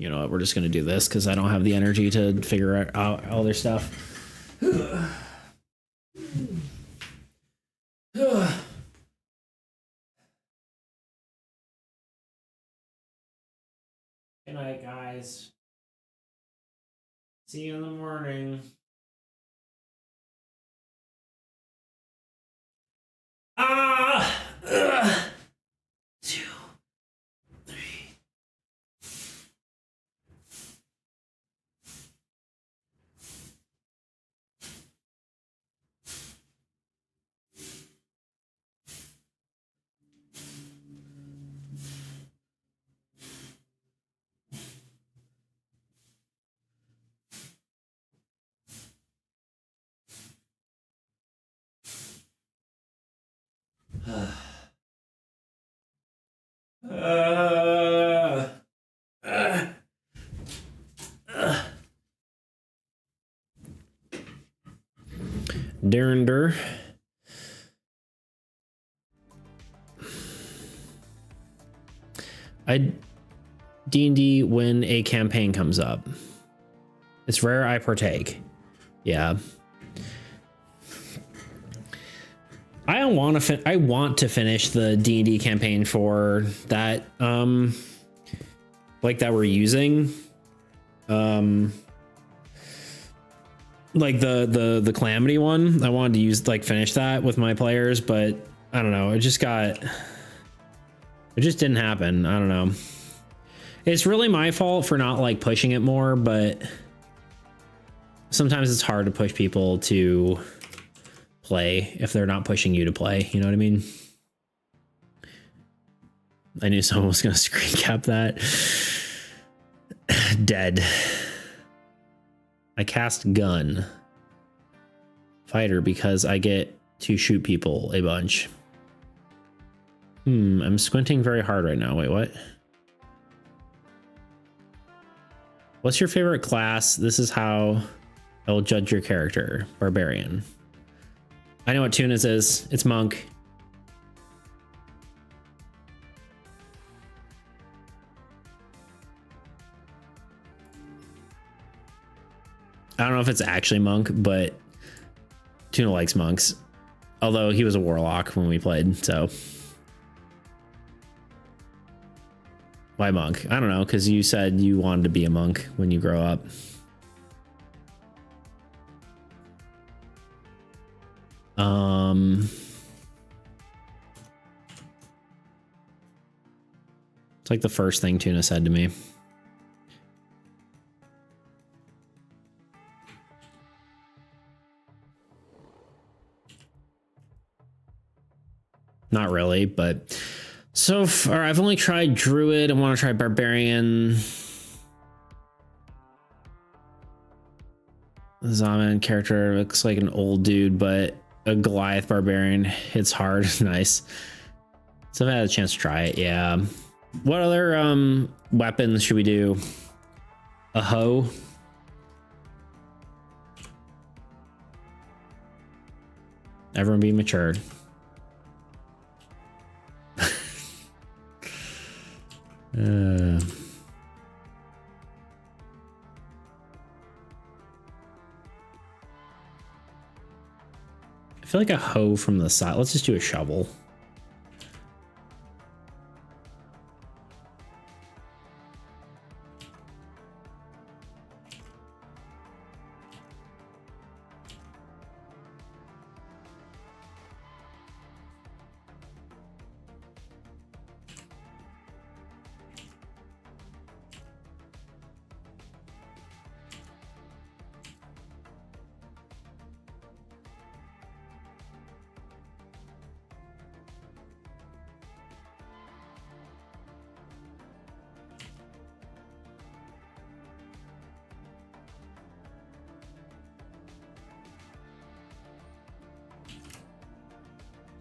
you know what, we're just gonna do this because I don't have the energy to figure out all their stuff. Good night, guys. See you in the morning. Ah! Ugh. 2, 3. Derrinder. I D&D when a campaign comes up. It's rare I partake. Yeah. I want to finish the D&D campaign for that like that we're using. Like the Calamity one. I wanted to use finish that with my players, but I don't know. It just didn't happen. I don't know. It's really my fault for not pushing it more, but sometimes it's hard to push people to play if they're not pushing you to play. You know what I mean? I knew someone was going to screen cap that. Dead. I cast gun. Fighter because I get to shoot people a bunch. I'm squinting very hard right now. Wait, what? What's your favorite class? This is how I will judge your character. Barbarian. I know what Tunis is. It's monk. I don't know if it's actually monk, but Tuna likes monks. Although he was a warlock when we played, so. Why monk? I don't know, because you said you wanted to be a monk when you grow up. It's like the first thing Tuna said to me. Not really, but so far I've only tried Druid. I want to try Barbarian. The Zaman character looks like an old dude, but a Goliath Barbarian hits hard. Nice. So I've had a chance to try it. Yeah. What other weapons should we do? A hoe. Everyone be matured. I feel like a hoe from the side. Let's just do a shovel.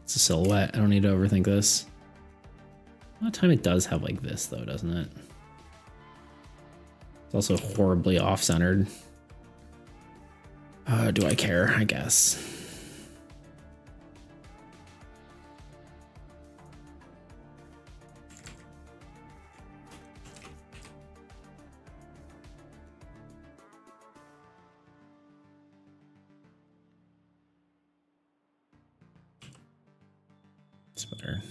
It's a silhouette. I don't need to overthink this. A lot of time it does have like this though, doesn't it? It's also horribly off-centered. Do I care? I guess. It's better.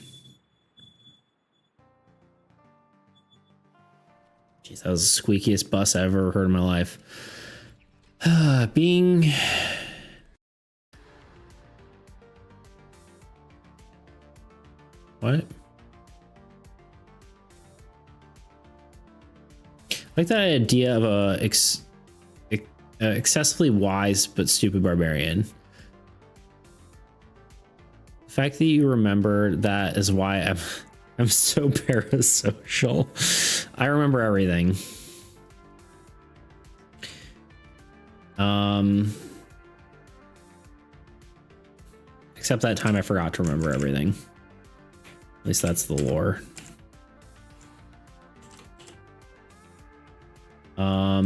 Jeez, that was the squeakiest bus I've ever heard in my life. Being... What? I like that idea of a excessively wise but stupid barbarian. The fact that you remember that is why I'm so parasocial. I remember everything. Except that time I forgot to remember everything. At least that's the lore. I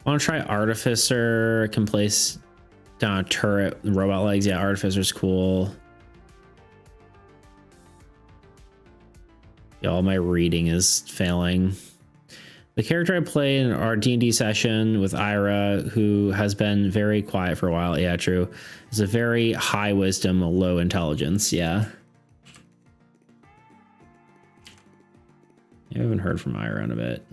want to try Artificer. Can place down a turret with robot legs. Yeah, Artificer's cool. Yeah, all my reading is failing. The character I play in our D&D session with Ira, who has been very quiet for a while, yeah, true, is a very high wisdom, low intelligence, yeah. I haven't heard from Ira in a bit.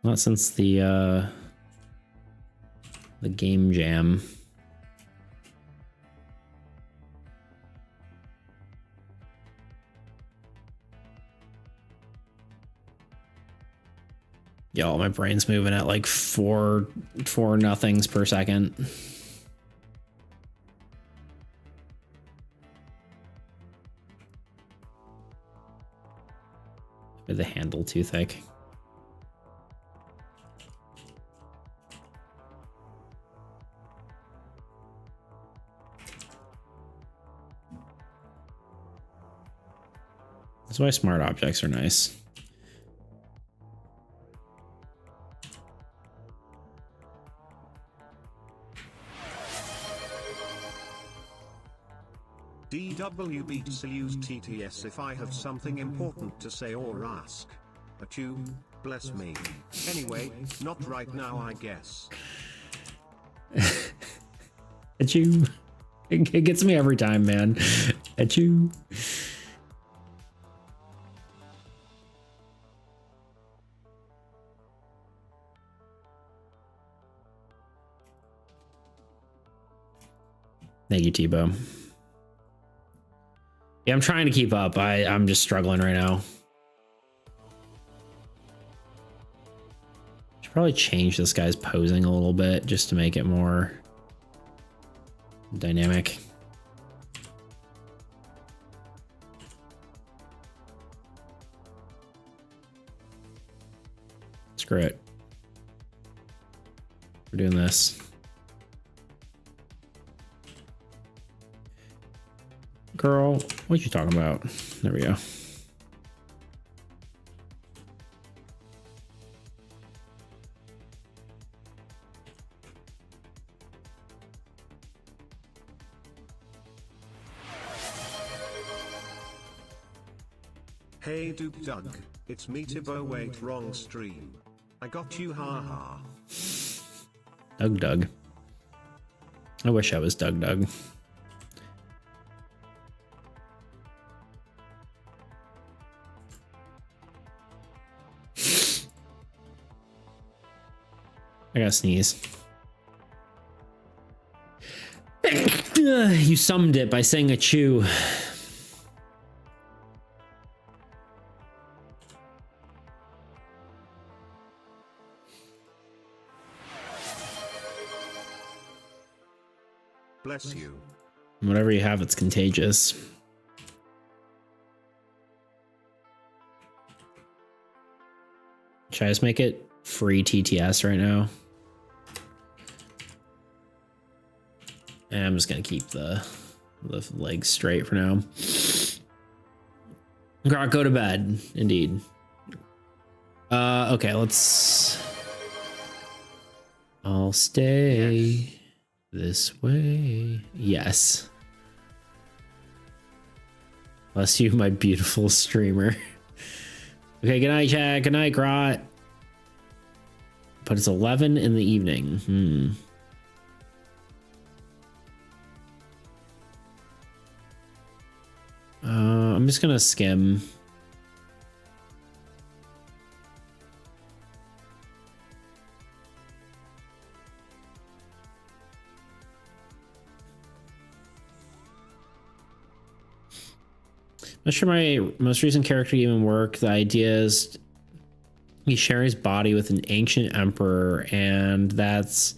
Not since the game jam. Yo, my brain's moving at like four nothings per second. Is the handle too thick? That's why smart objects are nice. DWB to use TTS if I have something important to say or ask. But you, bless me. Anyway, not right now, I guess. At you. It gets me every time, man. At you. Thank you, Tebow. Yeah, I'm trying to keep up. I'm just struggling right now. Should probably change this guy's posing a little bit just to make it more dynamic. Screw it. We're doing this. Girl, what you talking about? There we go. Hey Duke Doug, it's me Tibo, wait, wrong stream. I got you, haha. Doug. I wish I was Doug. I gotta sneeze. You summed it by saying a chew. Bless you. Whatever you have, it's contagious. Should I just make it free TTS right now? And I'm just gonna keep the legs straight for now. Go to bed, indeed. Okay, I'll stay. This way. Yes. Bless you, my beautiful streamer. Okay, good night, chat. Good night, Grot. But it's 11 in the evening. I'm just gonna skim. Not sure my most recent character even worked. The idea is he's sharing his body with an ancient emperor, and that's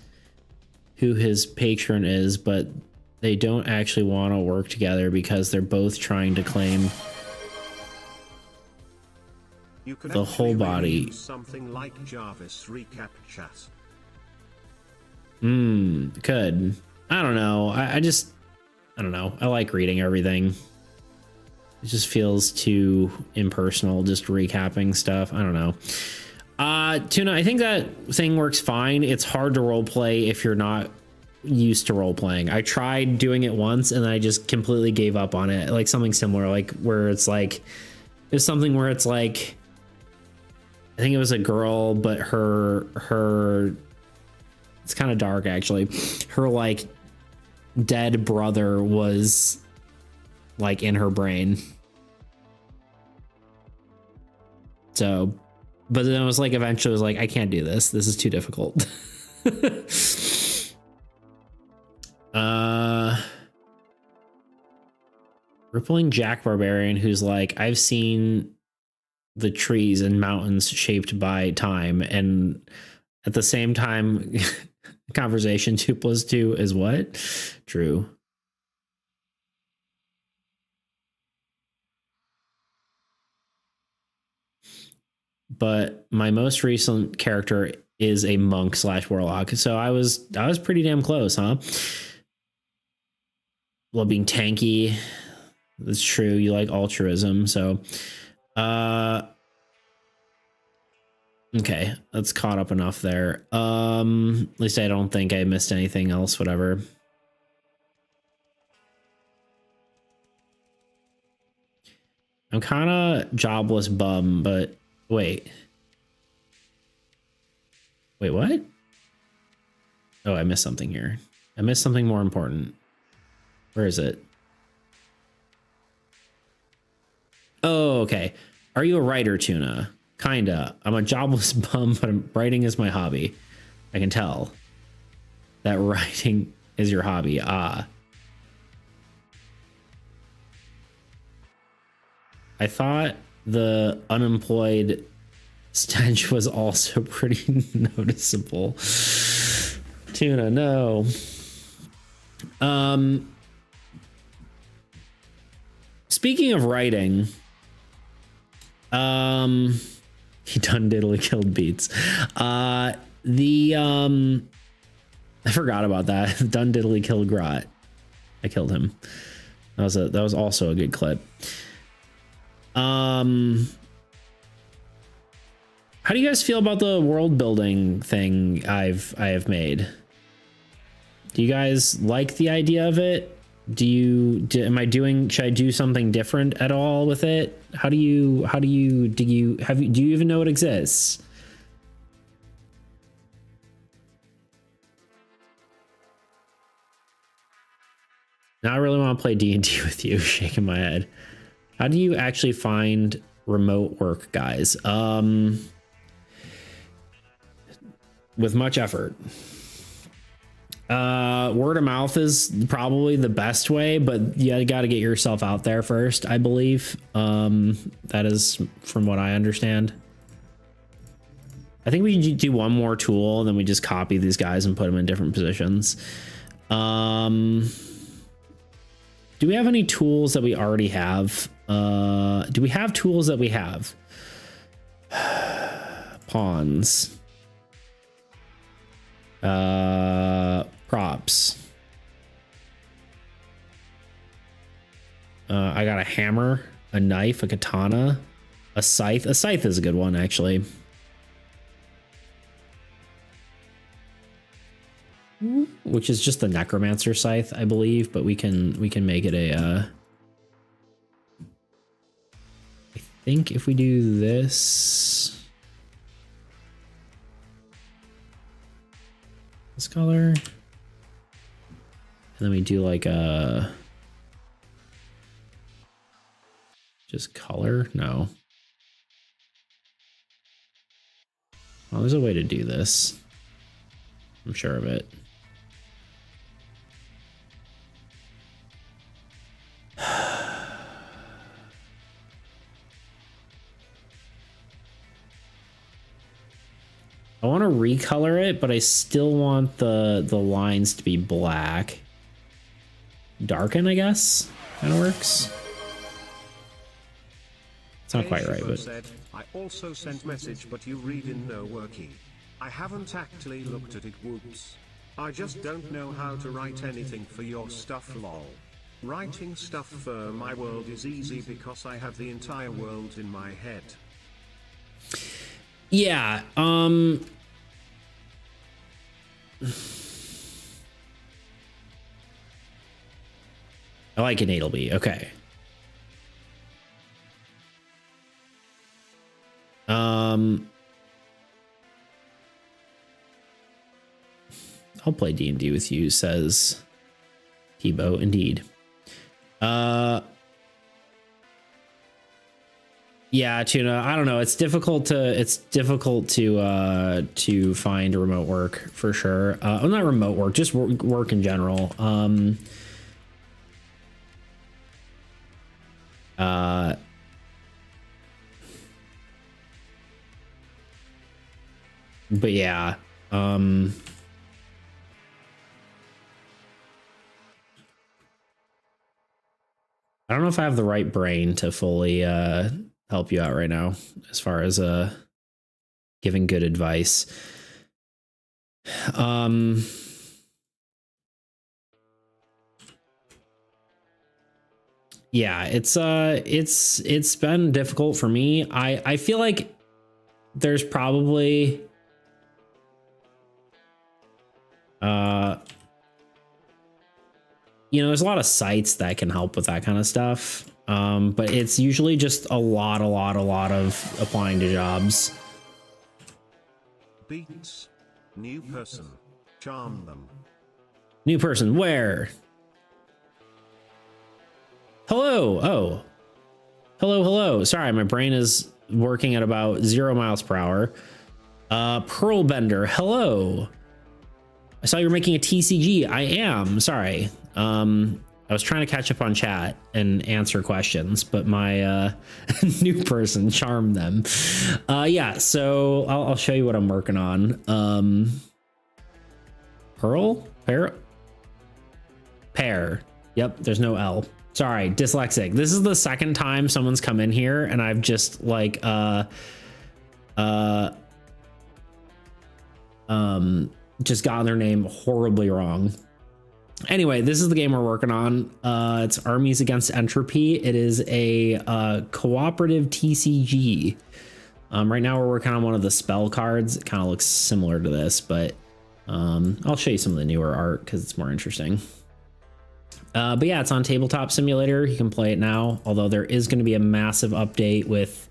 who his patron is, but they don't actually want to work together because they're both trying to claim the whole body. Something like Jarvis recap chat. Could. I don't know. I don't know. I like reading everything. It just feels too impersonal, just recapping stuff. I don't know. Tuna, I think that thing works fine. It's hard to roleplay if you're not used to role playing. I tried doing it once and I just completely gave up on it. Like something similar, like where it's like, it's something where it's like, I think it was a girl, but her, it's kind of dark actually. Her like dead brother was like in her brain. So, but then I was like, eventually I was like, I can't do this. This is too difficult. Rippling Jack Barbarian, who's like, I've seen the trees and mountains shaped by time, and at the same time, conversation 2 + 2 is what? True. But my most recent character is a monk / warlock, so I was pretty damn close, huh? Well, being tanky, that's true. You like altruism, so okay, that's caught up enough there. At least I don't think I missed anything else. Whatever. I'm kind of jobless bum, but wait, what? Oh, I missed something here. I missed something more important. Where is it? Oh, okay. Are you a writer, Tuna? Kinda. I'm a jobless bum, but writing is my hobby. I can tell that writing is your hobby. Ah. I thought the unemployed stench was also pretty noticeable. Tuna, no. Speaking of writing, he done diddly killed Beats. I forgot about that. Done diddly killed Grot. I killed him. That was also a good clip. How do you guys feel about the world building thing I have made? Do you guys like the idea of it? Do you do something different at all with it? Do you even know it exists? Now I really want to play D&D with you. Shaking my head. How do you actually find remote work, guys? With much effort. Word of mouth is probably the best way, but you got to get yourself out there first, I believe. That is from what I understand. I think we do one more tool, and then we just copy these guys and put them in different positions. Do we have any tools that we already have? Do we have tools that we have? Pawns. Props. I got a hammer, a knife, a katana, a scythe. A scythe is a good one, actually. Ooh. which is just the necromancer scythe, I believe, but we can make it a I think if we do this color, and then we do like a just color. No. Well, there's a way to do this. I'm sure of it. I want to recolor it, but I still want the lines to be black. Darken, I guess, kind of works. It's not quite right, but said, I also sent message, but you read in no worky. I haven't actually looked at it. Whoops. I just don't know how to write anything for your stuff. Lol. Writing stuff for my world is easy because I have the entire world in my head. yeah, I like an it'll be okay. I'll play D&D with you, says Tebow. Indeed. Yeah, Tuna, I don't know. It's difficult to find remote work for sure. Well, not remote work, just work in general. But yeah, I don't know if I have the right brain to fully help you out right now as far as giving good advice. Yeah, it's been difficult for me. I feel like there's probably you know, there's a lot of sites that can help with that kind of stuff. But it's usually just a lot of applying to jobs. Beats. New person. Charm them. New person, where? Hello. Oh. Hello. Sorry, my brain is working at about 0 miles per hour. Pearl Bender, hello. I saw you're making a TCG. I am. Sorry. I was trying to catch up on chat and answer questions, but my new person charmed them. Yeah, so I'll show you what I'm working on. Pearl? Pear. Yep, there's no L. Sorry, dyslexic. This is the second time someone's come in here and I've just like just gotten their name horribly wrong. Anyway, this is the game we're working on. It's Armies against Entropy. It is a cooperative TCG. Right now we're working on one of the spell cards. It kind of looks similar to this, but I'll show you some of the newer art because it's more interesting. But yeah, it's on Tabletop Simulator. You can play it now, although there is going to be a massive update with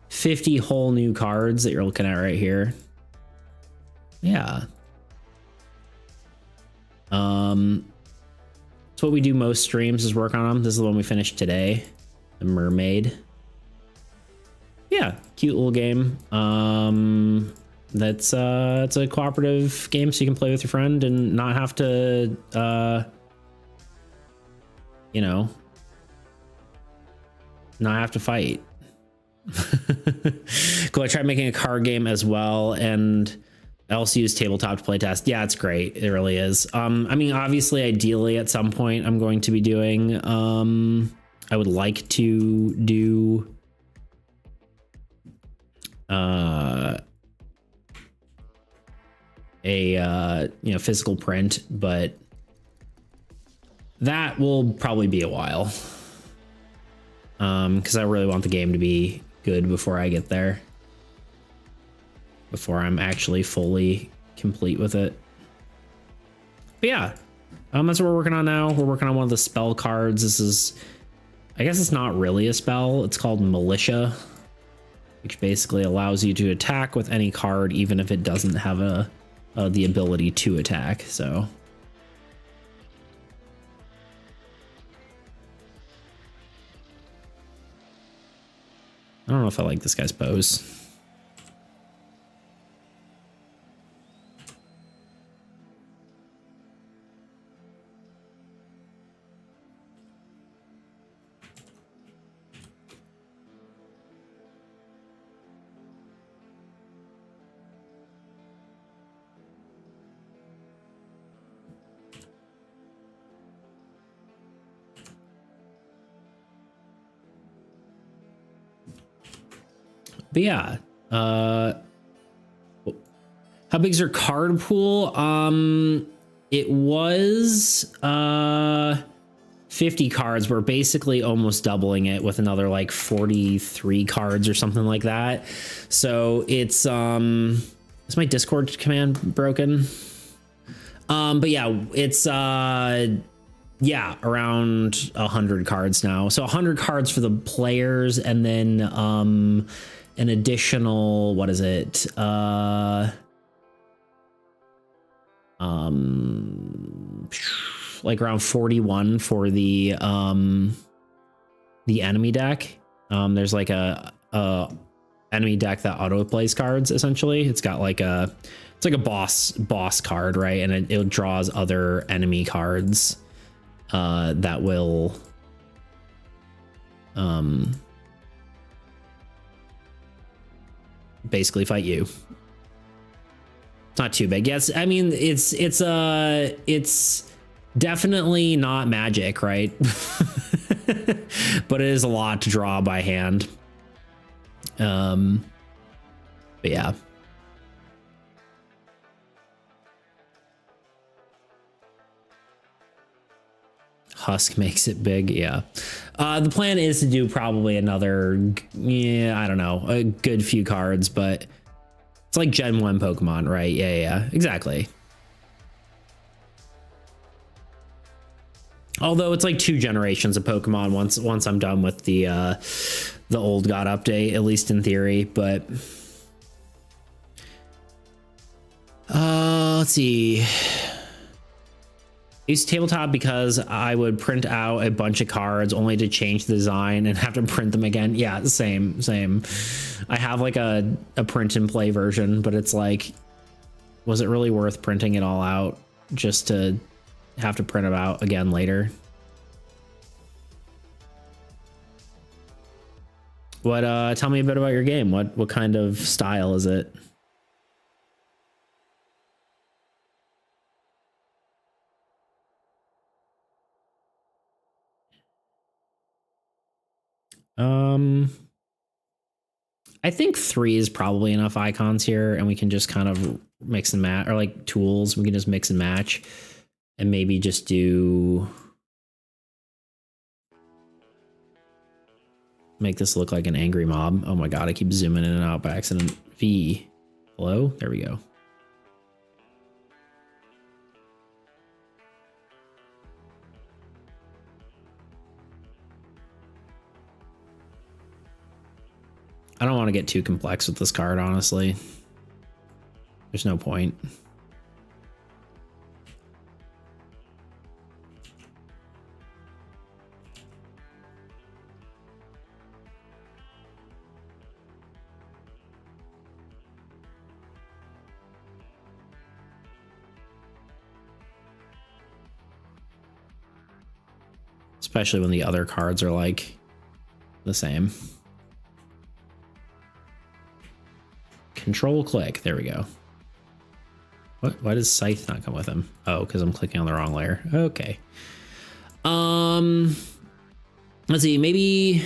50 whole new cards that you're looking at right here. Yeah. It's what we do most streams is work on them. This is the one we finished today. The Mermaid. Yeah, cute little game. It's a cooperative game so you can play with your friend and not have to you know, not have to fight. Cool. I tried making a card game as well, and I also use tabletop to play test. Yeah, it's great. It really is. I mean, obviously, ideally, at some point, I'm going to be doing. I would like to do. You know, physical print, but that will probably be a while. Because I really want the game to be good before I get there. Before I'm actually fully complete with it. But yeah, that's what we're working on now. We're working on one of the spell cards. This is, I guess it's not really a spell. It's called Militia, which basically allows you to attack with any card, even if it doesn't have the ability to attack. So I don't know if I like this guy's pose. But yeah, how big's your card pool? It was 50 cards. We're basically almost doubling it with another like 43 cards or something like that. So it's is my Discord command broken? But yeah, it's yeah, around 100 cards now. So 100 cards for the players, and then an additional, what is it? Like around 41 for the enemy deck. There's like a enemy deck that auto plays cards. Essentially, it's got like it's like a boss card, right? And it draws other enemy cards that will basically fight you. It's not too big. Yes, I mean it's definitely not magic, right? But it is a lot to draw by hand. But yeah. Husk makes it big. Yeah. The plan is to do probably another, I don't know, a good few cards, but it's like Gen 1 Pokemon, right? Yeah, exactly. Although it's like 2 generations of Pokemon once I'm done with the Old God update, at least in theory, but let's see. I used tabletop because I would print out a bunch of cards only to change the design and have to print them again. Yeah, same. I have like a print and play version, but it's like, was it really worth printing it all out just to have to print it out again later? What tell me a bit about your game. What kind of style is it? I think 3 is probably enough icons here, and we can just kind of mix and match, or like tools, we can just mix and match, and maybe just do, make this look like an angry mob. Oh my god, I keep zooming in and out by accident. V. Hello? There we go. I don't want to get too complex with this card, honestly. There's no point. Especially when the other cards are like the same. Control click. There we go. What? Why does Scythe not come with him? Oh, because I'm clicking on the wrong layer. Okay. Let's see. Maybe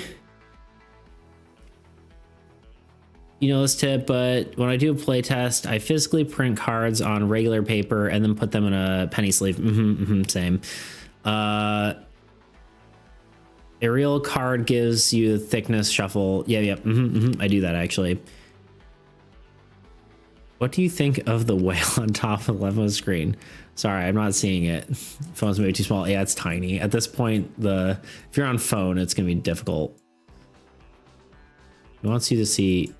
you know this tip, but when I do a play test, I physically print cards on regular paper and then put them in a penny sleeve. Same. A real card gives you thickness shuffle. Yeah. I do that actually. What do you think of the whale on top of the left of the screen? Sorry, I'm not seeing it. Phone's maybe too small. Yeah, it's tiny. At this point, if you're on phone, it's gonna be difficult. He wants you to see.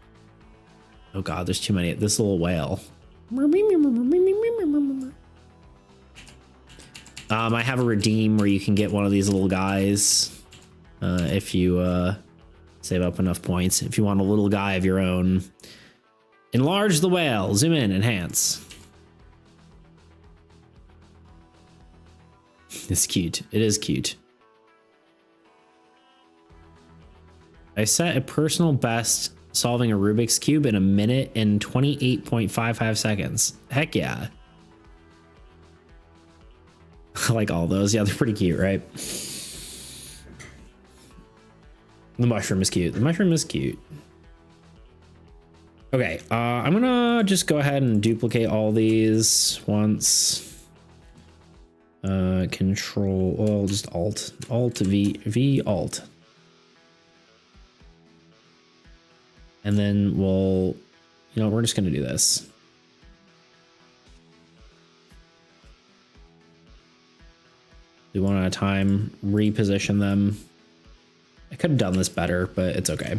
Oh god, there's too many. This little whale. I have a redeem where you can get one of these little guys if you save up enough points. If you want a little guy of your own. Enlarge the whale. Zoom in. Enhance. It's cute. It is cute. I set a personal best solving a Rubik's Cube in 1 minute and 28.55 seconds. Heck yeah. I like all those. Yeah, they're pretty cute, right? The mushroom is cute. The mushroom is cute. Okay, I'm gonna just go ahead and duplicate all these once. Control, well, just Alt V Alt. And then we'll, we're just gonna do this. Do one at a time, reposition them. I could have done this better, but it's okay.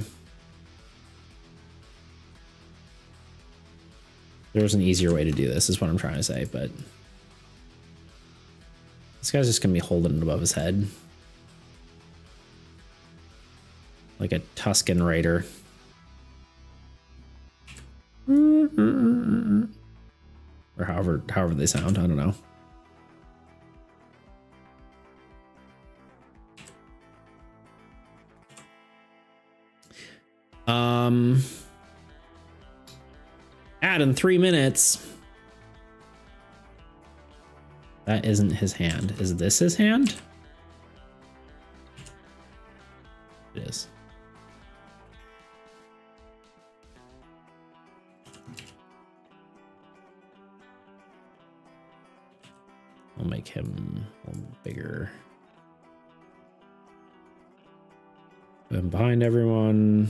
There was an easier way to do this, is what I'm trying to say, but this guy's just gonna be holding it above his head. Like a Tuscan Raider. Or however they sound, I don't know. Add in 3 minutes. That isn't his hand. Is this his hand? It is. I'll make him a little bigger. Put him behind everyone.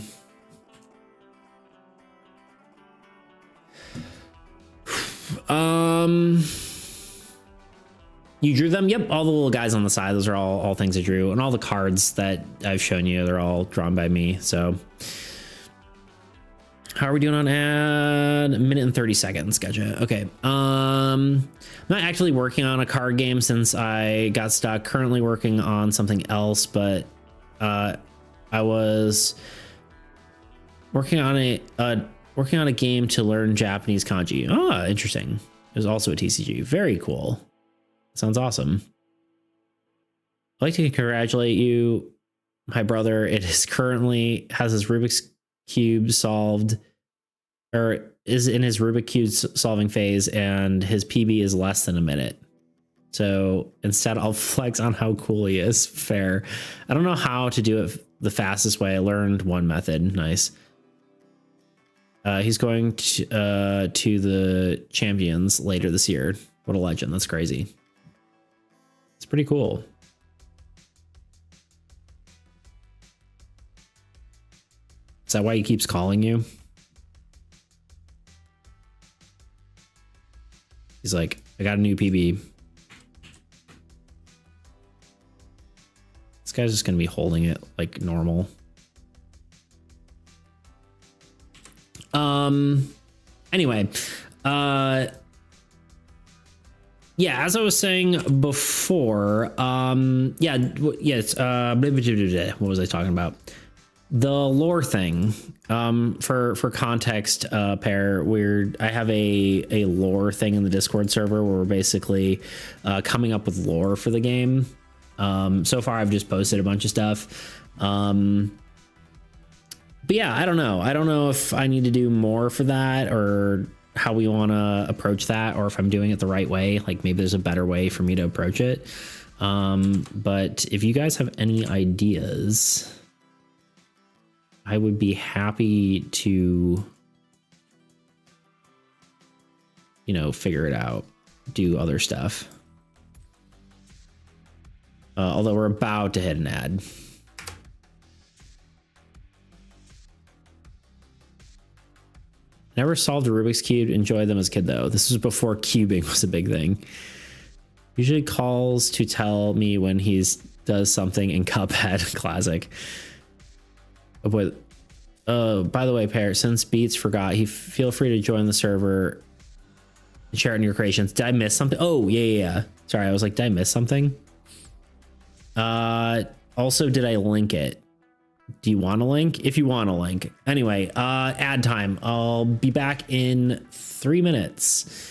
You drew them? Yep, all the little guys on the side, those are all things I drew. And all the cards that I've shown you, they're all drawn by me. So how are we doing on ad? 1 minute and 30 seconds. Gotcha. Okay. I'm not actually working on a card game since I got stuck. Currently working on something else, but I was working on a game to learn Japanese kanji. Ah, interesting. It was also a TCG. Very cool. Sounds awesome. I'd like to congratulate you, my brother. It is currently has his Rubik's Cube solved, or is in his Rubik's Cube solving phase, and his PB is less than 1 minute. So instead, I'll flex on how cool he is. Fair. I don't know how to do it the fastest way. I learned one method. Nice. He's going to the champions later this year. What a legend. That's crazy. It's pretty cool. Is that why he keeps calling you? He's like, I got a new PB. This guy's just going to be holding it like normal. Anyway, yeah, as I was saying before, what was I talking about? The lore thing. For context, I have a lore thing in the Discord server where we're basically coming up with lore for the game. So far I've just posted a bunch of stuff. But yeah, I don't know. I don't know if I need to do more for that or how we want to approach that, or if I'm doing it the right way. Like maybe there's a better way for me to approach it. But if you guys have any ideas, I would be happy to, figure it out, do other stuff. Although we're about to hit an ad. Never solved a Rubik's Cube. Enjoyed them as a kid, though. This was before cubing was a big thing. Usually calls to tell me when he's does something in Cuphead. Classic. Oh, boy. By the way, Parrot, since Beats forgot, feel free to join the server and share it in your creations. Did I miss something? Oh, yeah. Sorry, I was like, did I miss something? Also, did I link it? Do you want a link? If you want a link. Anyway, ad time. I'll be back in 3 minutes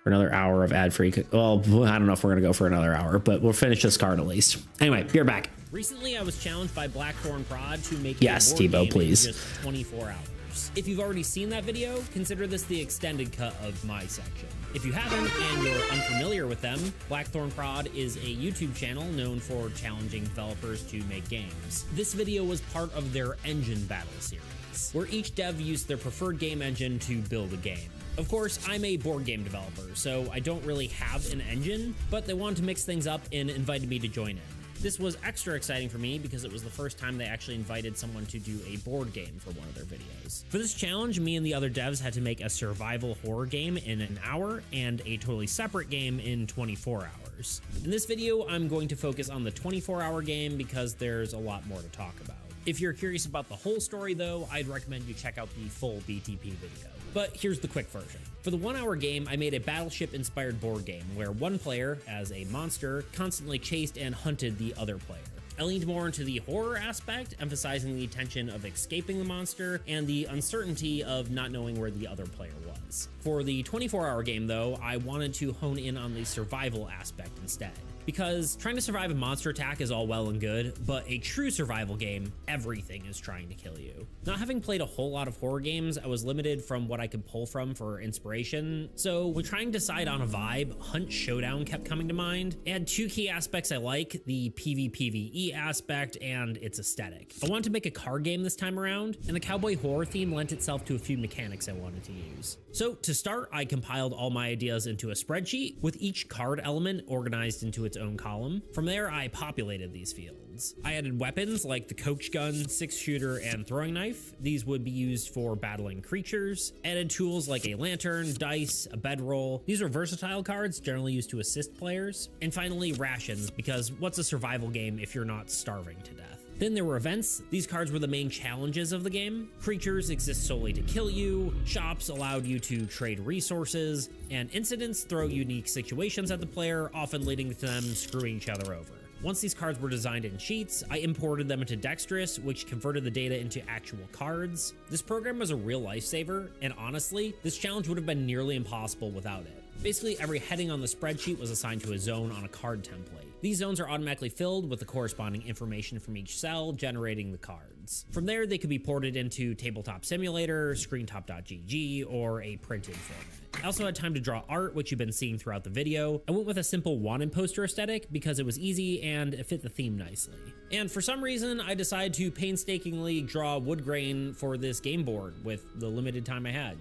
for another hour of ad-free. Well, I don't know if we're going to go for another hour, but we'll finish this card at least. Anyway, be right back. Recently, I was challenged by Blackthorn Prod to make yes, a board Tebow, game please. in just 24 hours. If you've already seen that video, consider this the extended cut of my section. If you haven't and you're unfamiliar with them, Blackthorn Prod is a YouTube channel known for challenging developers to make games. This video was part of their engine battle series, where each dev used their preferred game engine to build a game. Of course, I'm a board game developer, so I don't really have an engine, but they wanted to mix things up and invited me to join in. This was extra exciting for me because it was the first time they actually invited someone to do a board game for one of their videos. For this challenge, me and the other devs had to make a survival horror game in an hour and a totally separate game in 24 hours. In this video, I'm going to focus on the 24-hour game because there's a lot more to talk about. If you're curious about the whole story though, I'd recommend you check out the full BTP video. But here's the quick version. For the 1 hour game, I made a battleship-inspired board game where one player, as a monster, constantly chased and hunted the other player. I leaned more into the horror aspect, emphasizing the tension of escaping the monster and the uncertainty of not knowing where the other player was. For the 24-hour game though, I wanted to hone in on the survival aspect instead. Because trying to survive a monster attack is all well and good, but a true survival game, everything is trying to kill you. Not having played a whole lot of horror games, I was limited from what I could pull from for inspiration, so when trying to decide on a vibe, Hunt Showdown kept coming to mind. It had two key aspects I like, the PvPvE aspect and its aesthetic. I wanted to make a card game this time around, and the cowboy horror theme lent itself to a few mechanics I wanted to use. So to start, I compiled all my ideas into a spreadsheet, with each card element organized into its own column. From there, I populated these fields. I added weapons like the coach gun, 6-shooter, and throwing knife. These would be used for battling creatures. Added tools like a lantern, dice, a bedroll. These are versatile cards generally used to assist players. And finally, rations, because what's a survival game if you're not starving to death? Then there were events. These cards were the main challenges of the game. Creatures exist solely to kill you, shops allowed you to trade resources, and incidents throw unique situations at the player, often leading to them screwing each other over. Once these cards were designed in sheets, I imported them into Dexterous, which converted the data into actual cards. This program was a real lifesaver, and honestly, this challenge would have been nearly impossible without it. Basically, every heading on the spreadsheet was assigned to a zone on a card template. These zones are automatically filled with the corresponding information from each cell, generating the cards. From there, they could be ported into Tabletop Simulator, ScreenTop.gg, or a printed format. I also had time to draw art, which you've been seeing throughout the video. I went with a simple wanted poster aesthetic because it was easy and it fit the theme nicely. And for some reason, I decided to painstakingly draw wood grain for this game board with the limited time I had.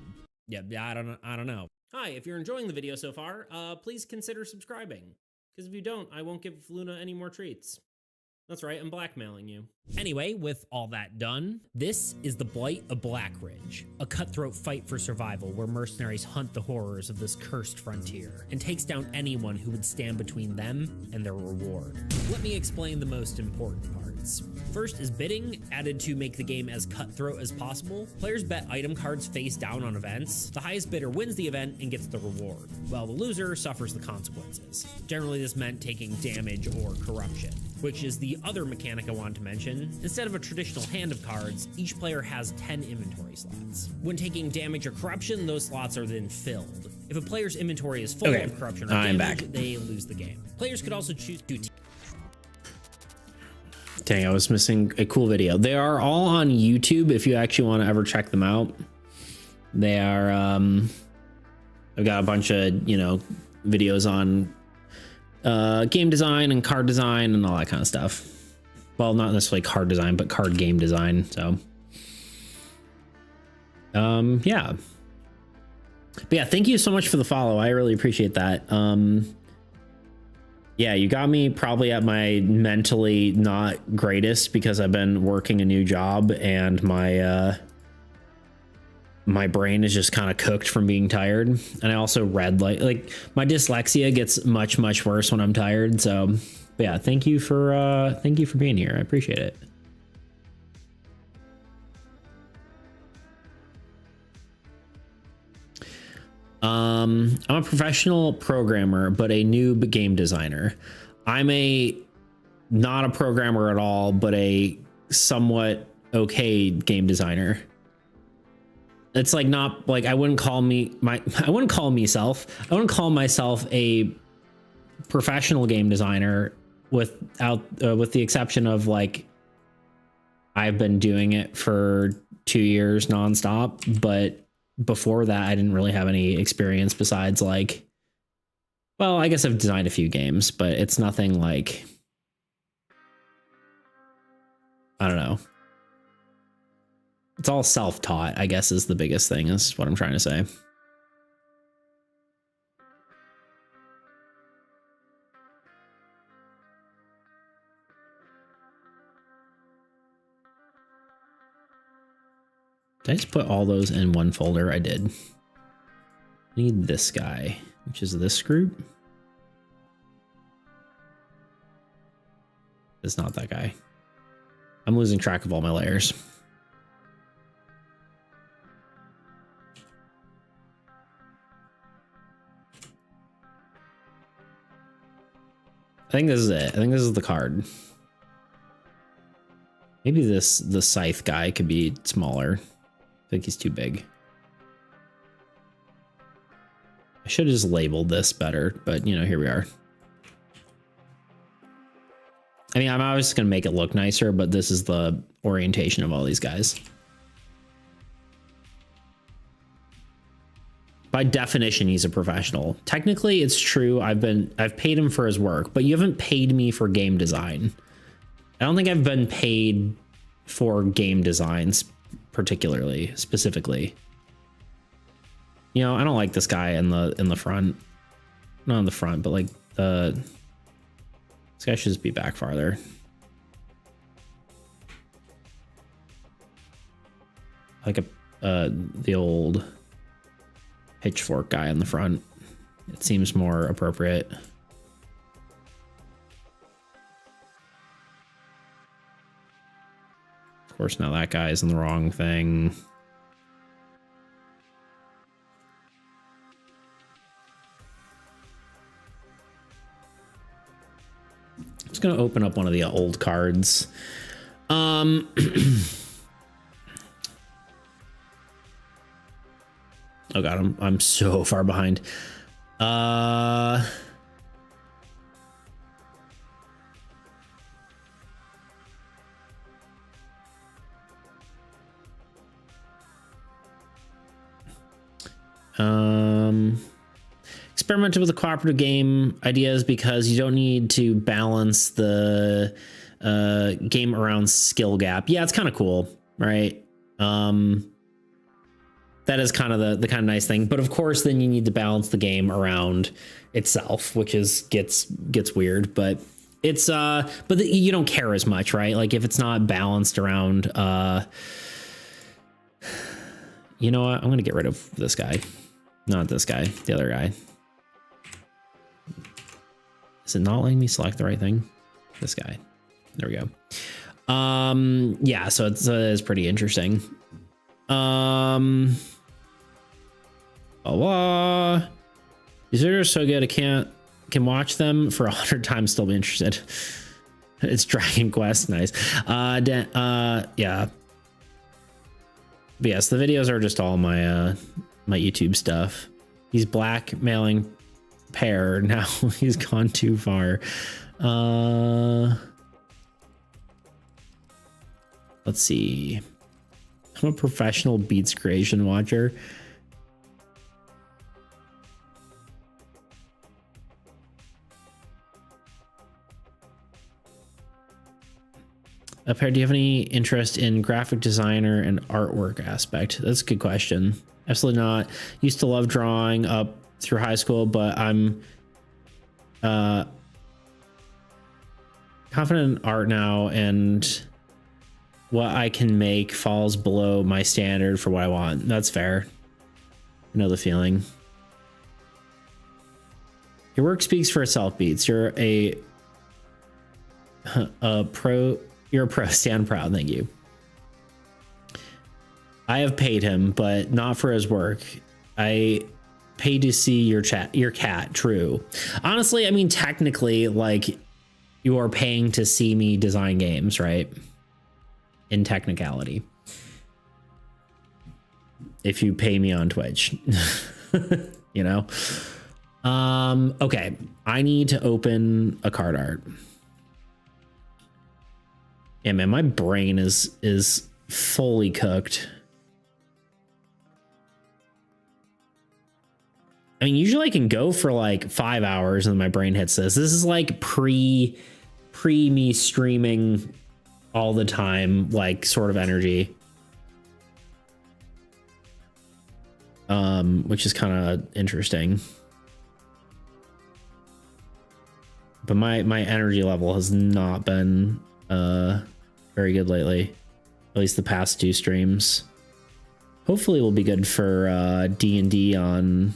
Yeah, I don't know. Hi, if you're enjoying the video so far, please consider subscribing. Because if you don't, I won't give Luna any more treats. That's right, I'm blackmailing you. Anyway, with all that done, this is the Blight of Blackridge, a cutthroat fight for survival where mercenaries hunt the horrors of this cursed frontier and takes down anyone who would stand between them and their reward. Let me explain the most important parts. First is bidding, added to make the game as cutthroat as possible. Players bet item cards face down on events. The highest bidder wins the event and gets the reward, while the loser suffers the consequences. Generally, this meant taking damage or corruption, which is the other mechanic I wanted to mention. Instead of a traditional hand of cards, each player has 10 inventory slots. When taking damage or corruption, those slots are then filled. If a player's inventory is full of corruption or damage, they lose the game. Players could also choose to Dang, I was missing a cool video. They are all on YouTube if you actually want to ever check them out. They are, I've got a bunch of, you know, videos on game design and card design and all that kind of stuff. Well, not necessarily card design, but card game design. So, yeah. But yeah, thank you so much for the follow. I really appreciate that. Yeah, you got me probably at my mentally not greatest because I've been working a new job and my my brain is just kind of cooked from being tired. And I also read like my dyslexia gets much worse when I'm tired. So but yeah, thank you for being here. I appreciate it. I'm a professional programmer, but a noob game designer. I'm not a programmer at all, but a somewhat okay game designer. It's like not like I wouldn't call myself a professional game designer with the exception of like I've been doing it for 2 years nonstop, but before that I didn't really have any experience besides like, well, I guess I've designed a few games, but it's nothing like, I don't know. It's all self-taught, I guess, is the biggest thing, is what I'm trying to say. Did I just put all those in one folder? I did. I need this guy, which is this group. It's not that guy. I'm losing track of all my layers. I think this is it. I think this is the card. Maybe the scythe guy could be smaller. I think he's too big. I should have just labeled this better, but you know, here we are. I mean, I'm obviously going to make it look nicer, but this is the orientation of all these guys. By definition, he's a professional. Technically, it's true. I've paid him for his work, but you haven't paid me for game design. I don't think I've been paid for game designs specifically. You know, I don't like this guy in the front. Not in the front, but like this guy should just be back farther. Like the old pitchfork guy in the front. It seems more appropriate. Of course, now that guy is in the wrong thing. I'm just gonna open up one of the old cards. Oh god, I'm so far behind. Experimented with the cooperative game ideas because you don't need to balance the game around skill gap. Yeah, it's kind of cool, right? That is kind of the kind of nice thing, but of course then you need to balance the game around itself, which gets weird, but it's you don't care as much, right? Like if it's not balanced around you know what, I'm gonna get rid of this guy. Not this guy, the other guy. Is it not letting me select the right thing? This guy. There we go. Yeah, so it's pretty interesting. These are so good I can watch them for 100 times, still be interested. It's Dragon Quest, nice. Yeah. But yes, the videos are just all my my YouTube stuff. He's blackmailing Pear. Now he's gone too far. Let's see. I'm a professional beats creation watcher. Pear, do you have any interest in graphic designer and artwork aspect? That's a good question. Absolutely not. Used to love drawing up through high school, but I'm confident in art now and what I can make falls below my standard for what I want. That's fair. I know the feeling. Your work speaks for itself, Beats. You're a pro. You're a pro. Stand proud. Thank you. I have paid him, but not for his work. I paid to see your cat. True. Honestly, I mean, technically, like, you are paying to see me design games, right? In technicality. If you pay me on Twitch. You know? Okay. I need to open a card art. Yeah, man, my brain is fully cooked. I mean, usually I can go for like 5 hours and my brain hits this. This is like pre me streaming all the time, like sort of energy. Which is kind of interesting. But my energy level has not been very good lately. At least the past 2 streams. Hopefully we'll be good for D&D on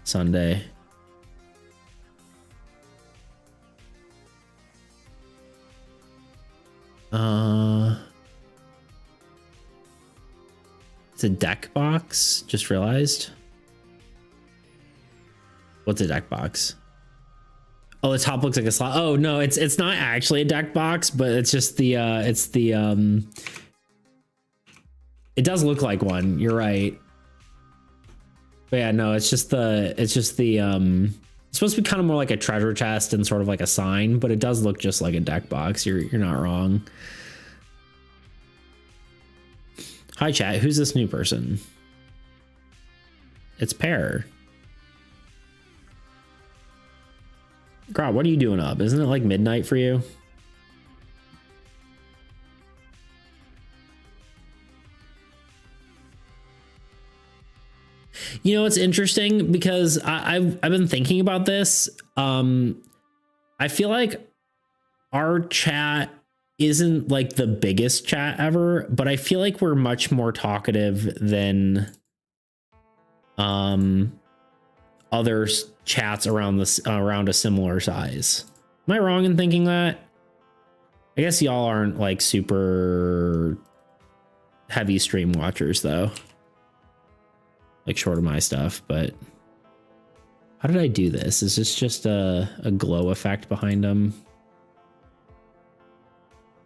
Sunday. It's a deck box. Just realized. What's a deck box? Oh, the top looks like a slot. Oh no, it's not actually a deck box, but it's just the it does look like one. You're right. But yeah, no, it's just the it's supposed to be kind of more like a treasure chest and sort of like a sign, but it does look just like a deck box. You're not wrong. Hi chat, who's this new person? It's Pear. God, what are you doing up? Isn't it like midnight for you? You know, it's interesting because I've been thinking about this. I feel like our chat isn't like the biggest chat ever, but I feel like we're much more talkative than other chats around this around a similar size. Am I wrong in thinking that? I guess y'all aren't like super heavy stream watchers though. Like short of my stuff, but how did I do this? Is this just a glow effect behind them?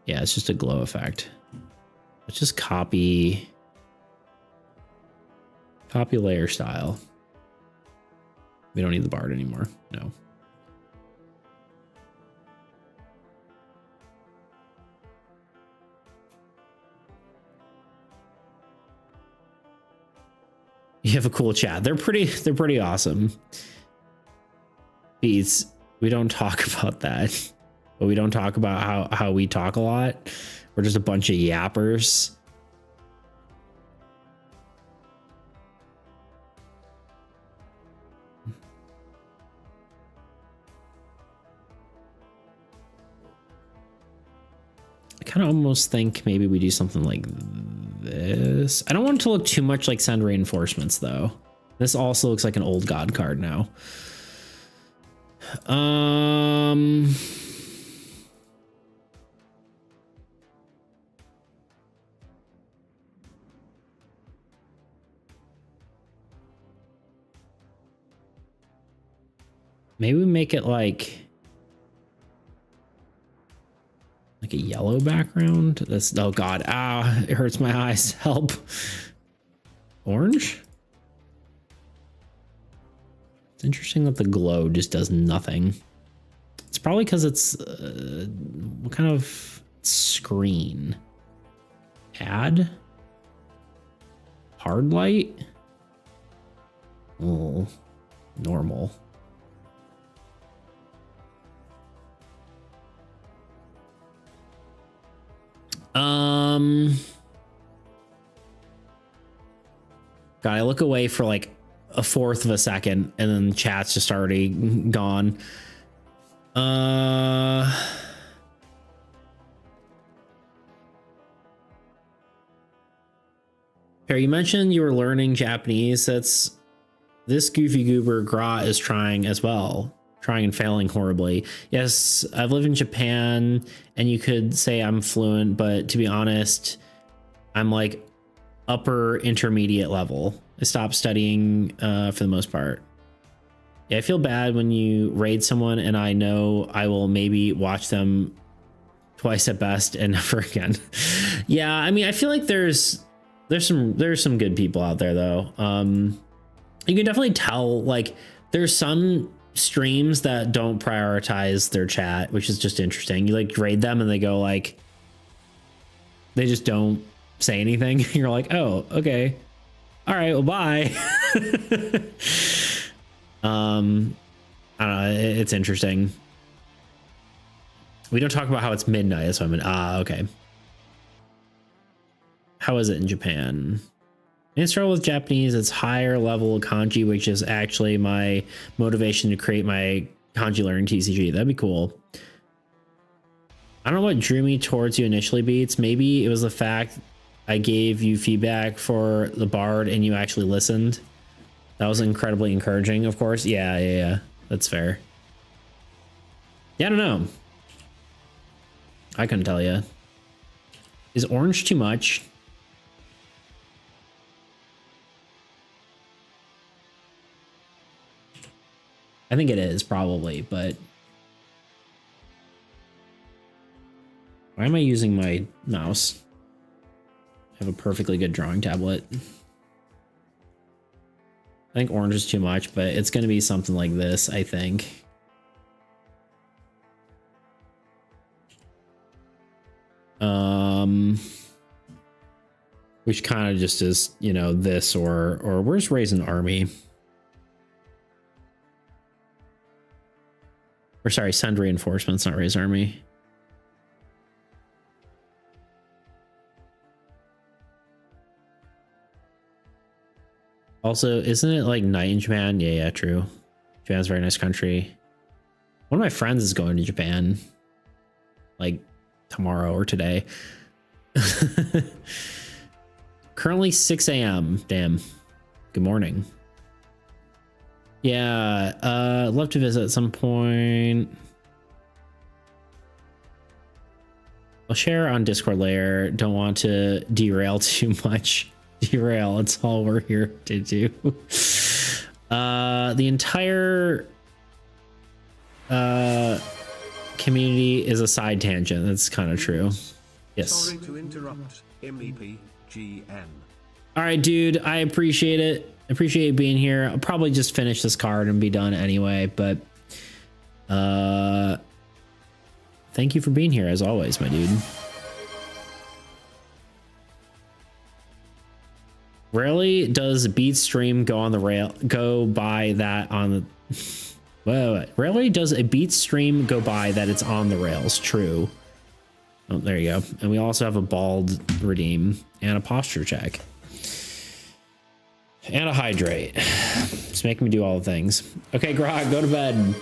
Yeah, it's just a glow effect. Let's just copy layer style. We don't need the bard anymore. No. You have a cool chat. They're pretty awesome. Beats, we don't talk about that. But we don't talk about how we talk a lot. We're just a bunch of yappers. I kind of almost think maybe we do something like this. I don't want it to look too much like Send Reinforcements though. This also looks like an old god card now. Maybe we make it like a yellow background. That's, oh god, it hurts my eyes. Help. Orange. It's interesting that the glow just does nothing. It's probably because it's what kind of screen? Add hard light. Oh, normal. God, I look away for like a fourth of a second and then chat's just already gone. Harry, you mentioned you were learning Japanese. This goofy goober Gra is trying as well. Trying and failing horribly. Yes, I've lived in Japan and you could say I'm fluent, but to be honest, I'm like upper intermediate level. I stopped studying for the most part. Yeah, I feel bad when you raid someone and I know I will maybe watch them twice at best and never again. Yeah, I mean, I feel like there's some good people out there though. You can definitely tell, like, there's some streams that don't prioritize their chat, which is just interesting. You like raid them and they go like, they just don't say anything. You're like, oh, okay, all right, well, bye. I don't know, it's interesting. We don't talk about how it's midnight, so I'm in, okay. How is it in Japan? I struggle with Japanese. It's higher level kanji, which is actually my motivation to create my kanji learning TCG. That'd be cool. I don't know what drew me towards you initially, Beats. Maybe it was the fact I gave you feedback for the Bard and you actually listened. That was incredibly encouraging, of course. Yeah. That's fair. Yeah, I don't know. I couldn't tell you. Is orange too much? I think it is probably, but why am I using my mouse? I have a perfectly good drawing tablet. I think orange is too much, but it's going to be something like this, I think. Which kind of just is, you know, this or where's Raisin Army? Or sorry, send reinforcements, not raise army. Also, isn't it like night in Japan? Yeah, true. Japan's a very nice country. One of my friends is going to Japan like tomorrow or today. Currently 6 a.m. Damn. Good morning. Yeah, love to visit at some point. I'll share on Discord later. Don't want to derail too much. Derail, it's all we're here to do. The entire community is a side tangent. That's kind of true. Yes. Sorry to interrupt, MEP GM. All right, dude, I appreciate it. I appreciate being here. I'll probably just finish this card and be done anyway, but thank you for being here as always, my dude. Rarely does Beat stream go on the rail, go by that on the wait. Rarely does a Beat stream go by that it's on the rails. True. Oh, there you go. And we also have a bald redeem and a posture check. And a hydrate. Just make me do all the things. Okay, Grog, go to bed.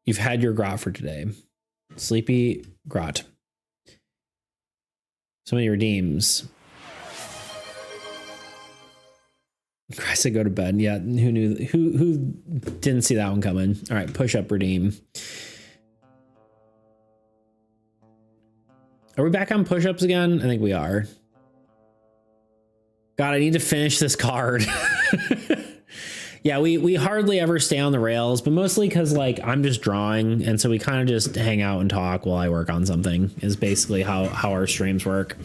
You've had your grot for today. Sleepy grot. Some of your redeems. I said go to bed. Yeah, who knew? Who didn't see that one coming? All right, push up redeem. Are we back on push-ups again? I think we are. God, I need to finish this card. Yeah, we hardly ever stay on the rails, but mostly because like I'm just drawing, and so we kind of just hang out and talk while I work on something is basically how our streams work.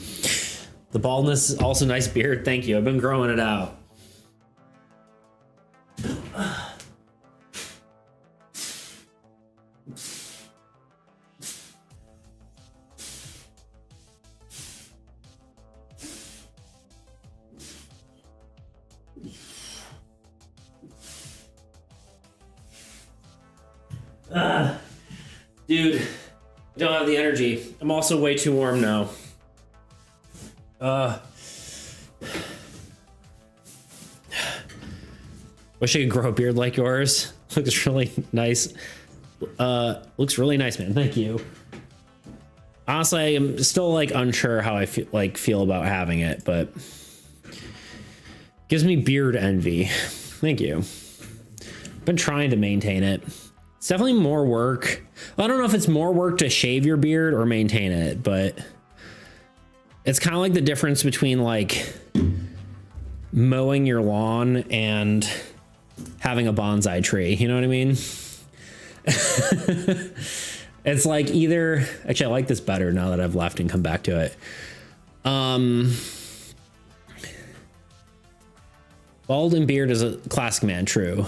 The baldness is also nice beard. Thank you. I've been growing it out. Dude, I don't have the energy. I'm also way too warm now. Wish I could grow a beard like yours. Looks really nice. looks really nice, man. Thank you. Honestly, I'm still like unsure how I feel about having it, but gives me beard envy. Thank you. Been trying to maintain it. It's definitely more work. Well, I don't know if it's more work to shave your beard or maintain it, but it's kind of like the difference between like mowing your lawn and having a bonsai tree. You know what I mean? It's like either, actually I like this better now that I've left and come back to it. Bald and beard is a classic man, true.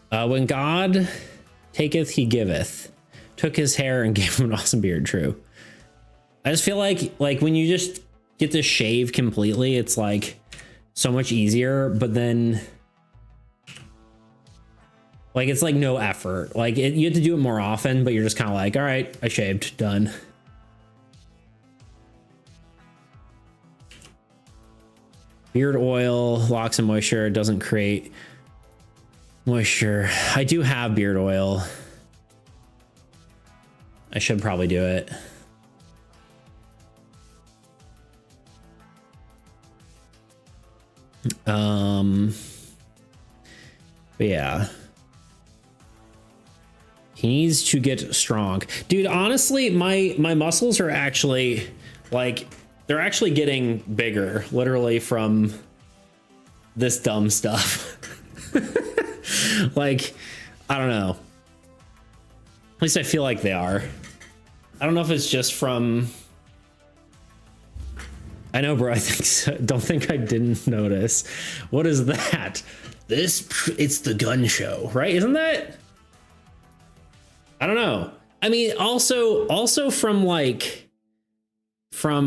When God taketh, he giveth. Took his hair and gave him an awesome beard, true. I just feel like when you just get to shave completely, it's like so much easier, but then like it's like no effort. Like you have to do it more often, but you're just kind of like, all right, I shaved, done. Beard oil locks in moisture, doesn't create moisture. I do have beard oil. I should probably do it. But yeah. He needs to get strong. Dude, honestly, my muscles are actually like they're actually getting bigger, literally, from this dumb stuff. Like, I don't know. At least I feel like they are. I don't know if it's just from... I know, bro, I think so. Don't think I didn't notice. What is that? It's the gun show, right? Isn't that... I don't know. I mean, also from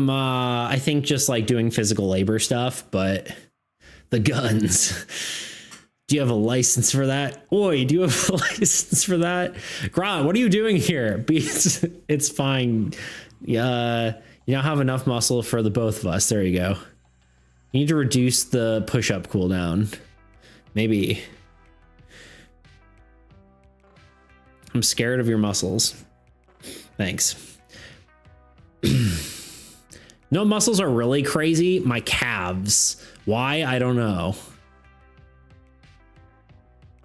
I think just like doing physical labor stuff, but the guns. Do you have a license for that? Oi, do you have a license for that? Grant, what are you doing here? It's fine. Yeah, you don't have enough muscle for the both of us. There you go. You need to reduce the push-up cooldown. Maybe. I'm scared of your muscles. Thanks. No, muscles are really crazy. My calves. Why? I don't know.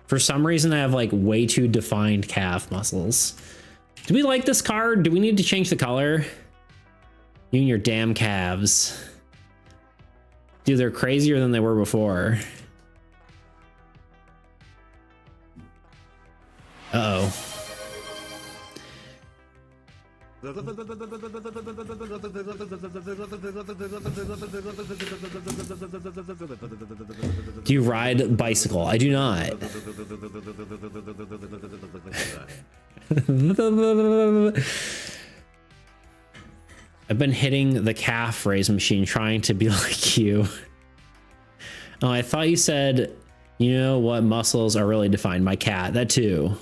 For some reason, I have like way too defined calf muscles. Do we like this card? Do we need to change the color? You and your damn calves. Dude, they're crazier than they were before. Uh-oh. Do you ride bicycle? I do not. I've been hitting the calf raise machine trying to be like you. Oh, I thought you said, you know what muscles are really defined? My cat, that too.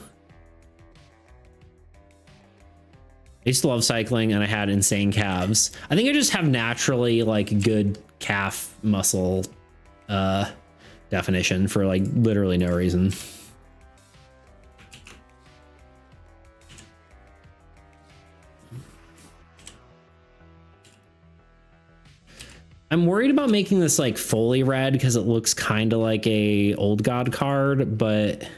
I used to love cycling and I had insane calves. I think I just have naturally like good calf muscle definition for like literally no reason. I'm worried about making this like fully red because it looks kind of like a old god card, but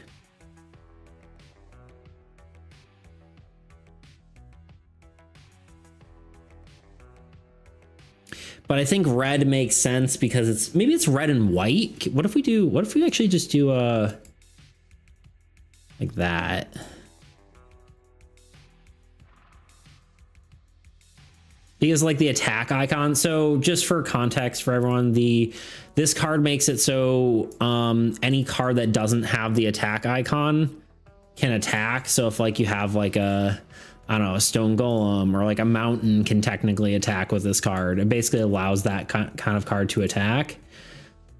I think red makes sense because maybe it's red and white. What if we actually just do like that? Because like the attack icon. So just for context for everyone, this card makes it so any card that doesn't have the attack icon can attack. So if like you have like a, I don't know, a stone golem or like a mountain can technically attack with this card. It basically allows that kind of card to attack.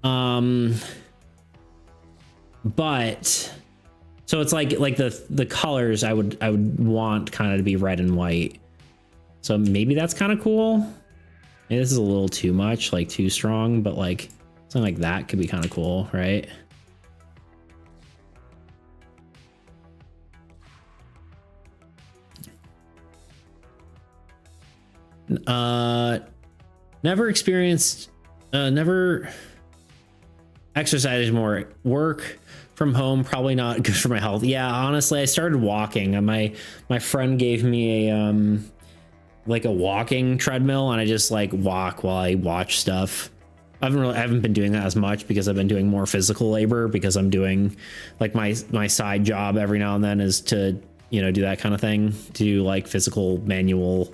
But so it's like the colors I would want kind of to be red and white. So maybe that's kind of cool. Maybe this is a little too much, like too strong, but like something like that could be kind of cool, right? Never experienced, never exercised more. Work from home, probably not good for my health. Yeah, honestly, I started walking. My friend gave me a like a walking treadmill, and I just like walk while I watch stuff. I haven't been doing that as much because I've been doing more physical labor, because I'm doing like my side job every now and then is to, you know, do that kind of thing, do like physical manual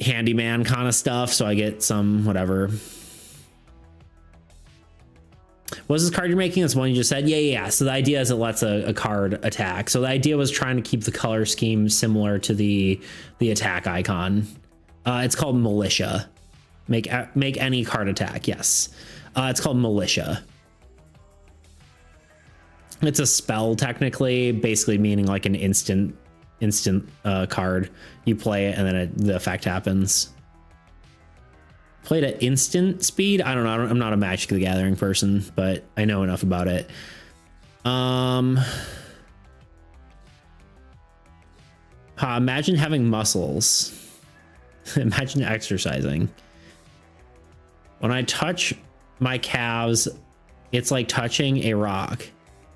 handyman kind of stuff. So I get some whatever. What's this card you're making? It's one you just said. Yeah. So the idea is it lets a card attack. So the idea was trying to keep the color scheme similar to the attack icon. It's called Militia. Make any card attack. Yes. It's called Militia. It's a spell technically, basically meaning like an instant card. You play it and then the effect happens. Played at instant speed. I don't know. I'm not a Magic the Gathering person, but I know enough about it. Imagine having muscles. Imagine exercising. When I touch my calves, it's like touching a rock.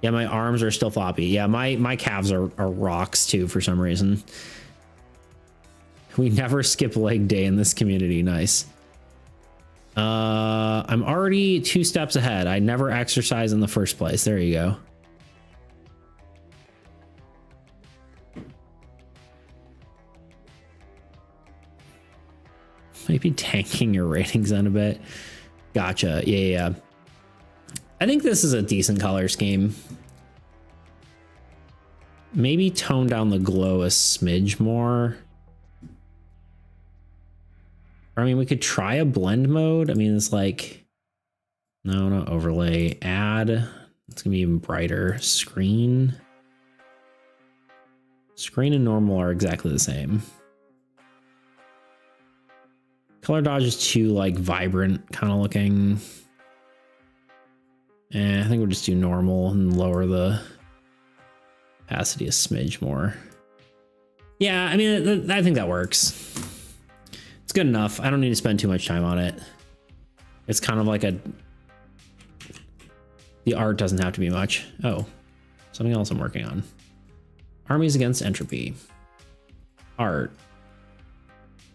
Yeah, my arms are still floppy. Yeah, my calves are rocks too for some reason. We never skip leg day in this community. Nice. I'm already 2 steps ahead. I never exercise in the first place. There you go. Maybe tanking your ratings on a bit. Gotcha. Yeah. I think this is a decent color scheme. Maybe tone down the glow a smidge more. Or, I mean, we could try a blend mode. I mean, it's like, no, not overlay. Add. It's gonna be even brighter. Screen. Screen and normal are exactly the same. Color dodge is too like vibrant kind of looking. I think we'll just do normal and lower the opacity a smidge more. Yeah, I mean, I think that works. It's good enough. I don't need to spend too much time on it. It's kind of like the art doesn't have to be much. Oh, something else I'm working on. Armies against Entropy. Art.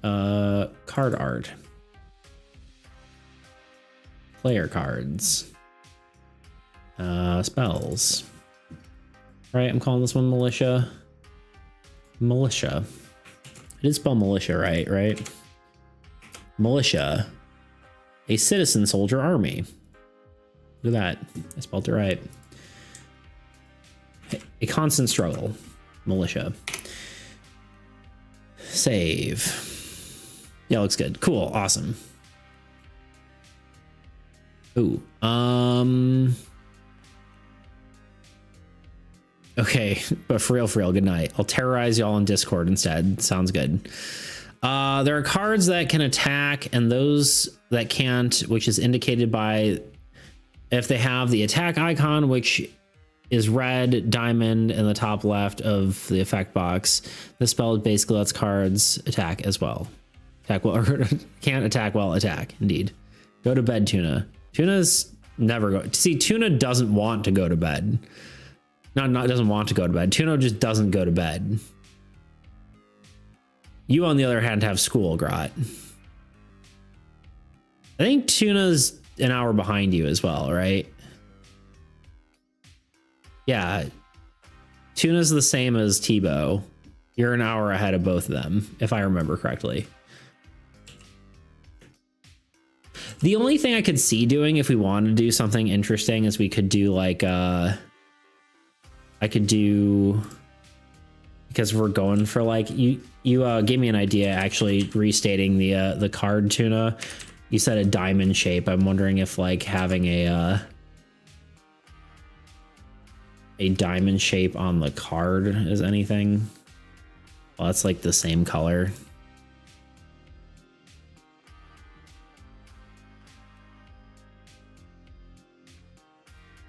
Card art. Player cards. Spells. Right, I'm calling this one Militia. Militia. I did spell militia right? Militia. A citizen soldier army. Look at that. I spelled it right. A constant struggle. Militia. Save. Yeah, looks good. Cool. Awesome. Ooh. Okay, but for real, good night. I'll terrorize y'all on Discord instead. Sounds good. There are cards that can attack and those that can't, which is indicated by if they have the attack icon, which is red diamond in the top left of the effect box. The spell basically lets cards attack as well. Attack well, or can't attack well, attack. Indeed. Go to bed, Tuna. Tuna's never go. See, Tuna doesn't want to go to bed. Not doesn't want to go to bed. Tuna just doesn't go to bed. You, on the other hand, have school, Grot. I think Tuna's an hour behind you as well, right? Yeah. Tuna's the same as Tebow. You're an hour ahead of both of them, if I remember correctly. The only thing I could see doing if we wanted to do something interesting is we could do like I could do, because we're going for like you gave me an idea actually restating the card, Tuna. You said a diamond shape. I'm wondering if like having a diamond shape on the card is anything. Well, that's like the same color.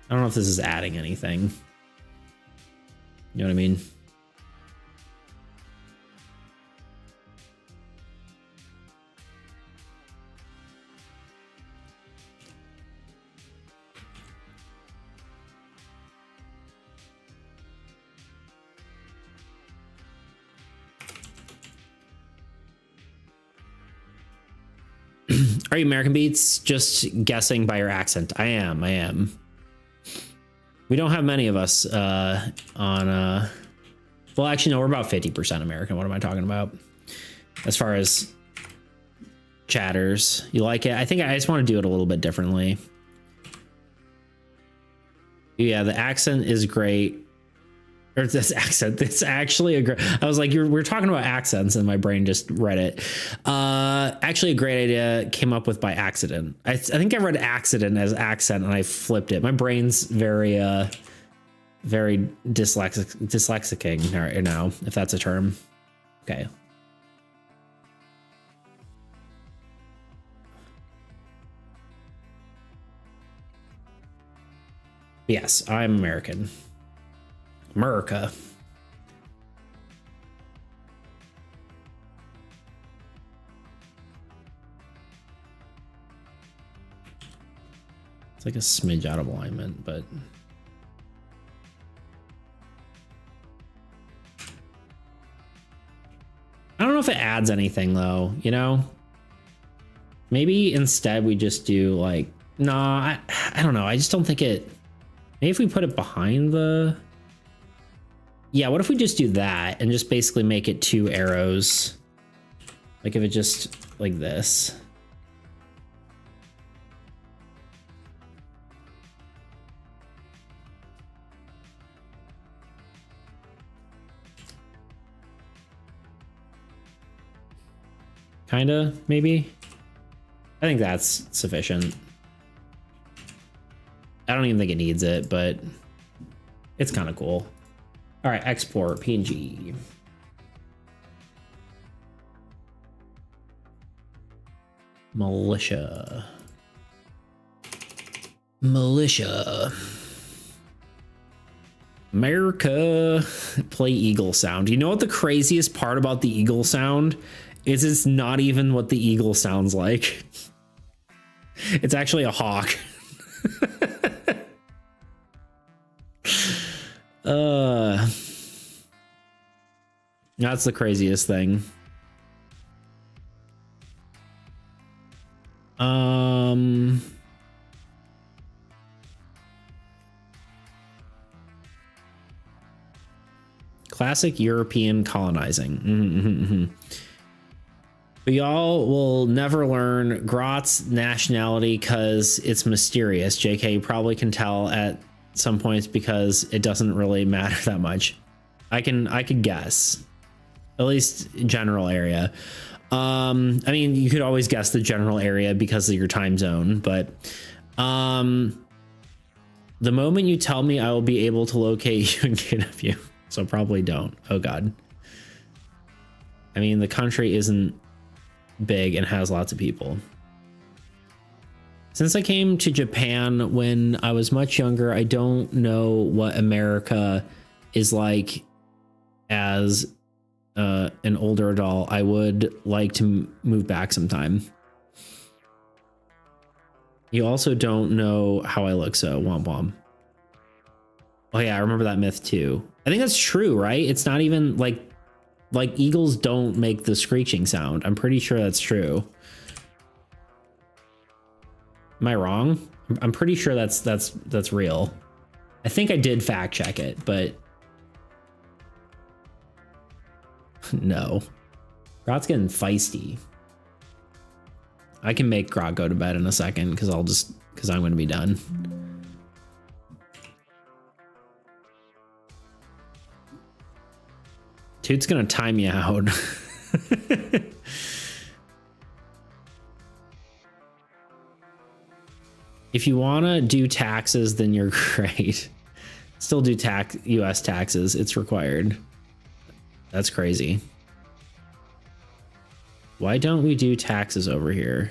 I don't know if this is adding anything. You know what I mean? Are you American Beats? Just guessing by your accent. I am. We don't have many of us on well, actually, no, we're about 50% American. What am I talking about? As far as chatters, you like it? I think I just want to do it a little bit differently. Yeah, the accent is great. Or this accent, it's actually a great, I was like, we're talking about accents and my brain just read it. Actually a great idea, came up with by accident. I think I read accident as accent and I flipped it. My brain's very dyslexicing right now, if that's a term. Okay. Yes, I'm American. America. It's like a smidge out of alignment, but I don't know if it adds anything though, you know? Maybe instead we just do like, no, I don't know. I just don't think it, maybe if we put it behind the, yeah, what if we just do that and just basically make it 2 arrows? Like if it just like this. Kinda, maybe. I think that's sufficient. I don't even think it needs it, but it's kind of cool. All right, export PNG. Militia. America. Play eagle sound. You know what the craziest part about the eagle sound is? It's not even what the eagle sounds like. It's actually a hawk. That's the craziest thing. Classic European colonizing. But y'all will never learn Grot's nationality because it's mysterious. JK, you probably can tell at some points because it doesn't really matter that much. I could guess. At least general area. I mean, you could always guess the general area because of your time zone, but the moment you tell me, I will be able to locate you and kidnap you. So probably don't. Oh God. I mean, the country isn't big and has lots of people. Since I came to Japan when I was much younger, I don't know what America is like as an older adult. I would like to move back sometime. You also don't know how I look, so womp womp. Oh yeah, I remember that myth too. I think that's true, right? It's not even like eagles don't make the screeching sound. I'm pretty sure that's true. Am I wrong? I'm pretty sure that's real. I think I did fact check it, but no. Grot's getting feisty. I can make Grot go to bed in a second because I'm going to be done. Dude's gonna time you out. If you wanna do taxes, then you're great. Still do US taxes, it's required. That's crazy. Why don't we do taxes over here?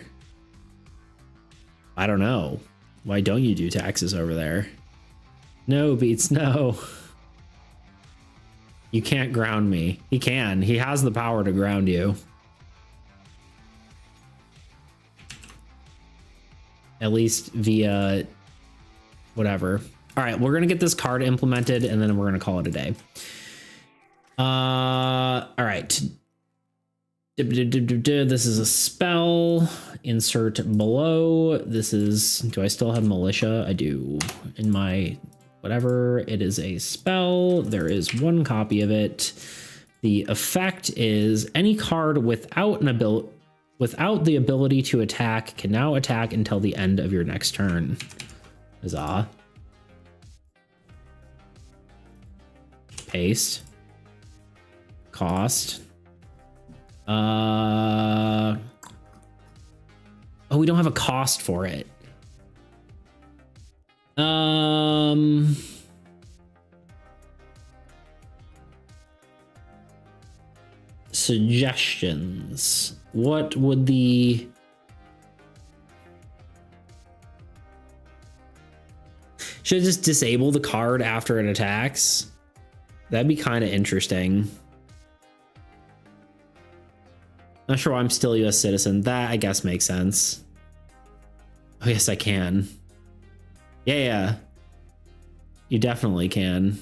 I don't know. Why don't you do taxes over there? No, Beats, no. You can't ground me. He can. He has the power to ground you. At least via whatever. All right, we're going to get this card implemented and then we're going to call it a day. All right. This is a spell. Insert below. This is, do I still have militia? I do. In my whatever, it is a spell. There is one copy of it. The effect is any card without the ability to attack can now attack until the end of your next turn. Huzzah. Paste. Cost. Oh, we don't have a cost for it. Suggestions. What would the... Should I just disable the card after it attacks? That'd be kind of interesting. Not sure why I'm still a US citizen. That, I guess, makes sense. Oh, yes, I can. Yeah. You definitely can.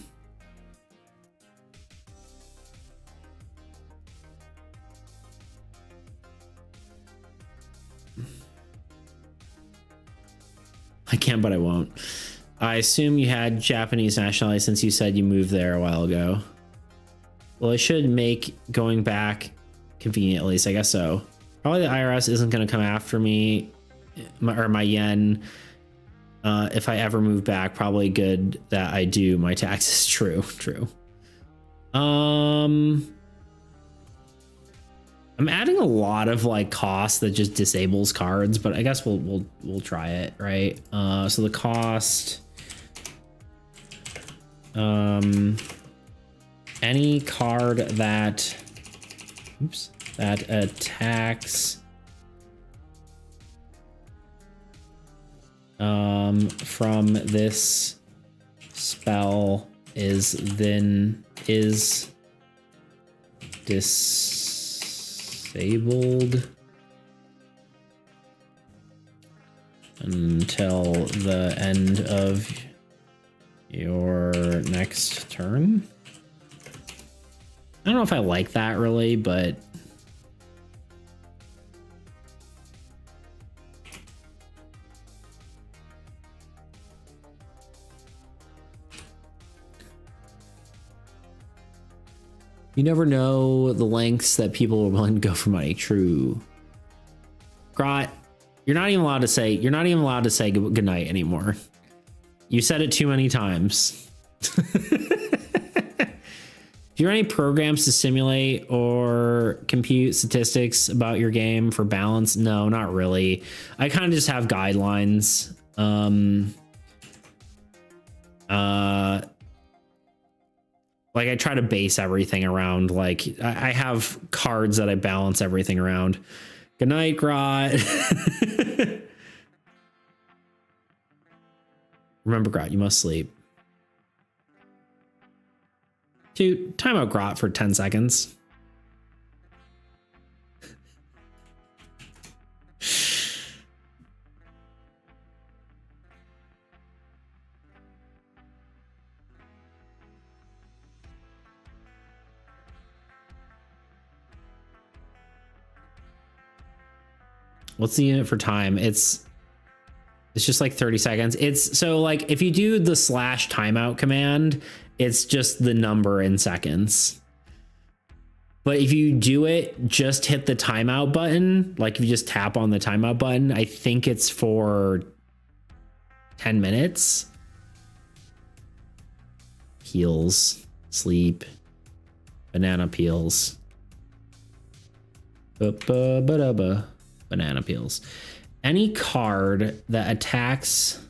I can, but I won't. I assume you had Japanese nationality since you said you moved there a while ago. Well, it should make going back convenient, at least. I guess so. Probably the IRS isn't going to come after me or my yen if I ever move back. Probably good that I do my taxes. True. I'm adding a lot of like cost that just disables cards, but I guess we'll try it, right? So the cost, any card that attacks from this spell is disabled until the end of your next turn. I don't know if I like that really, but you never know the lengths that people are willing to go for money. True. Grot, you're not even allowed to say good night anymore. You said it too many times. Do you run any programs to simulate or compute statistics about your game for balance? No, not really. I kind of just have guidelines. Like I try to base everything around, like I have cards that I balance everything around. Good night, Grot. Remember, Grot, you must sleep. Dude, time out Grot for 10 seconds. What's the unit for time? It's just like 30 seconds. It's so like if you do the slash timeout command, it's just the number in seconds. But if you do it, just hit the timeout button. Like if you just tap on the timeout button, I think it's for 10 minutes. Heals, sleep, banana peels. Banana peels. Any card that attacks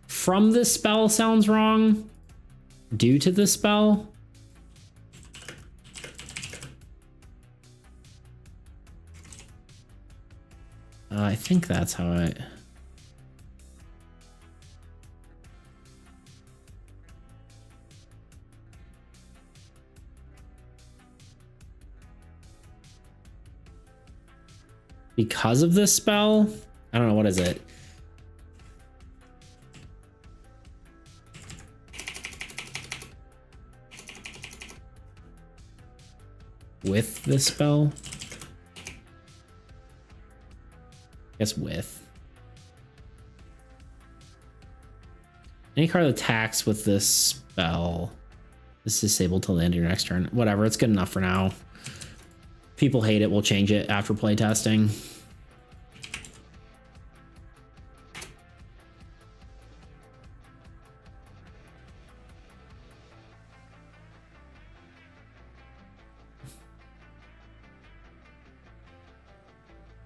from this spell sounds wrong. Due to the spell. I think that's how I... Because of this spell? I don't know, what is it? with this spell. I guess with. Any card that attacks with this spell is disabled till the end of your next turn. Whatever, it's good enough for now. People hate it, we'll change it after playtesting.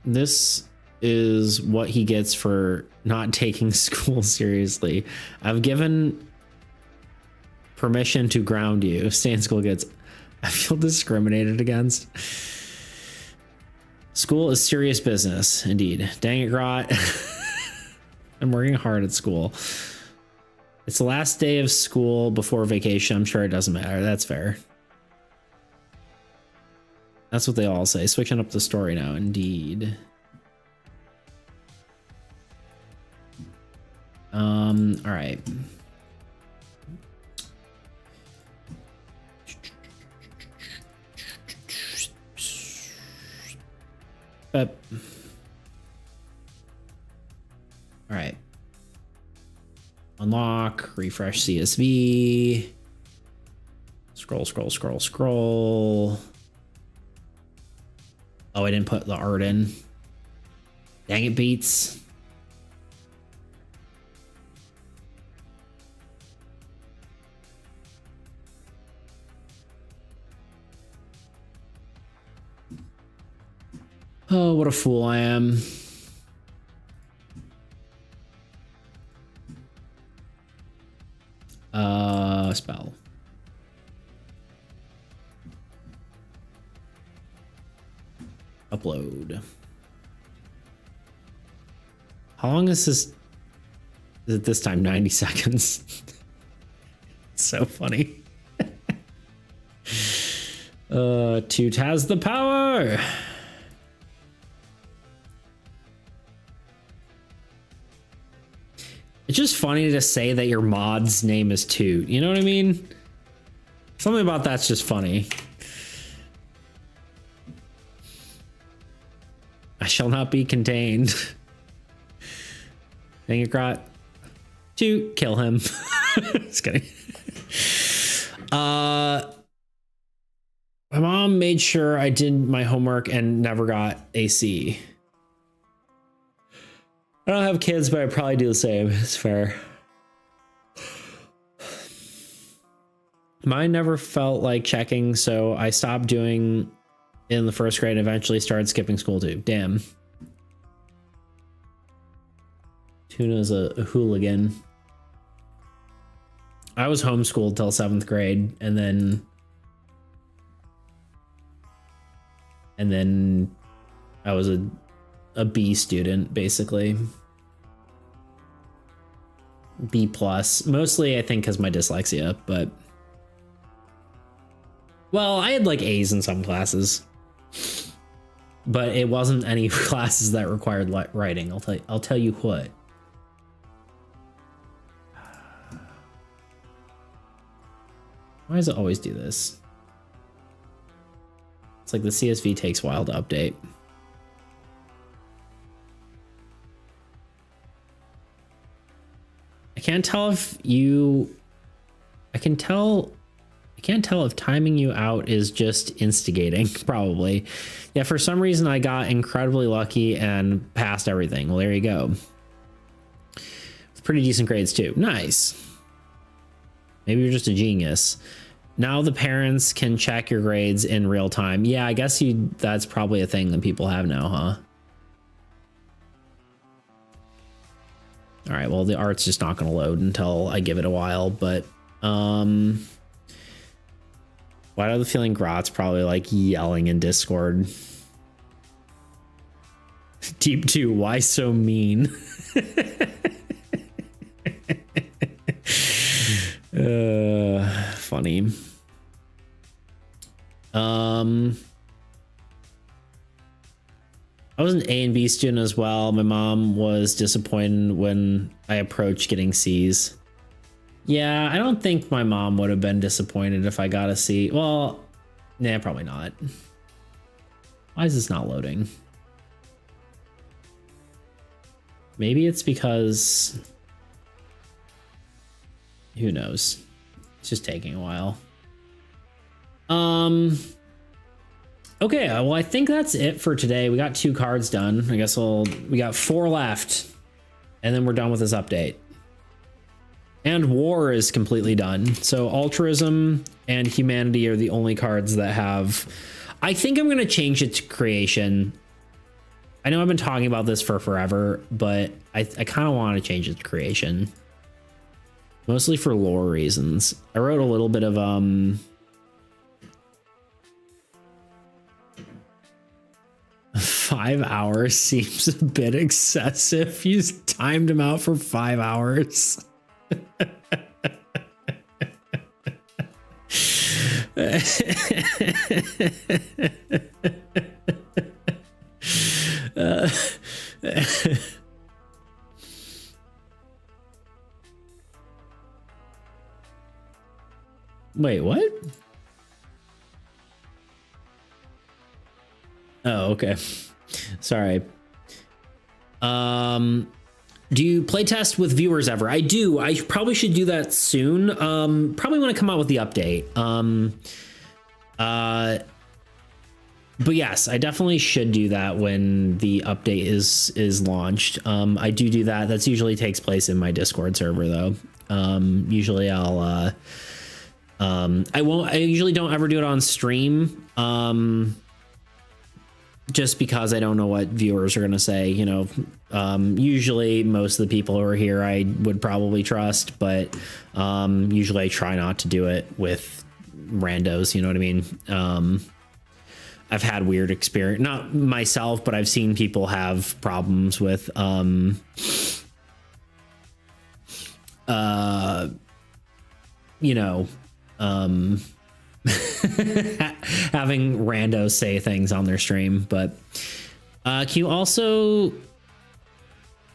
This is what he gets for not taking school seriously. I've given permission to ground you. Stay in school gets, I feel discriminated against. School is serious business, indeed. Dang it, Grot. I'm working hard at school. It's the last day of school before vacation. I'm sure it doesn't matter. That's fair. That's what they all say. Switching up the story now, indeed. All right. All right. Unlock, refresh CSV. Scroll, scroll, scroll, scroll. Oh, I didn't put the art in. Dang it, Beats. Oh, what a fool I am. Spell. Upload. How long is this? Is it this time 90 seconds? It's so funny. Toot has the power. It's just funny to say that your mod's name is Toot. You know what I mean? Something about that's just funny. I shall not be contained. Dang it, Grot. Toot, kill him. Just kidding. My mom made sure I did my homework and never got a C. I don't have kids, but I probably do the same. It's fair. Mine never felt like checking, so I stopped doing in the first grade and eventually started skipping school too. Damn. Tuna's a hooligan. I was homeschooled till 7th grade and then I was a B student, basically. B plus, mostly I think because my dyslexia, but well, I had like A's in some classes, but it wasn't any classes that required writing. I'll tell you what. Why does it always do this? It's like the CSV takes a while to update. I can't tell if timing you out is just instigating, probably. Yeah, for some reason I got incredibly lucky and passed everything. Well, there you go. With pretty decent grades too. Nice. Maybe you're just a genius. Now the parents can check your grades in real time. Yeah, I guess that's probably a thing that people have now, huh? All right, well, the art's just not going to load until I give it a while, but why do I have the feeling Grot's probably like yelling in Discord? Deep 2, why so mean? Funny. I was an A and B student as well. My mom was disappointed when I approached getting C's. Yeah, I don't think my mom would have been disappointed if I got a C. Well, nah, probably not. Why is this not loading? Maybe it's because, who knows? It's just taking a while. Okay, well, I think that's it for today. We got 2 cards done. I guess we got 4 left, and then we're done with this update. And war is completely done. So altruism and humanity are the only cards that have. I think I'm going to change it to creation. I know I've been talking about this for forever, but I kind of want to change it to creation. Mostly for lore reasons. I wrote a little bit of 5 hours seems a bit excessive. You timed him out for 5 hours. Wait, what? Oh, okay. Sorry. Do you play test with viewers ever? I do. I probably should do that soon. Probably want to come out with the update. But yes, I definitely should do that when the update is launched. I do that. That's usually takes place in my Discord server though. Usually I usually don't ever do it on stream. Just because I don't know what viewers are going to say, you know. Usually most of the people who are here I would probably trust, but usually I try not to do it with randos, you know what I mean? I've had weird experience, not myself, but I've seen people have problems with you know, having randos say things on their stream. But can you also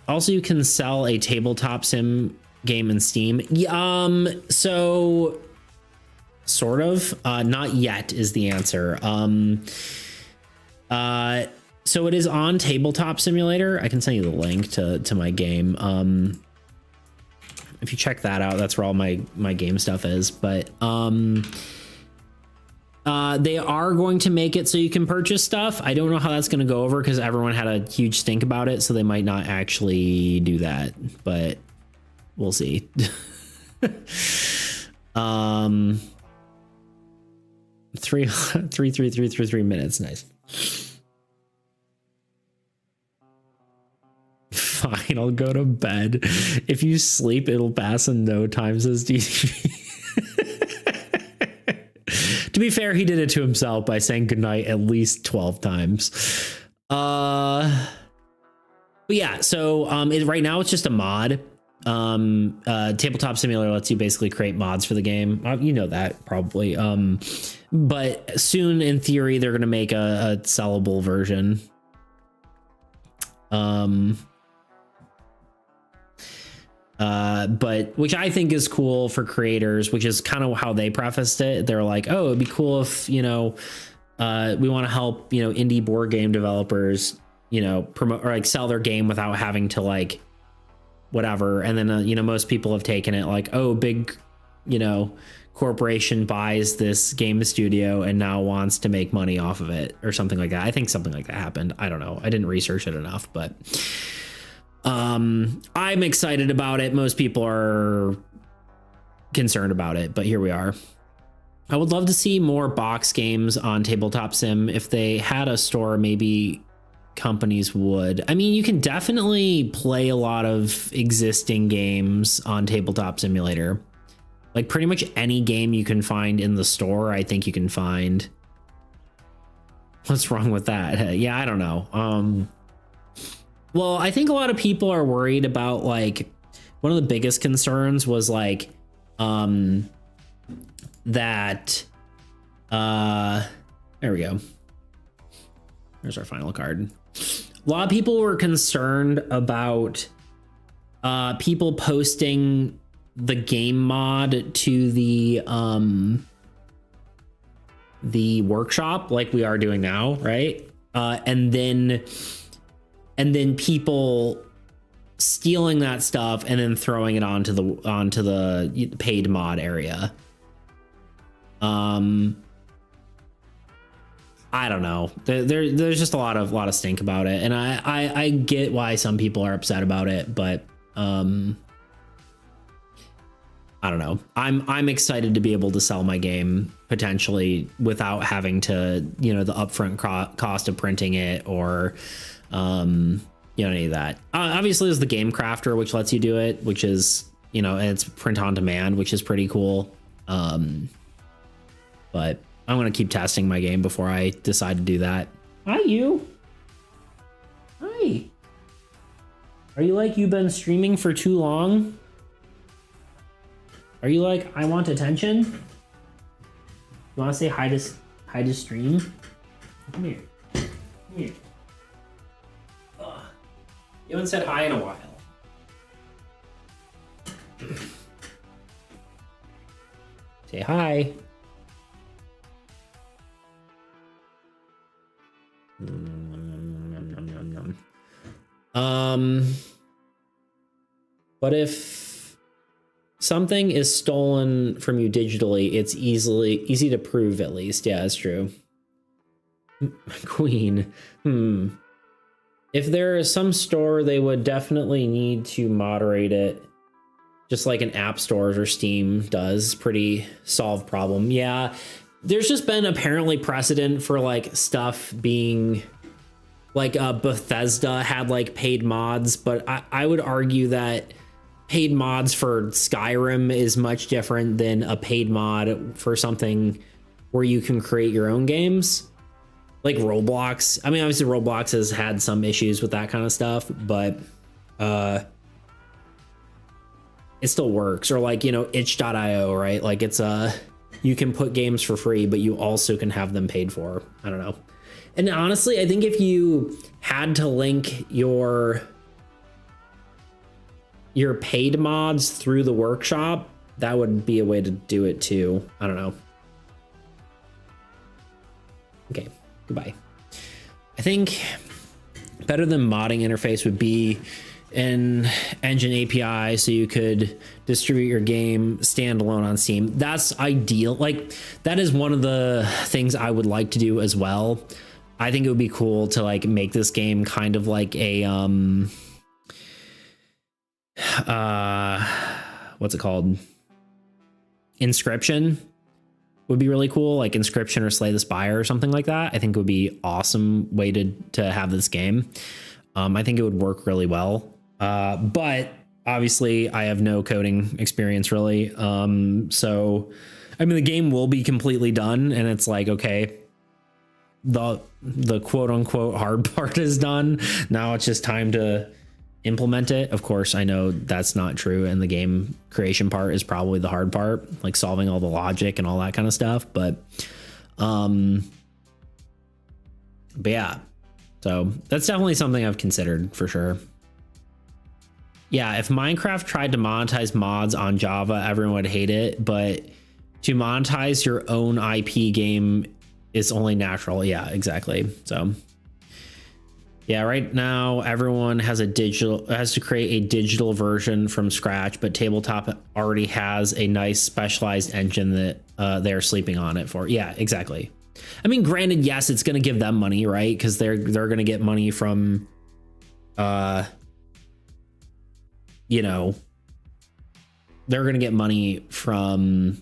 you can sell a tabletop sim game in Steam? So sort of, not yet is the answer. So it is on Tabletop Simulator. I can send you the link to my game. If you check that out, that's where all my game stuff is. But they are going to make it so you can purchase stuff. I don't know how that's going to go over because everyone had a huge stink about it, so they might not actually do that, but we'll see. 3 minutes. Nice. Fine, I'll go to bed. If you sleep, it'll pass in no time, says DTV. To be fair, he did it to himself by saying goodnight at least 12 times. But yeah, so right now it's just a mod. Tabletop Simulator lets you basically create mods for the game. You know that probably. But soon, in theory, they're going to make a sellable version. But which I think is cool for creators, which is kind of how they prefaced it. They're like, oh, it'd be cool if, you know, we want to help, you know, indie board game developers, you know, promote or like sell their game without having to like whatever. And then, you know, most people have taken it like, oh, big, you know, corporation buys this game studio and now wants to make money off of it or something like that. I think something like that happened. I don't know. I didn't research it enough, but I'm excited about it. Most people are concerned about it, but here we are. I would love to see more box games on Tabletop Sim. If they had a store, maybe companies would. I mean, you can definitely play a lot of existing games on Tabletop Simulator. Like pretty much any game you can find in the store, I think you can find. What's wrong with that? Yeah, I don't know. Well, I think a lot of people are worried about like one of the biggest concerns was like that there we go. There's our final card. A lot of people were concerned about people posting the game mod to the workshop like we are doing now, right? and then people stealing that stuff and then throwing it onto the paid mod area. I don't know. There's just a lot of stink about it, and I get why some people are upset about it, but I don't know. I'm excited to be able to sell my game potentially without having to, you know, the upfront cost of printing it or you know, any of that. Obviously, there's the Game Crafter, which lets you do it, which is, you know, and it's print on demand, which is pretty cool. But I'm going to keep testing my game before I decide to do that. Hi, you. Hi. Are you like, you've been streaming for too long? Are you like, I want attention? You want to say hi to stream? Come here. Come here. Ugh. You haven't said hi in a while. Say hi. But if something is stolen from you digitally, it's easy to prove, at least. Yeah, that's true. Queen. If there is some store, they would definitely need to moderate it, just like an app stores or Steam does. Pretty solved problem. Yeah, there's just been apparently precedent for like stuff being like Bethesda had like paid mods, but I would argue that paid mods for Skyrim is much different than a paid mod for something where you can create your own games. Like Roblox. I mean, obviously Roblox has had some issues with that kind of stuff, but it still works. Or like, you know, itch.io, right? Like it's you can put games for free, but you also can have them paid for. I don't know. And honestly, I think if you had to link your paid mods through the workshop, that would be a way to do it too. I don't know. Okay, goodbye. I think better than modding interface would be an engine API so you could distribute your game standalone on Steam. That's ideal. Like that is one of the things I would like to do as well. I think it would be cool to like make this game kind of like a what's it called? Inscription would be really cool, like Inscription or Slay the Spire or something like that. I think it would be awesome way to have this game. I think it would work really well. But obviously I have no coding experience really. So I mean the game will be completely done and it's like, okay, the quote unquote hard part is done. Now it's just time to implement it. Of course, I know that's not true, and the game creation part is probably the hard part, like solving all the logic and all that kind of stuff. But yeah, so that's definitely something I've considered for sure. Yeah, if Minecraft tried to monetize mods on Java, everyone would hate it, but to monetize your own IP game is only natural. Yeah, exactly. So yeah, right now everyone has to create a digital version from scratch, but Tabletop already has a nice specialized engine that they're sleeping on it for. Yeah, exactly. I mean, granted, yes, it's going to give them money, right? Because they're going to get money from, you know, they're going to get money from,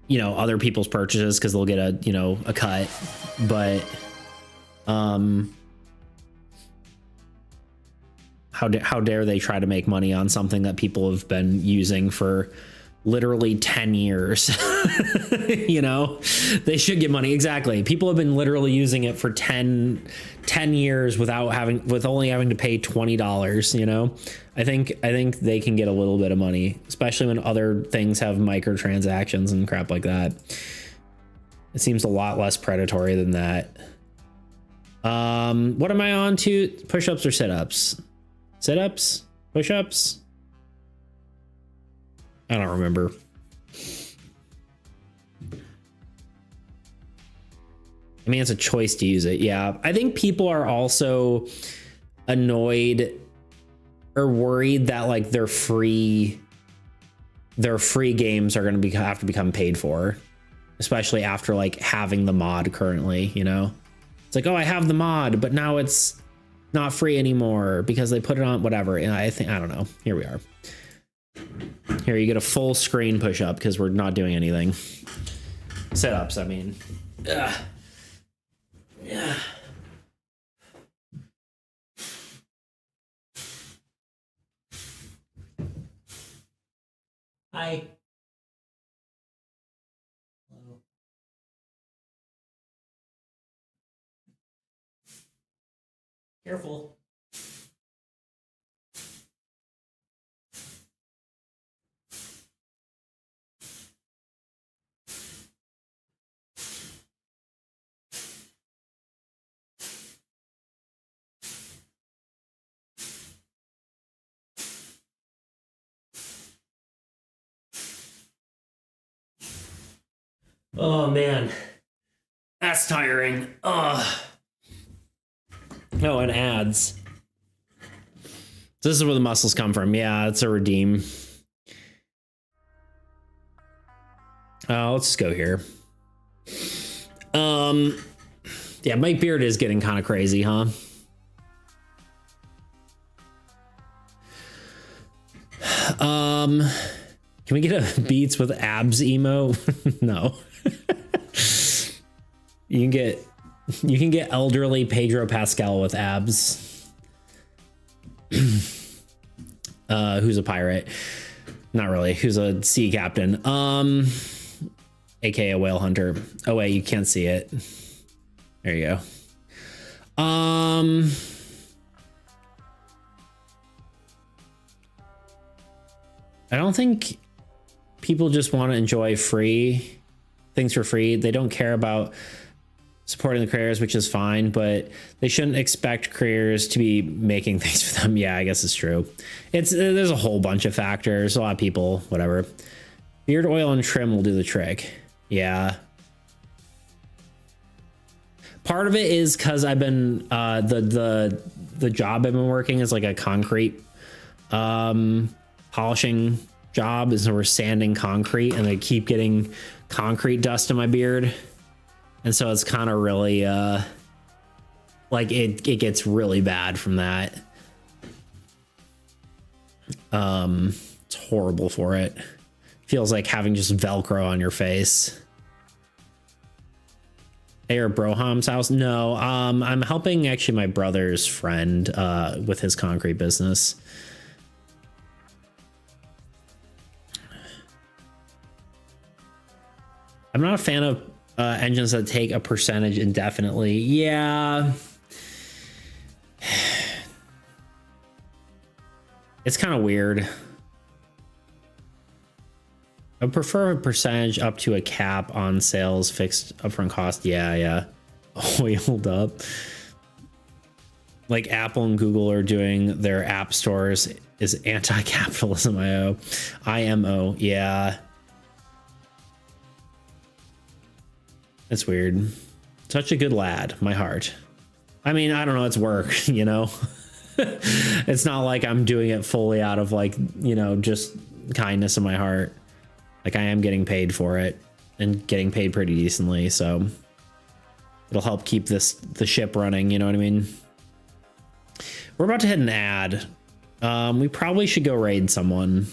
you know, other people's purchases because they'll get a, you know, a cut. But how dare they try to make money on something that people have been using for literally 10 years? You know, they should get money. Exactly. People have been literally using it for 10 years with only having to pay $20, you know. I think they can get a little bit of money, especially when other things have microtransactions and crap like that. It seems a lot less predatory than that. What am I on to? Push-ups or sit-ups? Sit-ups? Push-ups? I don't remember. I mean, it's a choice to use it. Yeah. I think people are also annoyed or worried that like their free games are going to have to become paid for, especially after like having the mod currently, you know? It's like, oh, I have the mod, but now it's not free anymore because they put it on whatever. And I don't know. Here we are. Here, you get a full screen push up because we're not doing anything. Setups, I mean. Ugh. Yeah. Hi. Hello. Careful. Oh man, that's tiring. Oh, and ads. This is where the muscles come from. Yeah, it's a redeem. Let's just go here. Yeah, my beard is getting kind of crazy, huh? Can we get a Beats with abs emo? No. You can get elderly Pedro Pascal with abs. Who's a pirate? Not really. Who's a sea captain? AKA a whale hunter. Oh wait, you can't see it. There you go. I don't think people just want to enjoy free things for free. They don't care about supporting the creators, which is fine, but they shouldn't expect creators to be making things for them. Yeah, I guess it's true. There's a whole bunch of factors. A lot of people, whatever. Beard oil and trim will do the trick. Yeah. Part of it is because I've been the job I've been working is like a concrete polishing job, and so we're sanding concrete, and I keep getting concrete dust in my beard, and so it's kind of really like it gets really bad from that. It's horrible for it. Feels like having just Velcro on your face. Hey, or Broham's house? No, I'm helping actually my brother's friend with his concrete business. I'm not a fan of engines that take a percentage indefinitely. Yeah. It's kind of weird. I prefer a percentage up to a cap on sales, fixed upfront cost. Yeah. Oiled up. Like Apple and Google are doing their app stores is anti-capitalism. IMO. Yeah. It's weird. Such a good lad, my heart. I mean, I don't know, it's work, you know? It's not like I'm doing it fully out of like, you know, just kindness in my heart. Like I am getting paid for it and getting paid pretty decently, so it'll help keep the ship running, you know what I mean? We're about to hit an ad. We probably should go raid someone.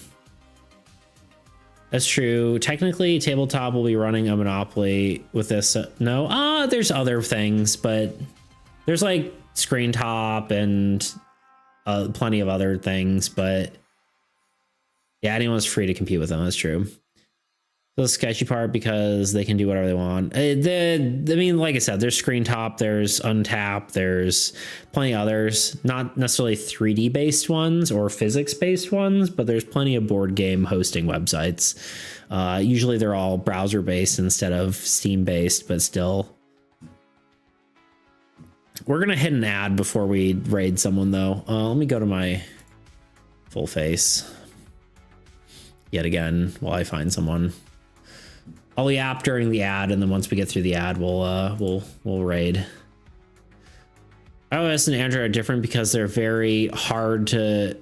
That's true. Technically, tabletop will be running a monopoly with this. No, there's other things, but there's like screen top and plenty of other things. But yeah, anyone's free to compete with them. That's true. The sketchy part because they can do whatever they want. I mean, like I said, there's screen top, there's untap, there's plenty of others, not necessarily 3D based ones or physics based ones, but there's plenty of board game hosting websites. Usually they're all browser based instead of Steam based, but still. We're going to hit an ad before we raid someone though. Let me go to my full face yet again while I find someone. I'll yap during the ad, and then once we get through the ad, we'll raid. iOS and Android are different because they're very hard to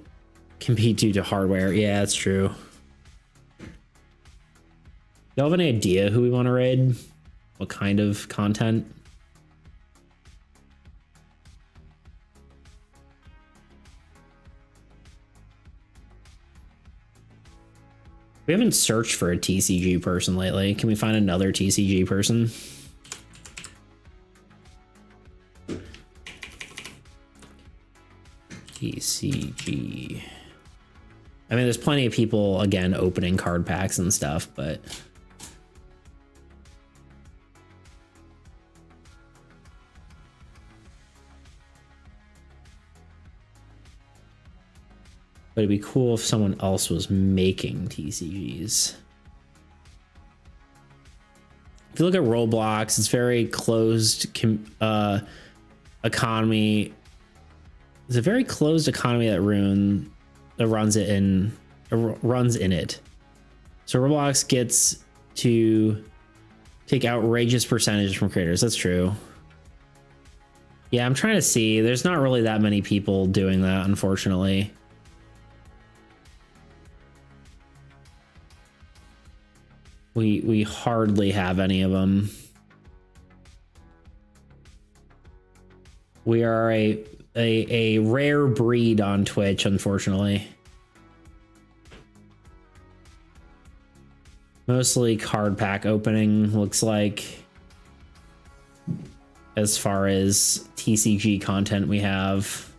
compete due to hardware. Yeah, that's true. Y'all have any idea who we want to raid? What kind of content? We haven't searched for a TCG person lately. Can we find another TCG person? TCG. I mean, there's plenty of people, again, opening card packs and stuff, but... But it'd be cool if someone else was making TCGs. If you look at Roblox, it's very closed economy. It's a very closed economy that runs in it. So Roblox gets to take outrageous percentages from creators. That's true. Yeah, I'm trying to see. There's not really that many people doing that, unfortunately. We hardly have any of them. We are a rare breed on Twitch, unfortunately. Mostly card pack opening, looks like, as far as TCG content we have.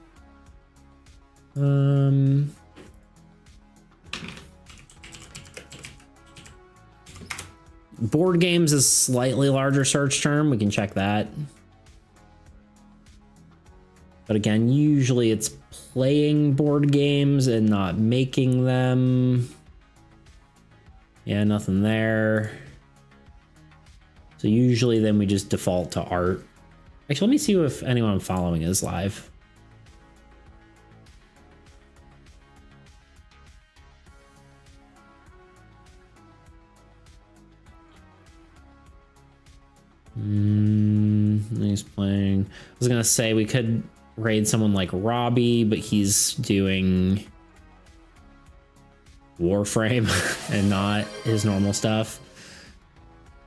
Board games is slightly larger search term. We can check that. But again, usually it's playing board games and not making them. Yeah, nothing there. So usually then we just default to art. Actually, let me see if anyone I'm following is live. He's playing. I was gonna say we could raid someone like Robbie, but he's doing Warframe and not his normal stuff.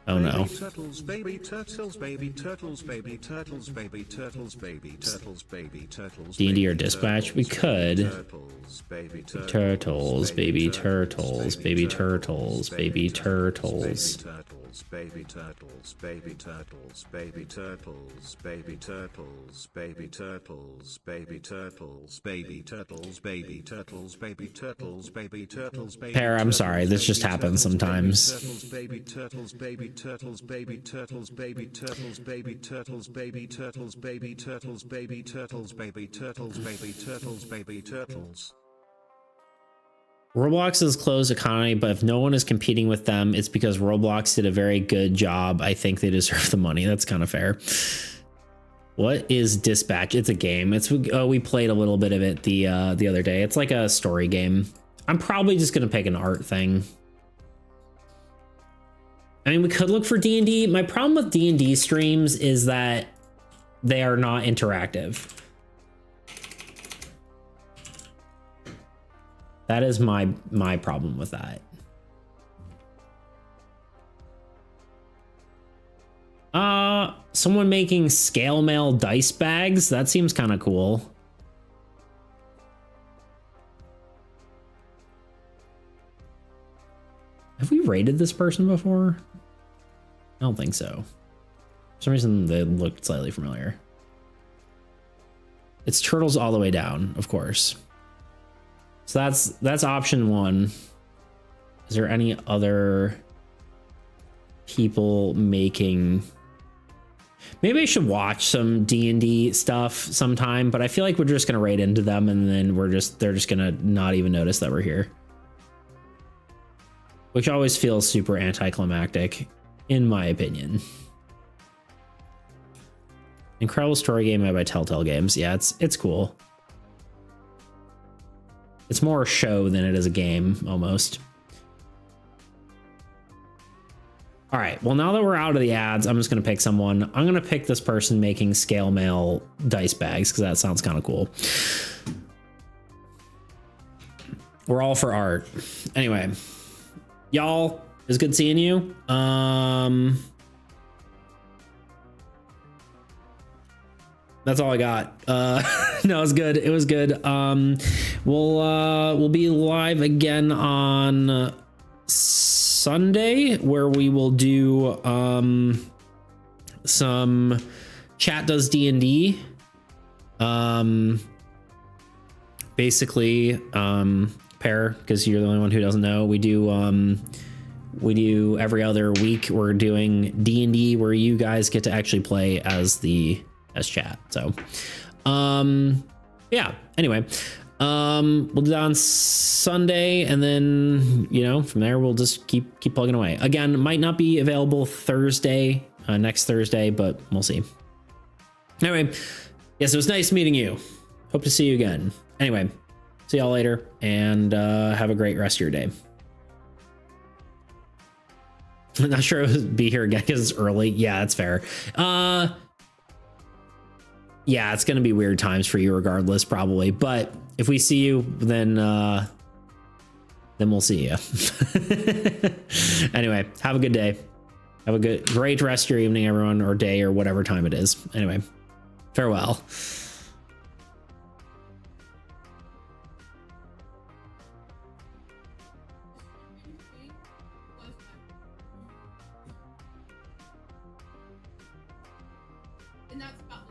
Oh no. Turtles, baby turtles, baby turtles, baby turtles, baby turtles, baby turtles, baby turtles. D&D or dispatch? We could. Turtles, baby turtles, baby turtles, baby turtles. Baby turtles, baby turtles, baby turtles, baby turtles, baby turtles, baby turtles, baby turtles, baby turtles, baby turtles, baby turtles, baby. Pear, I'm sorry, this just happens sometimes. Baby turtles, baby turtles, baby turtles, baby turtles, baby turtles, baby turtles, baby turtles, baby turtles, baby turtles, baby turtles, baby turtles. Roblox is closed economy, but if no one is competing with them, it's because Roblox did a very good job. I think they deserve the money. That's kind of fair. What is Dispatch? It's a game. We played a little bit of it the other day. It's like a story game. I'm probably just gonna pick an art thing. I mean, we could look for D&D. My problem with D&D streams is that they are not interactive. That is my problem with that. Someone making scale mail dice bags? That seems kind of cool. Have we rated this person before? I don't think so. For some reason, they looked slightly familiar. It's turtles all the way down, of course. So that's option one. Is there any other people making? Maybe I should watch some D&D stuff sometime, but I feel like we're just gonna raid into them and then they're just gonna not even notice that we're here. Which always feels super anticlimactic, in my opinion. Incredible story game made by Telltale Games. Yeah, it's cool. It's more a show than it is a game, almost. All right. Well, now that we're out of the ads, I'm just going to pick someone. I'm going to pick this person making scale mail dice bags because that sounds kind of cool. We're all for art. Anyway, y'all, it was good seeing you. That's all I got. No, it was good. It was good. We'll be live again on Sunday, where we will do some chat does D&D. Basically, pair, because you're the only one who doesn't know, we do every other week. We're doing D&D where you guys get to actually play as chat. So yeah, anyway, we'll do that on Sunday, and then, you know, from there we'll just keep plugging away. Again, might not be available Thursday, next Thursday, but we'll see. Anyway, yes, it was nice meeting you. Hope to see you again. Anyway, see y'all later, and have a great rest of your day. I'm not sure I'll be here again because it's early. Yeah, that's fair. Yeah, it's going to be weird times for you regardless, probably. But if we see you, then we'll see you. Anyway, have a good day. Have a great rest of your evening, everyone, or day, or whatever time it is. Anyway, farewell. And that's about